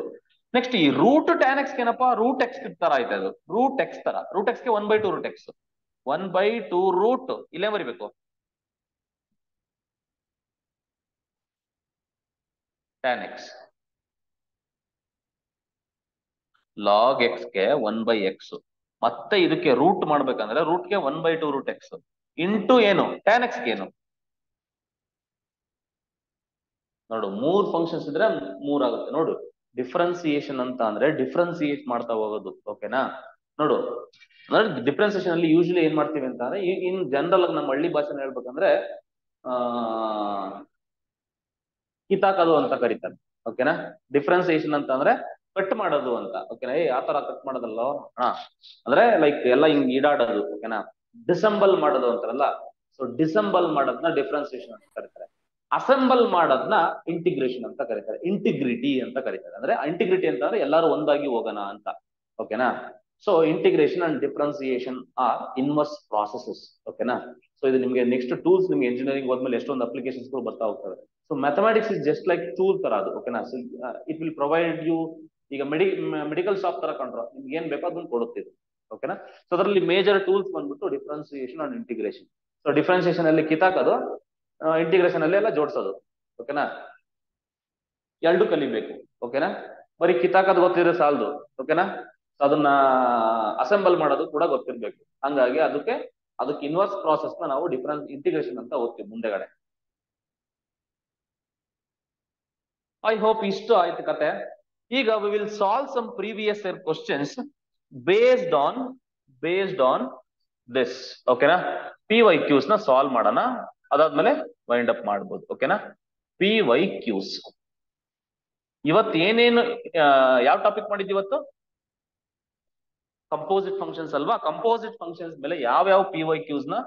ನೆಕ್ಸ್ಟ್ ಈ ರೂಟ್ ಟ್ಯಾನ್ ಎಕ್ಸ್ ಏನಪ್ಪ? ರೂಟ್ ಎಕ್ಸ್ ತರ ಆಯ್ತು ಅದು. ರೂಟ್ ಎಕ್ಸ್ ತರ. ರೂಟ್ ಎಕ್ಸ್ ಗೆ 1/2 ರೂಟ್ ಎಕ್ಸ್. 1/2 ರೂಟ್ ಇಲ್ಲೇ ಬರಿಬೇಕು ಟ್ಯಾನ್ ಎಕ್ಸ್. ಲಾಗ್ ಎಕ್ಸ್ ಗೆ 1/x. ಮತ್ತೆ ಇದಕ್ಕೆ ರೂಟ್ ಮಾಡ್ಬೇಕಂದ್ರೆ ರೂಟ್ಗೆ 1/2 ರೂಟ್ ಎಕ್ಸ್. ಇಂಟು ಏನು? ಟ್ಯಾನ್ ಎಕ್ಸ್ ಗೆ ಏನು? ನೋಡು, ಮೂರ್ ಫಂಕ್ಷನ್ಸ್ ಇದ್ರೆ ಮೂರ್ ಆಗುತ್ತೆ. ನೋಡು, ಡಿಫ್ರೆನ್ಸಿಯೇಷನ್ ಅಂತ ಅಂದ್ರೆ ಡಿಫ್ರೆನ್ಸಿಯೇಟ್ ಮಾಡ್ತಾ ಹೋಗೋದು. ಓಕೆನಾ? ನೋಡು, ಡಿಫ್ರೆನ್ಸಿಯೇಷನ್ ಅಲ್ಲಿ ಯೂಶಲಿ ಏನ್ ಮಾಡ್ತೀವಿ ಅಂತ ಅಂದ್ರೆ, ಇನ್ ಜನರಲ್ ಆಗಿ ನಮ್ಮ ಹಳ್ಳಿ ಭಾಷೆನ ಹೇಳ್ಬೇಕಂದ್ರೆ ಕಿತಾಕದು ಅಂತ ಕರೀತಾರೆ. ಓಕೆನಾ? ಡಿಫ್ರೆನ್ಸಿಯೇಷನ್ ಅಂತ ಅಂದ್ರೆ ಕಟ್ ಮಾಡೋದು ಅಂತ. ಓಕೆನಾ? ಆತರ ಕಟ್ ಮಾಡೋದಲ್ಲ ಅಂದ್ರೆ ಲೈಕ್ ಎಲ್ಲ ಹಿಂಗ್ ಈಡಾಡೋದು. ಓಕೆನಾ? ಡಿಸೆಂಬಲ್ ಮಾಡೋದು ಅಂತಾರಲ್ಲ. ಸೊ ಡಿಸೆಂಬಲ್ ಮಾಡೋದನ್ನ ಡಿಫ್ರೆನ್ಸಿಯೇಷನ್ ಅಂತ ಕರೀತಾರೆ. ಅಸೆಂಬಲ್ ಮಾಡೋದನ್ನ ಇಂಟಿಗ್ರೇಷನ್ ಅಂತ ಕರೀತಾರೆ. ಇಂಟಿಗ್ರಿಟಿ ಅಂತ ಕರೀತಾರೆ. ಅಂದ್ರೆ ಇಂಟಿಗ್ರಿಟಿ ಅಂತ ಅಂದ್ರೆ ಎಲ್ಲರೂ ಒಂದಾಗಿ ಹೋಗೋಣ ಅಂತ. ಓಕೆನಾ? So integration and differentiation are inverse processes. ಓಕೆನಾ? ಸೊ ಇದು ನಿಮ್ಗೆ ನೆಕ್ಸ್ಟ್ ಟೂಲ್ಸ್, ನಿಮ್ಗೆ ಇಂಜಿನಿಯರಿಂಗ್ ಹೋದ್ಮೇಲೆ ಎಷ್ಟೊಂದು ಅಪ್ಲಿಕೇಶನ್ಸ್ ಬರ್ತಾ ಹೋಗ್ತವೆ. So mathematics is just like tool ತರ ಅದು. ಓಕೆನಾ? So it will provide you. ಈಗ ಮೆಡಿಕಲ್ ಶಾಪ್ ತರ ಕಂಡ್ರ ನಿಮ್ಗೆ ಏನ್ ಬೇಕೋ ಅದನ್ನ ಕೊಡುತ್ತಿದ್ದು. ಓಕೆನಾ? ಸೊ ಅದರಲ್ಲಿ ಮೇಜರ್ ಟೂಲ್ಸ್ ಬಂದ್ಬಿಟ್ಟು differentiation and integration. So differentiation ಅಲ್ಲಿ ಕಿತಾಕದು, ಇಂಟಿಗ್ರೇಷನ್ ಅಲ್ಲಿ ಎಲ್ಲ ಜೋಡಿಸೋದು. ಓಕೆನಾ? ಎರಡು ಕಲಿಬೇಕು. ಓಕೆನಾ? ಬರೀ ಕಿತಾಕದ್ ಗೊತ್ತಿದ್ರೆ ಸಾಲದು. ಓಕೆನಾ? ಅದನ್ನ ಅಸೆಂಬಲ್ ಮಾಡೋದು ಕೂಡ ಗೊತ್ತಿರ್ಬೇಕು. ಹಂಗಾಗಿ ಅದಕ್ಕೆ ಇನ್ವರ್ಸ್ ಪ್ರಾಸೆಸ್ ನ ನಾವು ಇಂಟಿಗ್ರೇಷನ್ ಅಂತ ಓದ್ತೀವಿ ಮುಂದೆಗಡೆ. ಐ ಹೋಪ್ ಇಷ್ಟು ಆಯ್ತು ಕತೆ. ಈಗ we will solve some previous year questions based on this. ಓಕೆನಾ? PYQs ನ ಸಾಲ್ವ್ ಮಾಡೋಣ. ಅದಾದ್ಮೇಲೆ ವೈಂಡ್ ಅಪ್ ಮಾಡ್ಬೋದು. ಓಕೆನಾ? PYQs ಇವತ್ತು ಏನೇನು ಯಾವ ಟಾಪಿಕ್ ಮಾಡಿದ್ವಿ ಇವತ್ತು? ಕಂಪೋಸಿಟ್ ಫಂಕ್ಷನ್ಸ್ ಅಲ್ವಾ? ಕಂಪೋಸಿಟ್ ಫಂಕ್ಷನ್ಸ್ ಮೇಲೆ ಯಾವ PYQs ನ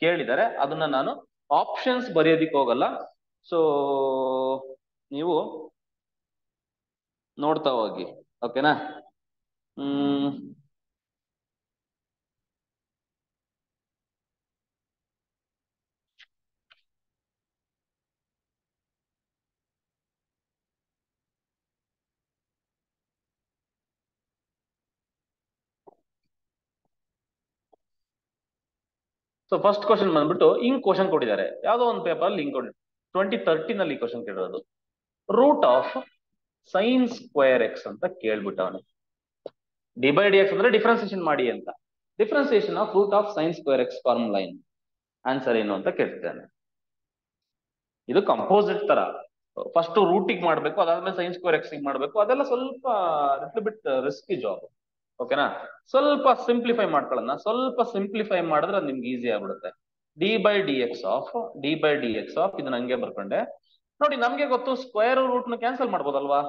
ಕೇಳಿದ್ದಾರೆ ಅದನ್ನ ನಾನು ಆಪ್ಷನ್ಸ್ ಬರೆಯೋದಿಕ್ ಹೋಗಲ್ಲ. ಸೊ ನೀವು ನೋಡ್ತಾ ಹೋಗಿ. ಓಕೆನಾ? ಸೊ ಫಸ್ಟ್ ಕ್ವಶನ್ ಬಂದ್ಬಿಟ್ಟು ಹಿಂಗ್ ಕ್ವಶನ್ ಕೊಟ್ಟಿದ್ದಾರೆ. ಯಾವ್ದೋ ಒಂದು ಪೇಪರ್ ಅಲ್ಲಿ ಹಿಂಗ್ ಕೊಟ್ಟಿದ್ದಾರೆ. 2013 ಅಲ್ಲಿ ಕ್ವಶನ್ ಕೇಳಿರೋದು. Root of sine square x ಅಂತ ಕೇಳ್ಬಿಟ್ಟವನೆ. ಡಿ ಬೈ ಡಿ ಎಕ್ಸ್ ಅಂದ್ರೆ ಡಿಫ್ರೆನ್ಸಿಯೇಷನ್ ಮಾಡಿ ಅಂತ. Differentiation of root of sine square x formula ಏನು, ಆನ್ಸರ್ ಏನು ಅಂತ ಕೇಳ್ತಿದ್ದಾನೆ. ಇದು ಕಂಪೋಸಿಟ್ ತರ, ಫಸ್ಟ್ ರೂಟಿಗೆ ಮಾಡ್ಬೇಕು, ಅದಾದ್ಮೇಲೆ ಸೈನ್ ಸ್ಕ್ವೇರ್ ಎಕ್ಸ್ ಮಾಡ್ಬೇಕು. ಅದೆಲ್ಲ ಸ್ವಲ್ಪ ಲಿಟಲ್ ಬಿಟ್ ರಿಸ್ಕಿ ಜಾಬ್. ಓಕೆನಾ, ಸ್ವಲ್ಪ ಸಿಂಪ್ಲಿಫೈ ಮಾಡ್ಕೊಳ್ಳೋಣ. ಸ್ವಲ್ಪ ಸಿಂಪ್ಲಿಫೈ ಮಾಡಿದ್ರೆ ಅದು ನಿಮ್ಗೆ ಈಸಿ ಆಗ್ಬಿಡುತ್ತೆ. D by d x of ಇದನ್ನ ಹಂಗೆ ಬರ್ಕೊಂಡೆ. ನೋಡಿ, ನಮ್ಗೆ ಗೊತ್ತು ಸ್ಕ್ವೇರ್ ರೂಟ್ ನ ಕ್ಯಾನ್ಸಲ್ ಮಾಡ್ಬೋದಲ್ವಾ,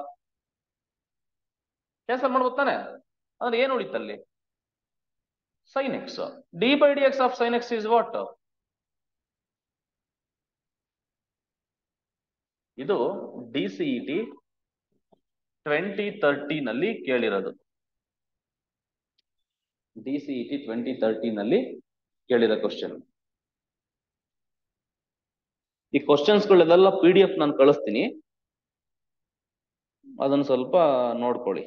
ಕ್ಯಾನ್ಸಲ್ ಮಾಡ್ಬೋದು ತಾನೆ. ಅಂದ್ರೆ ಏನ್ ಉಳಿತಲ್ಲಿ, sine x. D by d x of sine x is what, ಇದು DCET 2013 ನಲ್ಲಿ ಕೇಳಿರೋದು. DCET 2013 ನಲ್ಲಿ ಕೇಳಿರೋ ಕ್ವಶನ್. ಈ ಕ್ವಶನ್ಸ್ ಗಳೆಲ್ಲ PDF ನಾನು ಕಳಿಸ್ತೀನಿ, ಅದನ್ನ ಸ್ವಲ್ಪ ನೋಡ್ಕೊಳ್ಳಿ.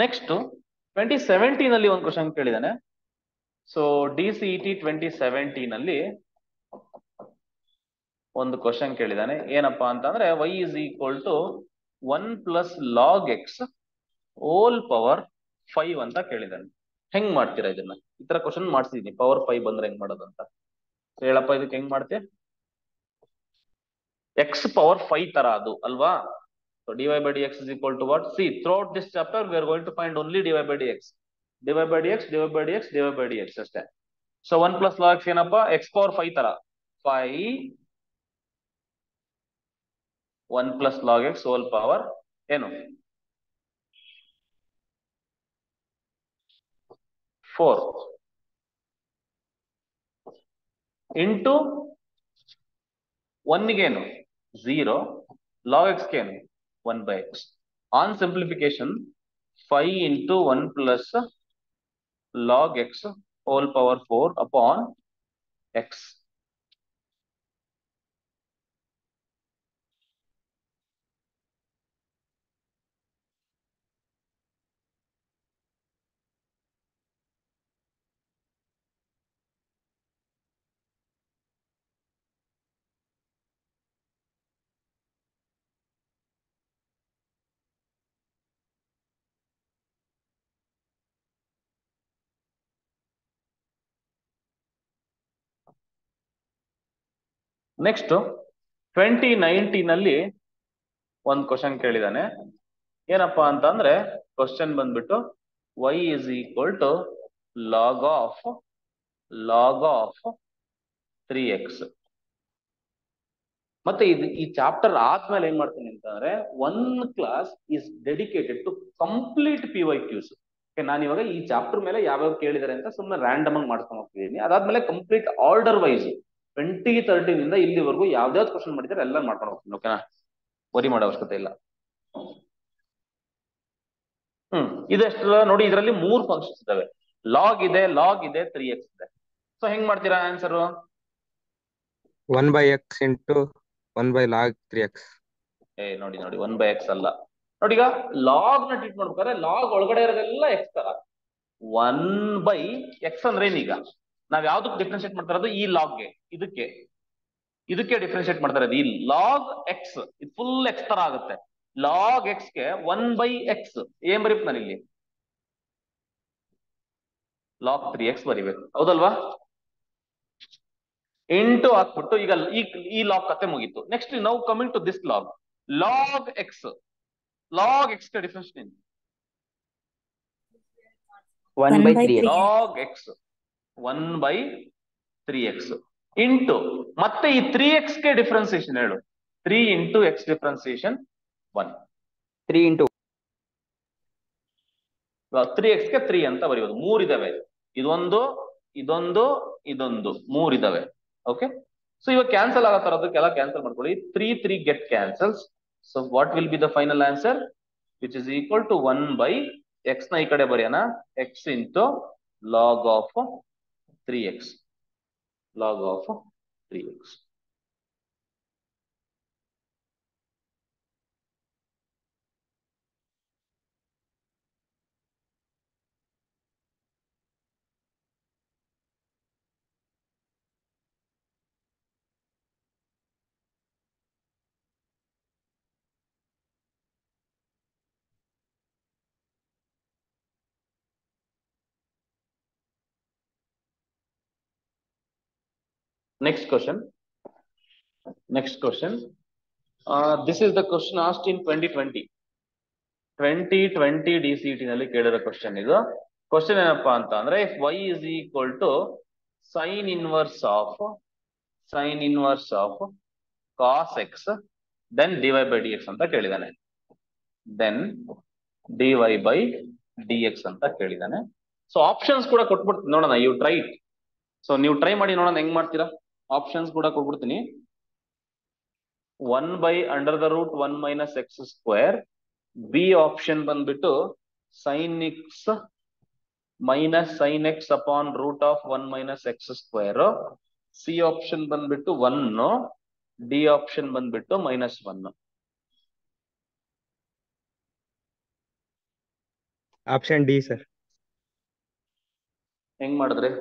ನೆಕ್ಸ್ಟ್ 2017 ಅಲ್ಲಿ ಒಂದು ಕ್ವಶನ್ ಕೇಳಿದಾನೆ. ಸೊ DCET 2017 ಅಲ್ಲಿ ಒಂದು ಕ್ವಶನ್ ಕೇಳಿದಾನೆ. ಏನಪ್ಪಾ ಅಂತಂದ್ರೆ y is equal to 1 plus log x whole power 5 ಅಂತ ಕೇಳಿದಾನೆ. ಹೆಂಗ್ ಮಾಡ್ತೀರಾ ಇದನ್ನ? ಈ ತರ ಕ್ವಶನ್ ಮಾಡ್ಸಿದೀನಿ, ಪವರ್ 5 ಬಂದ್ರೆ ಹೆಂಗ್ ಮಾಡೋದು ಅಂತ ಹೇಳಪ್ಪ. ಇದಕ್ಕೆ ಹೆಂಗ್ ಮಾಡ್ತೀಯ? x power 5 ತರ ಅದು ಅಲ್ವಾ. So dy by dx is equal to what? See, throughout this chapter we are going to find only dy by dx. dy by dx, dy by dx, dy by dx ಅಷ್ಟೇ. So 1 plus log x ಏನಪ್ಪಾ? x power 5 ತರ 5 1 plus log x whole power ಏನು 4 into 1 ಗೆ ಏನು 0, log x ಗೆ ಏನು 1 by x. On simplification 5 into 1 plus log x whole power 4 upon x. Next 2019 ಅಲ್ಲಿ ಒಂದು ಕ್ವಶನ್ ಕೇಳಿದಾನೆ. ಏನಪ್ಪಾ ಅಂತ ಅಂದ್ರೆ ಕ್ವಶನ್ ಬಂದ್ಬಿಟ್ಟು y is equal to log of 3x. ಮತ್ತೆ ಈ ಚಾಪ್ಟರ್ ಆದ್ಮೇಲೆ ಏನ್ ಮಾಡ್ತೀನಿ ಅಂತಂದ್ರೆ 1 class is dedicated to complete PYQs. ನಾನು ಇವಾಗ ಈ ಚಾಪ್ಟರ್ ಮೇಲೆ ಯಾವ್ಯಾವ ಕೇಳಿದಾರೆ ಅಂತ ಸುಮ್ಮನೆ ರ್ಯಾಂಡಮ್ ಆಗಿ ಮಾಡ್ಕೊಂಡು ಹೋಗ್ತಿದ್ದೀನಿ. ಅದಾದ್ಮೇಲೆ ಕಂಪ್ಲೀಟ್ ಆರ್ಡರ್ ವೈಸ್ 2013 ಇಂದ ಇಲ್ಲಿವರೆಗೂ ಯಾವ್ದಾವ್ದು ಕ್ವಶನ್ ಮಾಡಿದ್ರೆ ಎಲ್ಲ ಮಾಡ್ಕೊಂಡು ಹೋಗ್ತೀನಿ. ಓಕೆನಾ, ವರಿ ಮಾಡೋ ಅವಶ್ಯಕತೆ ಇಲ್ಲ. ಇದೆಷ್ಟು ನೋಡಿ, ಇದರಲ್ಲಿ 3 ಫಂಕ್ಷನ್ಸ್ ಇದಾವೆ. ಲಾಗ್ ಇದೆ 3x ಇದೆ. ಸೊ ಹೆಂಗ್ ಮಾಡ್ತೀರಾ answer? 1 by x into 1 by log 3x. ನೋಡಿ 1 by x ಅಲ್ಲ. ನೋಡಿ, ಈಗ ಲಾಗ್ ನ ಟ್ರೀಟ್ ಮಾಡ್ಬೇಕಾದ್ರೆ ಲಾಗ್ ಒಳಗಡೆ ಇರೋದೆಲ್ಲ x ತರ. 1 by x ಅಂದ್ರೆ ಏನೀಗ ನಾವ್ ಯಾವ್ದಕ್ಕೆ ಡಿಫ್ರೆನ್ಶಿಯೇಟ್ ಮಾಡ್ತಾ ಇರೋದು? ಈ ಲಾಗ್ಗೆ, ಇದಕ್ಕೆ ಡಿಫ್ರೆನ್ಶಿಯೇಟ್ ಮಾಡ್ತಾ ಇರೋದು. ಈ ಲಾಗ್ ಎಕ್ಸ್ ಇದು ಫುಲ್ ಎಕ್ಸ್ ತರ ಆಗುತ್ತೆ. ಲಾಗ್ ಎಕ್ಸ್ ಗೆ 1 by x ಏನ್ ಬರೀಬೇಕು ನಾನು ಇಲ್ಲಿ? log 3x ಬರಿಬೇಕು, ಹೌದಲ್ವಾ? ಇಂಟು ಹಾಕ್ಬಿಟ್ಟು ಈಗ ಈ ಲಾಗ್ ಕತೆ ಮುಗೀತು. ನೆಕ್ಸ್ಟ್ ನಾವು coming to this log x ಗೆ differentiate 1 by 3x. Log x 1 by 3x into ಮತ್ತೆ ಈ 3x ಗೆ ಡಿಫ್ರೆನ್ಸಿಯೇಷನ್ ಹೇಳು. 3 into x differentiation 1. 3 into 3x ಗೆ 3 ಅಂತ ಬರೆಯೋದು. 3 ಇದಾವೆ, ಇದೊಂದು 3 ಇದಾವೆ. ಓಕೆ, ಸೊ ಇವಾಗ ಕ್ಯಾನ್ಸಲ್ ಆಗೋ ತರದಕ್ಕೆಲ್ಲ ಕ್ಯಾನ್ಸಲ್ ಮಾಡ್ಕೊಳ್ಳಿ. 3 get cancels. So what will be the final answer? Which is equal to 1 by x ನ ಈ ಕಡೆ ಬರೆಯೋಣ, x into log of 3x log of 3x. Next question. This is the question asked in 2020. 2020 DCT ನಲ್ಲಿ ಕೇಳಿರೋ question ಇದು. Question ಏನಪ್ಪಾ ಅಂತ ಅಂದ್ರೆ if y is equal to sin inverse of cos x then dy by dx ಅಂತ ಕೇಳಿದಾನೆ. then dy by dx ಅಂತ ಕೇಳಿದಾನೆ. So options ಕೂಡ ಕೊಟ್ಬಿಡ್ತೀನಿ ನೋಡೋಣ. You try it. ಸೊ ನೀವು ಟ್ರೈ ಮಾಡಿ ನೋಡೋಣ ಹೆಂಗ್ ಮಾಡ್ತೀರಾ. ಆಪ್ಷನ್ಸ್ ಕೂಡ ಕೊಟ್ಬಿಡ್ತೀನಿ. 1 by under the root 1 minus x square. B option ಬಂದ್ಬಿಟ್ಟು sin x minus sin x upon root of 1 minus x square. C option ಬಂದ್ಬಿಟ್ಟು 1. D ಆಪ್ಷನ್ ಬಂದ್ಬಿಟ್ಟು -1. Option D sir. ಹೆಂಗ್ ಮಾಡಿದ್ರಿ?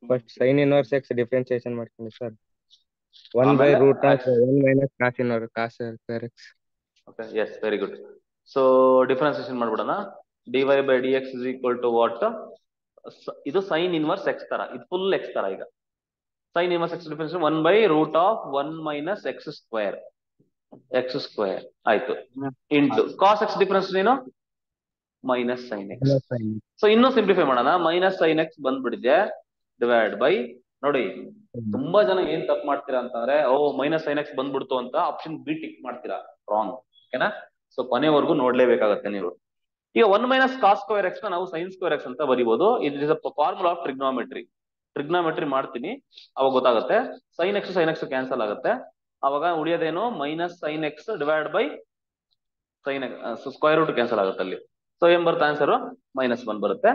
First sine inverse X differentiation ಮಾಡ್ತೀನಿ sir. 1 by root of 1 minus cos inverse cos square x. Okay, yes, very good. So differentiation ಮಾಡ್ಬಿಡೋಣ. dy by dx is equal to what? ಇದು sin inverse x ತರ, ಇದು full x ತರ. ಈಗ sin inverse x differentiation 1 by root of 1 minus x square ಆಯ್ತು into cos x difference ಏನು minus sin x. So ಇನ್ನೂ simplify ಮಾಡೋಣ. minus sin x ಬಂದ್ಬಿಟ್ಟಿದೆ ಡಿವೈಡ್ ಬೈ. ನೋಡಿ ತುಂಬಾ ಜನ ಏನ್ ತಪ್ಪು ಮಾಡ್ತೀರಾ ಅಂತಂದ್ರೆ ಮೈನಸ್ sin x ಬಂದ್ಬಿಡ್ತು ಅಂತ ಆಪ್ಷನ್ ಬಿ ಟಿಕ್ ಮಾಡ್ತೀರಾ. ರಾಂಗ್. ಓಕೆನಾ? ಸೊ ಕೊನೆವರೆಗೂ ನೋಡ್ಲೇಬೇಕಾಗತ್ತೆ ನೀವು. ಈಗ 1 minus cos square x ನ ನಾವು sin square x ಅಂತ ಬರಿಬಹುದು. It is a formula of trigonometry ಮಾಡ್ತೀನಿ, ಅವಾಗ ಗೊತ್ತಾಗುತ್ತೆ. sin x ಕ್ಯಾನ್ಸಲ್ ಆಗುತ್ತೆ. ಅವಾಗ ಉಳಿಯೋದೇನು minus sin x divide by sin x. Square root cancel ಆಗುತ್ತೆ ಅಲ್ಲಿ. ಸೊ ಏನ್ ಬರುತ್ತೆ ಆನ್ಸರ್ -1 ಬರುತ್ತೆ.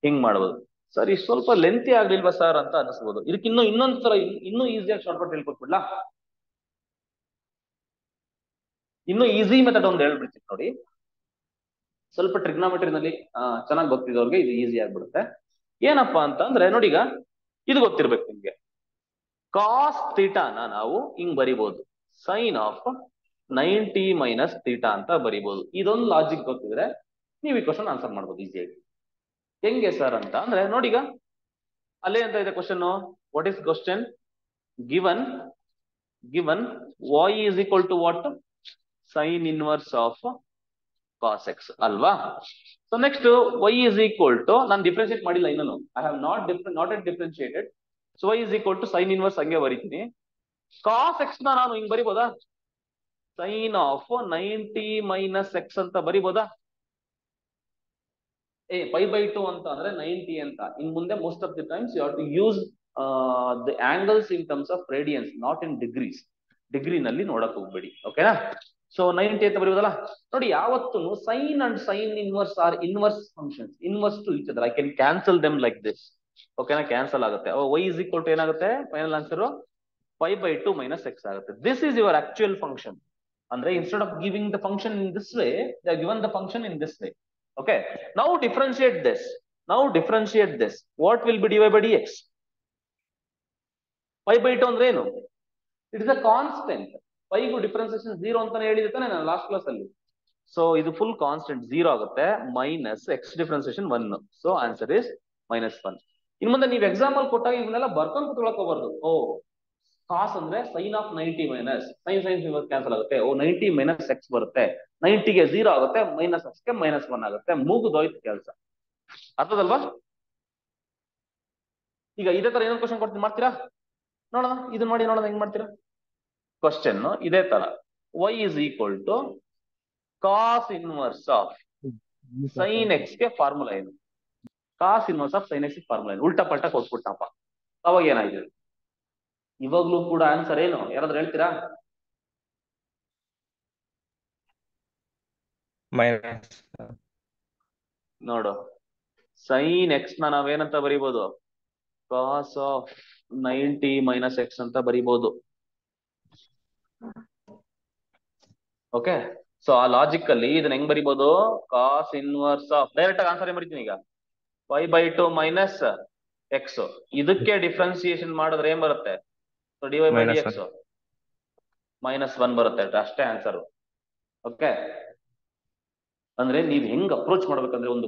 ಹಿಂಗ್ ಮಾಡ್ಬೋದು. ಸರ್ ಇಷ್ಟು ಸ್ವಲ್ಪ ಲೆಂತಿ ಆಗ್ಲಿಲ್ವಾ ಸರ್ ಅಂತ ಅನಿಸ್ಬೋದು. ಇದಕ್ಕೆ ಇನ್ನೊಂದ್ ಸಲ ಇನ್ನೂ ಈಸಿಯಾಗಿ ಶಾರ್ಟ್ಕಟ್ ಹೇಳ್ಕೊಟ್ಬಿಡ್ಲಾ? ಇನ್ನು ಈಸಿ ಮೆಥಡ್ ಒಂದು ಹೇಳ್ಬಿಡ್ತೀನಿ ನೋಡಿ. ಸ್ವಲ್ಪ ಟ್ರಿಗ್ನೋಮೆಟ್ರಿನಲ್ಲಿ ಚೆನ್ನಾಗಿ ಗೊತ್ತಿದ್ದವ್ರಿಗೆ ಇದು ಈಸಿ ಆಗ್ಬಿಡುತ್ತೆ. ಏನಪ್ಪಾ ಅಂತ ಅಂದ್ರೆ ನೋಡಿ, ಈಗ ಇದು ಗೊತ್ತಿರ್ಬೇಕು ನಿಮ್ಗೆ. ಕಾಸ್ ಥೀಟಾನ ನಾವು ಹಿಂಗ್ ಬರಿಬಹುದು, ಸೈನ್ ಆಫ್ 90 ಮೈನಸ್ ಥೀಟಾ ಅಂತ ಬರಿಬಹುದು. ಇದೊಂದು ಲಾಜಿಕ್ ಗೊತ್ತಿದ್ರೆ ನೀವು ಈ ಕ್ವಶನ್ ಆನ್ಸರ್ ಮಾಡ್ಬೋದು ಈಸಿಯಾಗಿ. ಹೆಂಗೆ ಸರ್ ಅಂತ ಅಂದ್ರೆ ನೋಡಿ, ಈಗ ಅಲ್ಲೇ ಅಂತ ಇದೆ question. What is question? Given y is equal to what? sin inverse of cos x ಅಲ್ವಾ? So next y is equal to, ನಾನು ಡಿಫ್ರೆನ್ಶಿಯೇಟ್ ಮಾಡಿಲ್ಲ ಇನ್ನೂ, I have not at differentiated. So y is equal to sin inverse ಹಂಗೆ ಬರೀತೀನಿ. cos x ನ ನಾನು ಹಿಂಗ್ ಬರಿಬೋದಾ? sin of 90 minus x ಅಂತ ಬರಿಬೋದಾ? π/2 ಅಂತ ಅಂದ್ರೆ 90 ಅಂತ. ಇನ್ ಮುಂದೆ most of the times you have to use the angles in terms of radians, not in degrees. ಡಿಗ್ರಿನಲ್ಲಿ ನೋಡಕ್ ಹೋಗ್ಬೇಡಿ. ಓಕೆನಾ? ಸೊ 90 ಅಂತ ಬರೀಬೋದಲ್ಲ. ನೋಡಿ, ಯಾವತ್ತೂ sine and sine inverse or inverse functions, inverse to each other. I can cancel them like this. ಓಕೆನಾ? Cancel ಆಗುತ್ತೆ. y is equal to ಏನಾಗುತ್ತೆ? ಫೈನಲ್ ಆನ್ಸರ್ π/2 ಮೈನಸ್ x ಆಗುತ್ತೆ. This is your actual function. ಅಂದ್ರೆ instead of giving the function in this way, they are given the function in this way. Okay, now differentiate this. What will be dy by dx? π/2 ಅಂದ್ರೆ ಏನು? It is a constant. ಪೈಗೂ differentiation 0 ಅಂತಾನೆ ಹೇಳಿದೆ ತಾನೆ ನಾನು last class ಅಲ್ಲಿ. So ಇದು full constant 0 ಆಗುತ್ತೆ. Minus x differentiation 1. So answer is -1. ಇನ್ ಮುಂದೆ ನೀವು ಎಕ್ಸಾಂಪಲ್ ಕೊಟ್ಟಾಗ ಇವನ್ನೆಲ್ಲ ಬರ್ಕೊಂಡು ಕುತ್ಕೊಳಕ್ ಹೋಗ್ಬಾರ್ದು. ಕಾಸ್ ಅಂದ್ರೆ sine of 90 minus sine cancel ಆಗುತ್ತೆ. 90 ಮೈನಸ್ x ಬರುತ್ತೆ. 90ಗೆ 0 ಆಗುತ್ತೆ, ಮೈನಸ್ x ಗೆ -1 ಆಗುತ್ತೆ. ಮುಗಿದೋಯ್ತು ಕೆಲಸ. ಅರ್ಥದಲ್ವಾ? ಈಗ ಇದೇ ತರ ಏನೋ ಕ್ವಶನ್ ಕೊಡ್ತೀನಿ, ಮಾಡ್ತೀರಾ? ನೋಡೋಣ, ಇದನ್ನ ಮಾಡಿ ನೋಡೋಣ ಹೆಂಗ್ ಮಾಡ್ತೀರಾ. ಕ್ವಶನ್ ಇದೇ ತರ, y is equal to cos inverse of sin x ಗೆ ಫಾರ್ಮುಲಾ ಏನು? cos inverse of sin x ಗೆ ಫಾರ್ಮುಲಾ ಏನು? ಉಲ್ಟಾ ಪಲ್ಟಾ ಕೊಟ್ಬಿಟ್ಟಪ್ಪ. ಅವಾಗ ಏನಾಗಿದೆ? ಇವಾಗ್ಲೂ ಕೂಡ ಆನ್ಸರ್ ಏನು? ಯಾರಾದ್ರೂ ಹೇಳ್ತೀರಾ? ಮೈನಸ್ ನೋಡು, ಸೈನ್ ಎಕ್ಸ್ ನ ನಾವೇನಂತ ಬರೀಬಹುದು? ಕಾಸ್ ಆಫ್ 90 ಮೈನಸ್ ಎಕ್ಸ್ ಅಂತ ಬರೀಬಹುದು. ಓಕೆ, ಸೊ ಆ ಲಾಜಿಕ್ ಅಲ್ಲಿ ಇದನ್ನ ಹೆಂಗ್ ಬರೀಬಹುದು? ಕಾಸ್ ಇನ್ವರ್ಸ್ ಆಫ್, ಡೈರೆಕ್ಟ್ ಆಗಿ ಆನ್ಸರ್ ಏನ್ ಬರೀತೀನಿ ಈಗ, 5/2 ಮೈನಸ್ ಎಕ್ಸ್. ಇದಕ್ಕೆ ಡಿಫ್ರೆನ್ಸಿಯೇಷನ್ ಮಾಡಿದ್ರೆ ಏನ್ ಬರುತ್ತೆ? So d y by d x -1 ಬರುತ್ತೆ, ಅಷ್ಟೇ ಆನ್ಸರ್. ಓಕೆ, ಅಂದ್ರೆ ನೀವ್ ಹೆಂಗ್ ಅಪ್ರೋಚ್ ಮಾಡ್ಬೇಕಂದ್ರೆ ಒಂದು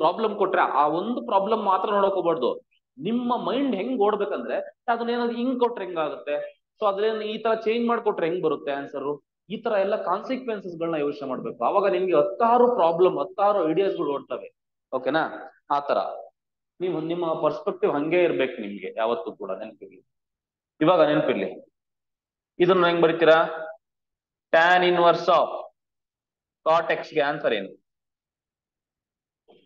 ಪ್ರಾಬ್ಲಮ್ ಕೊಟ್ರೆ ಆ ಒಂದು ಪ್ರಾಬ್ಲಮ್ ಮಾತ್ರ ನೋಡಕ್ ಹೋಗ್ಬಾರ್ದು. ನಿಮ್ಮ ಮೈಂಡ್ ಹೆಂಗ್ ಓಡ್ಬೇಕಂದ್ರೆ ಅದನ್ನೇನಾದ್ರು ಹಿಂಗ್ ಕೊಟ್ರೆ ಹೆಂಗಾಗುತ್ತೆ, ಸೊ ಅದ್ರೇನ್ ಈ ತರ ಚೇಂಜ್ ಮಾಡ್ಕೊಟ್ರೆ ಹೆಂಗ್ ಬರುತ್ತೆ ಆನ್ಸರ್, ಈ ತರ ಎಲ್ಲ ಕಾನ್ಸಿಕ್ವೆನ್ಸಸ್ ಗಳನ್ನ ಯೋಚನೆ ಮಾಡ್ಬೇಕು. ಅವಾಗ ನಿಮ್ಗೆ 10 ಐಡಿಯಾಸ್ಗಳು ಓಡ್ತವೆ. ಓಕೆನಾ? ಆ ತರ ನಿಮ್ಮ ಪರ್ಸ್ಪೆಕ್ಟಿವ್ ಹಂಗೆ ಇರ್ಬೇಕು ನಿಮ್ಗೆ ಯಾವತ್ತೂ ಕೂಡ, ನೆನಪಿರ್ಲಿ. ಇವಾಗ ನೆನಪಿರ್ಲಿ, ಇದನ್ನ ಹೆಂಗ್ ಬರೀತೀರಾ? Tan inverse of cot x ಗೆ ಆನ್ಸರ್ ಏನು?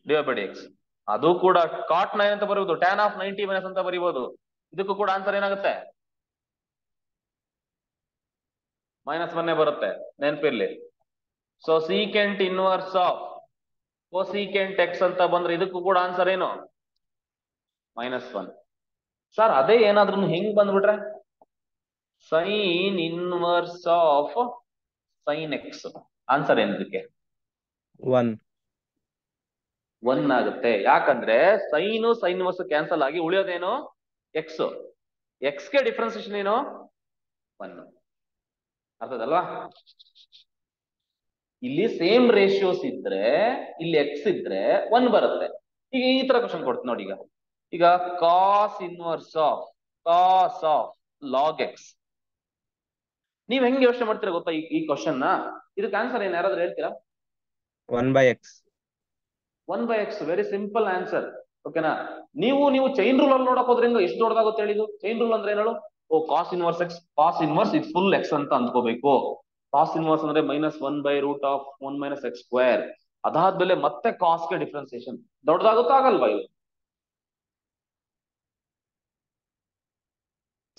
D by d x. ಅದು ಕೂಡ ಕಾಟ್ 9 ಅಂತ ಬರೀಬಹುದು, ಟ್ಯಾನ್ ಆಫ್ 90 ಮೈನಸ್ ಅಂತ ಬರೀಬಹುದು. ಇದಕ್ಕೂ ಕೂಡ ಆನ್ಸರ್ ಏನಾಗುತ್ತೆ? -1 ಬರುತ್ತೆ, ನೆನಪಿರ್ಲಿ. So secant inverse of cosecant x ಅಂತ ಬಂದ್ರೆ ಇದಕ್ಕೂ ಕೂಡ ಆನ್ಸರ್ ಏನು? -1. ಸರ್ ಅದೇ ಏನಾದ್ರೂ ಹೆಂಗ್ ಬಂದ್ಬಿಟ್ರೆ sine inverse of sine X, answer ಏನು ಇದಕ್ಕೆ? 1 ಆಗುತ್ತೆ. ಯಾಕಂದ್ರೆ ಸೈನ್ ಇನ್ವರ್ಸ್ ಕ್ಯಾನ್ಸಲ್ ಆಗಿ ಉಳಿಯೋದೇನು? ಎಕ್ಸ್. ಎಕ್ಸ್ ಗೆ ಡಿಫ್ರೆನ್ಸಿಯೇಷನ್ ಏನು? 1. ಅರ್ಥದಲ್ವಾ? ಇಲ್ಲಿ ಸೇಮ್ ರೇಷಿಯೋಸ್ ಇದ್ರೆ, ಇಲ್ಲಿ ಎಕ್ಸ್ ಇದ್ರೆ 1 ಬರುತ್ತೆ. ಈಗ ಈ ತರ ಕ್ವಶನ್ ಕೊಡ್ತೀನಿ ನೋಡಿ. ಈಗ cos inverse of log x, ನೀವ್ ಹೆಂಗ್ ಯೋಚನೆ ಮಾಡ್ತೀರಾ ಗೊತ್ತಾ ಈ ಕ್ವಶನ್ ನ? ಇದಕ್ಕೆ ಆನ್ಸರ್ ಏನ್ ಯಾರಾದ್ರೂ ಹೇಳ್ತೀರಾ? 1/x. 1/x, very simple answer. ಓಕೆನಾ? ನೀವು ಚೈನ್ ರೂಲ್ ಅಲ್ಲಿ ನೋಡಕ್ ಹೋದ್ರೆ ಎಷ್ಟು ದೊಡ್ಡದಾಗುತ್ತೆ ಹೇಳಿದ್ದು? ಚೈನ್ ರೂಲ್ ಅಂದ್ರೆ ಏನು? ಓ cos inverse x, cos inverse ಇದು ಫುಲ್ ಎಕ್ಸ್ ಅಂತ ಅಂದ್ಕೋಬೇಕು. ಕಾಸ್ ಇನ್ವರ್ಸ್ ಅಂದ್ರೆ -1/√1 - x². ಅದಾದ್ಮೇಲೆ ಮತ್ತೆ ಕಾಸ್ ಗೆ ಡಿಫ್ರೆನ್ಸಿಯೇಷನ್ ದೊಡ್ಡದಾಗುತ್ತಾ ಆಗಲ್ವಾ ಇದು?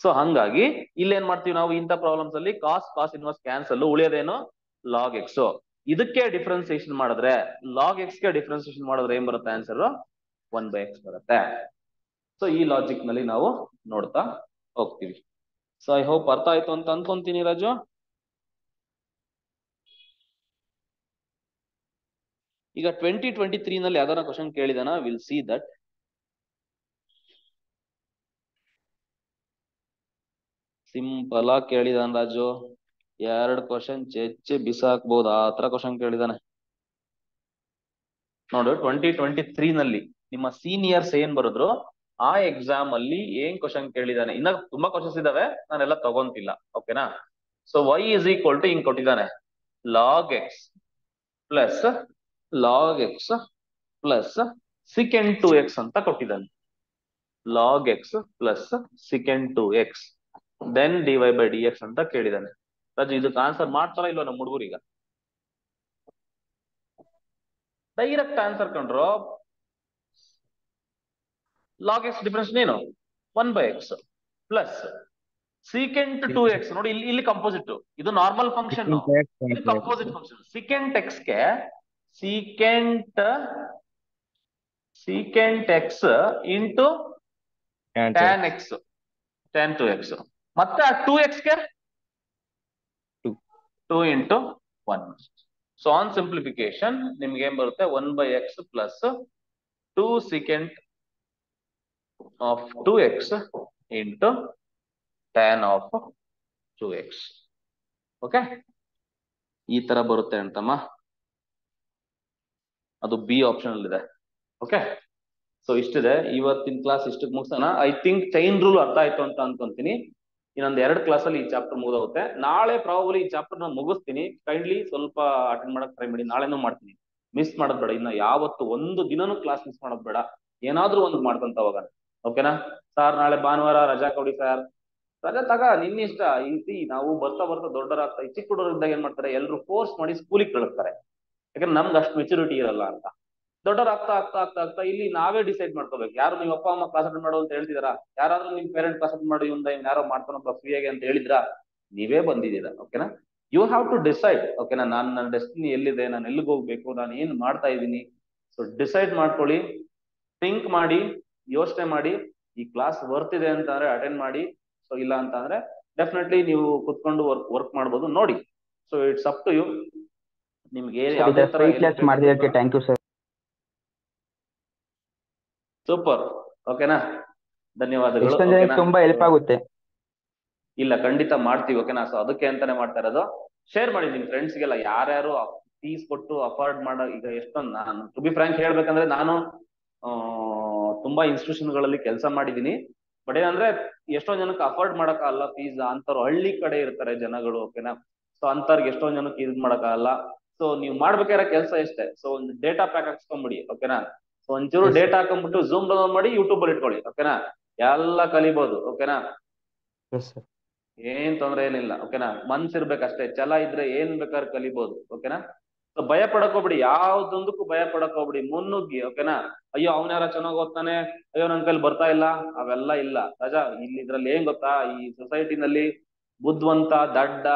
ಸೊ ಹಂಗಾಗಿ ಇಲ್ಲಿ ಏನ್ ಮಾಡ್ತೀವಿ ನಾವು ಇಂಥ ಪ್ರಾಬ್ಲಮ್ಸ್ ಅಲ್ಲಿ? ಕಾಸ್ ಇನ್ವರ್ಸ್ ಕ್ಯಾನ್ಸಲ್, ಉಳಿಯೋದೇನು? Log x. ಇದಕ್ಕೆ ಡಿಫ್ರೆನ್ಸಿಯೇಷನ್ ಮಾಡಿದ್ರೆ, ಲಾಗ್ ಎಕ್ಸ್ ಗೆ ಡಿಫ್ರೆನ್ಸಿಯೇಷನ್ ಮಾಡಿದ್ರೆ ಏನ್ ಬರುತ್ತೆ ಆನ್ಸರ್? 1/x ಬರುತ್ತೆ. ಸೊ ಈ ಲಾಜಿಕ್ ನಲ್ಲಿ ನಾವು ನೋಡ್ತಾ ಹೋಗ್ತೀವಿ. ಸೊ ಐ ಹೋಪ್ ಅರ್ಥ ಆಯ್ತು ಅಂತ ಅನ್ಕೊಂತೀನಿ ರಾಜು. ಈಗ 2023 ನಲ್ಲಿ ಯಾವ್ದಾರ ಕ್ವಶನ್ ಕೇಳಿದಾನ? Will see that. ಸಿಂಪಲ್ ಆಗಿ ಕೇಳಿದಾನ ರಾಜು, 2 ಕ್ವಶನ್ ಚೆಚ್ಚೆ ಬಿಸಾಕ್ಬಹುದು, ಆ ತರ ಕ್ವಶನ್ ಕೇಳಿದಾನೆ ನೋಡು. 2023 ನಲ್ಲಿ ನಿಮ್ಮ ಸೀನಿಯರ್ಸ್ ಏನ್ ಬರೆದ್ರು ಆ ಎಕ್ಸಾಮ್ ಅಲ್ಲಿ ಏನ್ ಕ್ವಶನ್ ಕೇಳಿದಾನೆ? ಇನ್ನ ತುಂಬಾ ಕ್ವಶನ್ಸ್ ಇದಾವೆ, ನಾನೆಲ್ಲ ತಗೊಂತಿಲ್ಲ. ಓಕೆನಾ? ಸೊ y = ಹಿಂಗ್ ಕೊಟ್ಟಿದ್ದಾನೆ, log x plus secant 2x ಅಂತ ಕೊಟ್ಟಿದ್ದಾನೆ. Log x plus secant 2x then dy by dx ಅಂತ ಕೇಳಿದಾನೆ. ರಾಜು ಇದಕ್ಕೆ ಆನ್ಸರ್ ಮಾಡ್ತಾರ ಇಲ್ವ ನಮ್ಮ ಹುಡುಗರು? ಈಗ ಡೈರೆಕ್ಟ್ ಆನ್ಸರ್ ಕಂಡ್ರು. ಲಾಗ್ ಎಕ್ಸ್ ಡಿಫರೆನ್ಸ್ ಏನು? 1/x plus secant 2x. ನೋಡಿ ಇಲ್ಲಿ ಕಂಪೋಸಿಟ್, ಇದು ನಾರ್ಮಲ್ ಫಂಕ್ಷನ್, ಇದು ಕಂಪೋಸಿಟ್ ಫಂಕ್ಷನ್. ಸೀಕೆಂಟ್ ಎಕ್ಸ್ ಗೆ secant x into tan x, tan 2x. ಮತ್ತೆ ಆ 2x ಗೆ 2 × 1. ಸೊ ಆನ್ ಸಿಂಪ್ಲಿಫಿಕೇಶನ್ ನಿಮ್ಗೆ ಏನ್ ಬರುತ್ತೆ? 1/x plus 2 secant of 2x into tan of 2x. Okay, ಈ ತರ ಬರುತ್ತೆ ಅಂತಮ್ಮ. ಅದು ಬಿ ಆಪ್ಷನ್ ಅಲ್ಲಿ ಇದೆ. ಓಕೆ, ಸೊ ಇಷ್ಟಿದೆ ಇವತ್ತಿನ ಕ್ಲಾಸ್. ಇಷ್ಟಕ್ಕೆ ಮುಗಿಸೋಣ. ಐ ಥಿಂಕ್ ಚೈನ್ ರೂಲ್ ಅರ್ಥ ಆಯ್ತು ಅಂತ ಅನ್ಕೊಂತೀನಿ. ಇನ್ನೊಂದು 2 ಕ್ಲಾಸಲ್ಲಿ ಈ ಚಾಪ್ಟರ್ ಮುಗಿದೋಗುತ್ತೆ. ನಾಳೆ ಪ್ರಾಬಬ್ಲಿ ಈ ಚಾಪ್ಟರ್ ನ ಮುಗಿಸ್ತೀನಿ. ಕೈಂಡ್ಲಿ ಸ್ವಲ್ಪ ಅಟೆಂಡ್ ಮಾಡಕ್ ಟ್ರೈ ಮಾಡಿ. ನಾಳೆನೂ ಮಾಡ್ತೀನಿ, ಮಿಸ್ ಮಾಡೋದ್ ಬೇಡ. ಇನ್ನ ಯಾವತ್ತು ಒಂದು ದಿನನೂ ಕ್ಲಾಸ್ ಮಿಸ್ ಮಾಡೋದ್ ಬೇಡ. ಏನಾದ್ರೂ ಒಂದು ಮಾಡ್ಕೊಂತ ಹೋಗೋಣ. ಓಕೆನಾ? ಸರ್ ನಾಳೆ ಭಾನುವಾರ ರಜಾ ಕೊಡಿ ಸರ್. ರಜಾ ತಗ, ನಿನ್ನ ಇಷ್ಟ. ಈ ನಾವು ಬರ್ತಾ ದೊಡ್ಡರಾಗ್ತಾ, ಚಿಕ್ಕ ಹುಡುಗರಿದ್ದಾಗ ಏನ್ ಮಾಡ್ತಾರೆ, ಎಲ್ರು ಫೋರ್ಸ್ ಮಾಡಿ ಸ್ಕೂಲಿಗೆ ಕಳಿಸ್ತಾರೆ. ಯಾಕಂದ್ರೆ ನಮ್ಗೆ ಅಷ್ಟು ಮೆಚುರಿಟಿ ಇರಲ್ಲ ಅಂತ. ದೊಡ್ಡರಾಗ್ತಾ ಇಲ್ಲಿ ನಾವೇ ಡಿಸೈಡ್ ಮಾಡ್ಕೋಬೇಕು. ಯಾರು ನಿಮ್ಮ ಅಪ್ಪ ಅಮ್ಮ ಕ್ಲಾಸ್ ಅಟೆಂಡ್ ಮಾಡು ಅಂತ ಹೇಳ್ತಿದಾರಾ? ಯಾರಾದ್ರೂ ನಿಮ್ ಪೇರೆಂಟ್ ಕ್ಲಾಸ್ ಅಟೆಂಡ್ ಮಾಡು, ಇವ್ನ ಯಾರೋ ಮಾಡ್ತಾನಪ್ಪ ಫ್ರೀಯಾಗಿ ಅಂತ ಹೇಳಿದ್ರಾ? ನೀವೇ ಬಂದಿದ್ದೀರಾ. ಓಕೆನಾ? You have to decide. ಓಕೆನಾ, ನನ್ನ ಡೆಸ್ಟಿನಿ ಎಲ್ಲಿದೆ, ನಾನು ಎಲ್ಲಿಗೆ ಹೋಗ್ಬೇಕು, ನಾನು ಏನ್ ಮಾಡ್ತಾ ಇದ್ದೀನಿ. ಸೊ ಡಿಸೈಡ್ ಮಾಡ್ಕೊಳ್ಳಿ, ಥಿಂಕ್ ಮಾಡಿ, ಯೋಚನೆ ಮಾಡಿ. ಈ ಕ್ಲಾಸ್ ವರ್ತ್ ಇದೆ ಅಂತಂದ್ರೆ ಅಟೆಂಡ್ ಮಾಡಿ. ಸೊ ಇಲ್ಲ ಅಂತ ಅಂದ್ರೆ ಡೆಫಿನೆಟ್ಲಿ ನೀವು ಕುತ್ಕೊಂಡು ವರ್ಕ್ ಮಾಡ್ಬೋದು, ನೋಡಿ. So it's up to you. ನಿಮ್ಗೆ ಯಾವ್ದೇ ತರ ಮಾಡಿದಕ್ಕೆ ಥ್ಯಾಂಕ್ ಯು ಸರ್. ಸೂಪರ್. ಓಕೆನಾ, ಧನ್ಯವಾದಗಳು. ಎಷ್ಟೊಂದ್ ಜನಕ್ಕೆ ತುಂಬಾ ಹೆಲ್ಪ್ ಆಗುತ್ತೆ. ಇಲ್ಲ, ಖಂಡಿತ ಮಾಡ್ತೀವಿ. ಓಕೆನಾ, ಸೊ ಅದಕ್ಕೆ ಅಂತಾನೆ ಮಾಡ್ತಾ ಇರೋದು. ಶೇರ್ ಮಾಡಿ ನಿಮ್ ಫ್ರೆಂಡ್ಸ್ಗೆಲ್ಲ, ಯಾರ್ಯಾರು ಫೀಸ್ ಕೊಟ್ಟು ಅಫೋರ್ಡ್ ಮಾಡೋ. ಈಗ ಎಷ್ಟೊಂದು, ನಾನು ಟು ಬಿ ಫ್ರಾಂಕ್ ಹೇಳ್ಬೇಕಂದ್ರೆ ನಾನು ತುಂಬಾ ಇನ್ಸ್ಟಿಟ್ಯೂಷನ್ಗಳಲ್ಲಿ ಕೆಲಸ ಮಾಡಿದೀನಿ. ಬಟ್ ಏನಂದ್ರೆ ಎಷ್ಟೊಂದ್ ಜನಕ್ಕೆ ಅಫೋರ್ಡ್ ಮಾಡಕ್ಕಾಗಲ್ಲ ಫೀಸ್. ಅಂತವ್ರು ಹಳ್ಳಿ ಕಡೆ ಇರ್ತಾರೆ ಜನಗಳು. ಓಕೆನಾ, ಸೊ ಅಂತವ್ರಿಗೆ ಎಷ್ಟೊಂದ್ ಜನಕ್ಕೆ ಯೂಸ್ ಮಾಡಕ್ಕಾಗಲ್ಲ. ಸೊ ನೀವು ಮಾಡ್ಬೇಕಾಗಿರೋ ಕೆಲಸ ಎಷ್ಟೇ, ಸೊ ಒಂದು ಡೇಟಾ ಪ್ಯಾಕ್ ಹಾಕ್ಸ್ಕೊಂಡ್ಬಿಡಿ. ಓಕೆನಾ, ಸೊ ಒಂಚೂರು ಡೇಟಾ ಹಾಕೊಂಡ್ಬಿಟ್ಟು ಝೂಮ್ ಡೌನ್ ಮಾಡಿ ಯೂಟ್ಯೂಬ್ ಅಲ್ಲಿ ಇಟ್ಕೊಳ್ಳಿ. ಓಕೆನಾ, ಎಲ್ಲ ಕಲಿಬಹುದು. ಓಕೆನಾ, ಏನ್ ತೊಂದ್ರೆ ಏನಿಲ್ಲ. ಓಕೆನಾ, ಮನ್ಸಿರ್ಬೇಕಷ್ಟೇ, ಛಲ ಇದ್ರೆ ಏನ್ ಬೇಕಾದ್ರೆ ಕಲಿಬಹುದು. ಓಕೆನಾ, ಸೊ ಭಯ ಪಡಕೋಬಿಡಿ, ಯಾವ್ದೊಂದಕ್ಕೂ ಭಯ ಪಡಕೋಬಿಡಿ, ಮುನ್ನುಗ್ಗಿ. ಓಕೆನಾ, ಅಯ್ಯೋ ಅವ್ನ್ಯಾರ ಚೆನ್ನಾಗ್ ಓದ್ತಾನೆ, ಅಯ್ಯೋ ನನ್ ಕೈಲಿ ಬರ್ತಾ ಇಲ್ಲ, ಅವೆಲ್ಲ ಇಲ್ಲ ರಾಜಾ. ಇಲ್ಲಿ ಇದ್ರಲ್ಲಿ ಏನ್ ಗೊತ್ತಾ, ಈ ಸೊಸೈಟಿನಲ್ಲಿ ಬುದ್ಧಿವಂತ, ದಡ್ಡ,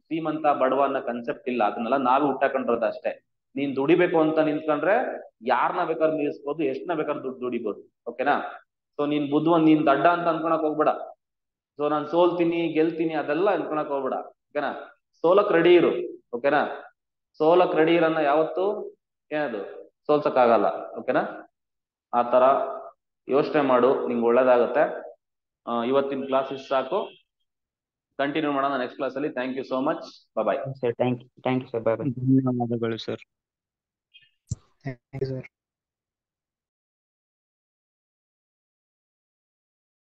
ಶ್ರೀಮಂತ, ಬಡವ ಅನ್ನೋ ಕನ್ಸೆಪ್ಟ್ ಇಲ್ಲ. ಅದನ್ನೆಲ್ಲ ನಾವೇ ಹುಟ್ಟಾಕೊಂಡಿರೋದು ಅಷ್ಟೇ. ನೀನ್ ದುಡಿಬೇಕು ಅಂತ ನಿಂತ್ಕೊಂಡ್ರೆ ಯಾರನ್ನ ಬೇಕಾದ್ರೆ ಮೀರಿಸ್ಬೋದು, ಎಷ್ಟನ್ನ ಬೇಕಾದ್ರೆ ದುಡ್ಡು ದುಡಿಬೋದು. ಓಕೆನಾ, ಸೊ ನೀನ್ ಬುದ್ಧಿವಂತ, ನೀನ್ ದಡ್ಡ ಅಂತ ಅನ್ಕೊಳಕ್ ಹೋಗ್ಬೇಡ. ಸೊ ನಾನ್ ಸೋಲ್ತೀನಿ, ಗೆಲ್ತೀನಿ, ಅದೆಲ್ಲ ಅನ್ಕೊಳಕ್ ಹೋಗ್ಬೇಡ. ಓಕೆನಾ, ಸೋಲಕ್ ರೆಡಿ ಇರು. ಓಕೆನಾ, ಸೋಲಕ್ ರೆಡಿ ಇರನ್ನ ಯಾವತ್ತು ಏನದು ಸೋಲ್ಸಕ್ ಆಗಲ್ಲ. ಓಕೆನಾ, ಆ ತರ ಯೋಚನೆ ಮಾಡು, ನಿಂಗೆ ಒಳ್ಳೇದಾಗತ್ತೆ. ಇವತ್ತಿನ ಕ್ಲಾಸ್ ಇಷ್ಟ ಸಾಕು. ಕಂಟಿನ್ಯೂ ಮಾಡೋಣ ನೆಕ್ಸ್ಟ್ ಕ್ಲಾಸ್ ಅಲ್ಲಿ. Thank you so much. Bye. Sir thank you sir. Bye bye. ಧನ್ಯವಾದಗಳು ಸರ್. Thank you sir.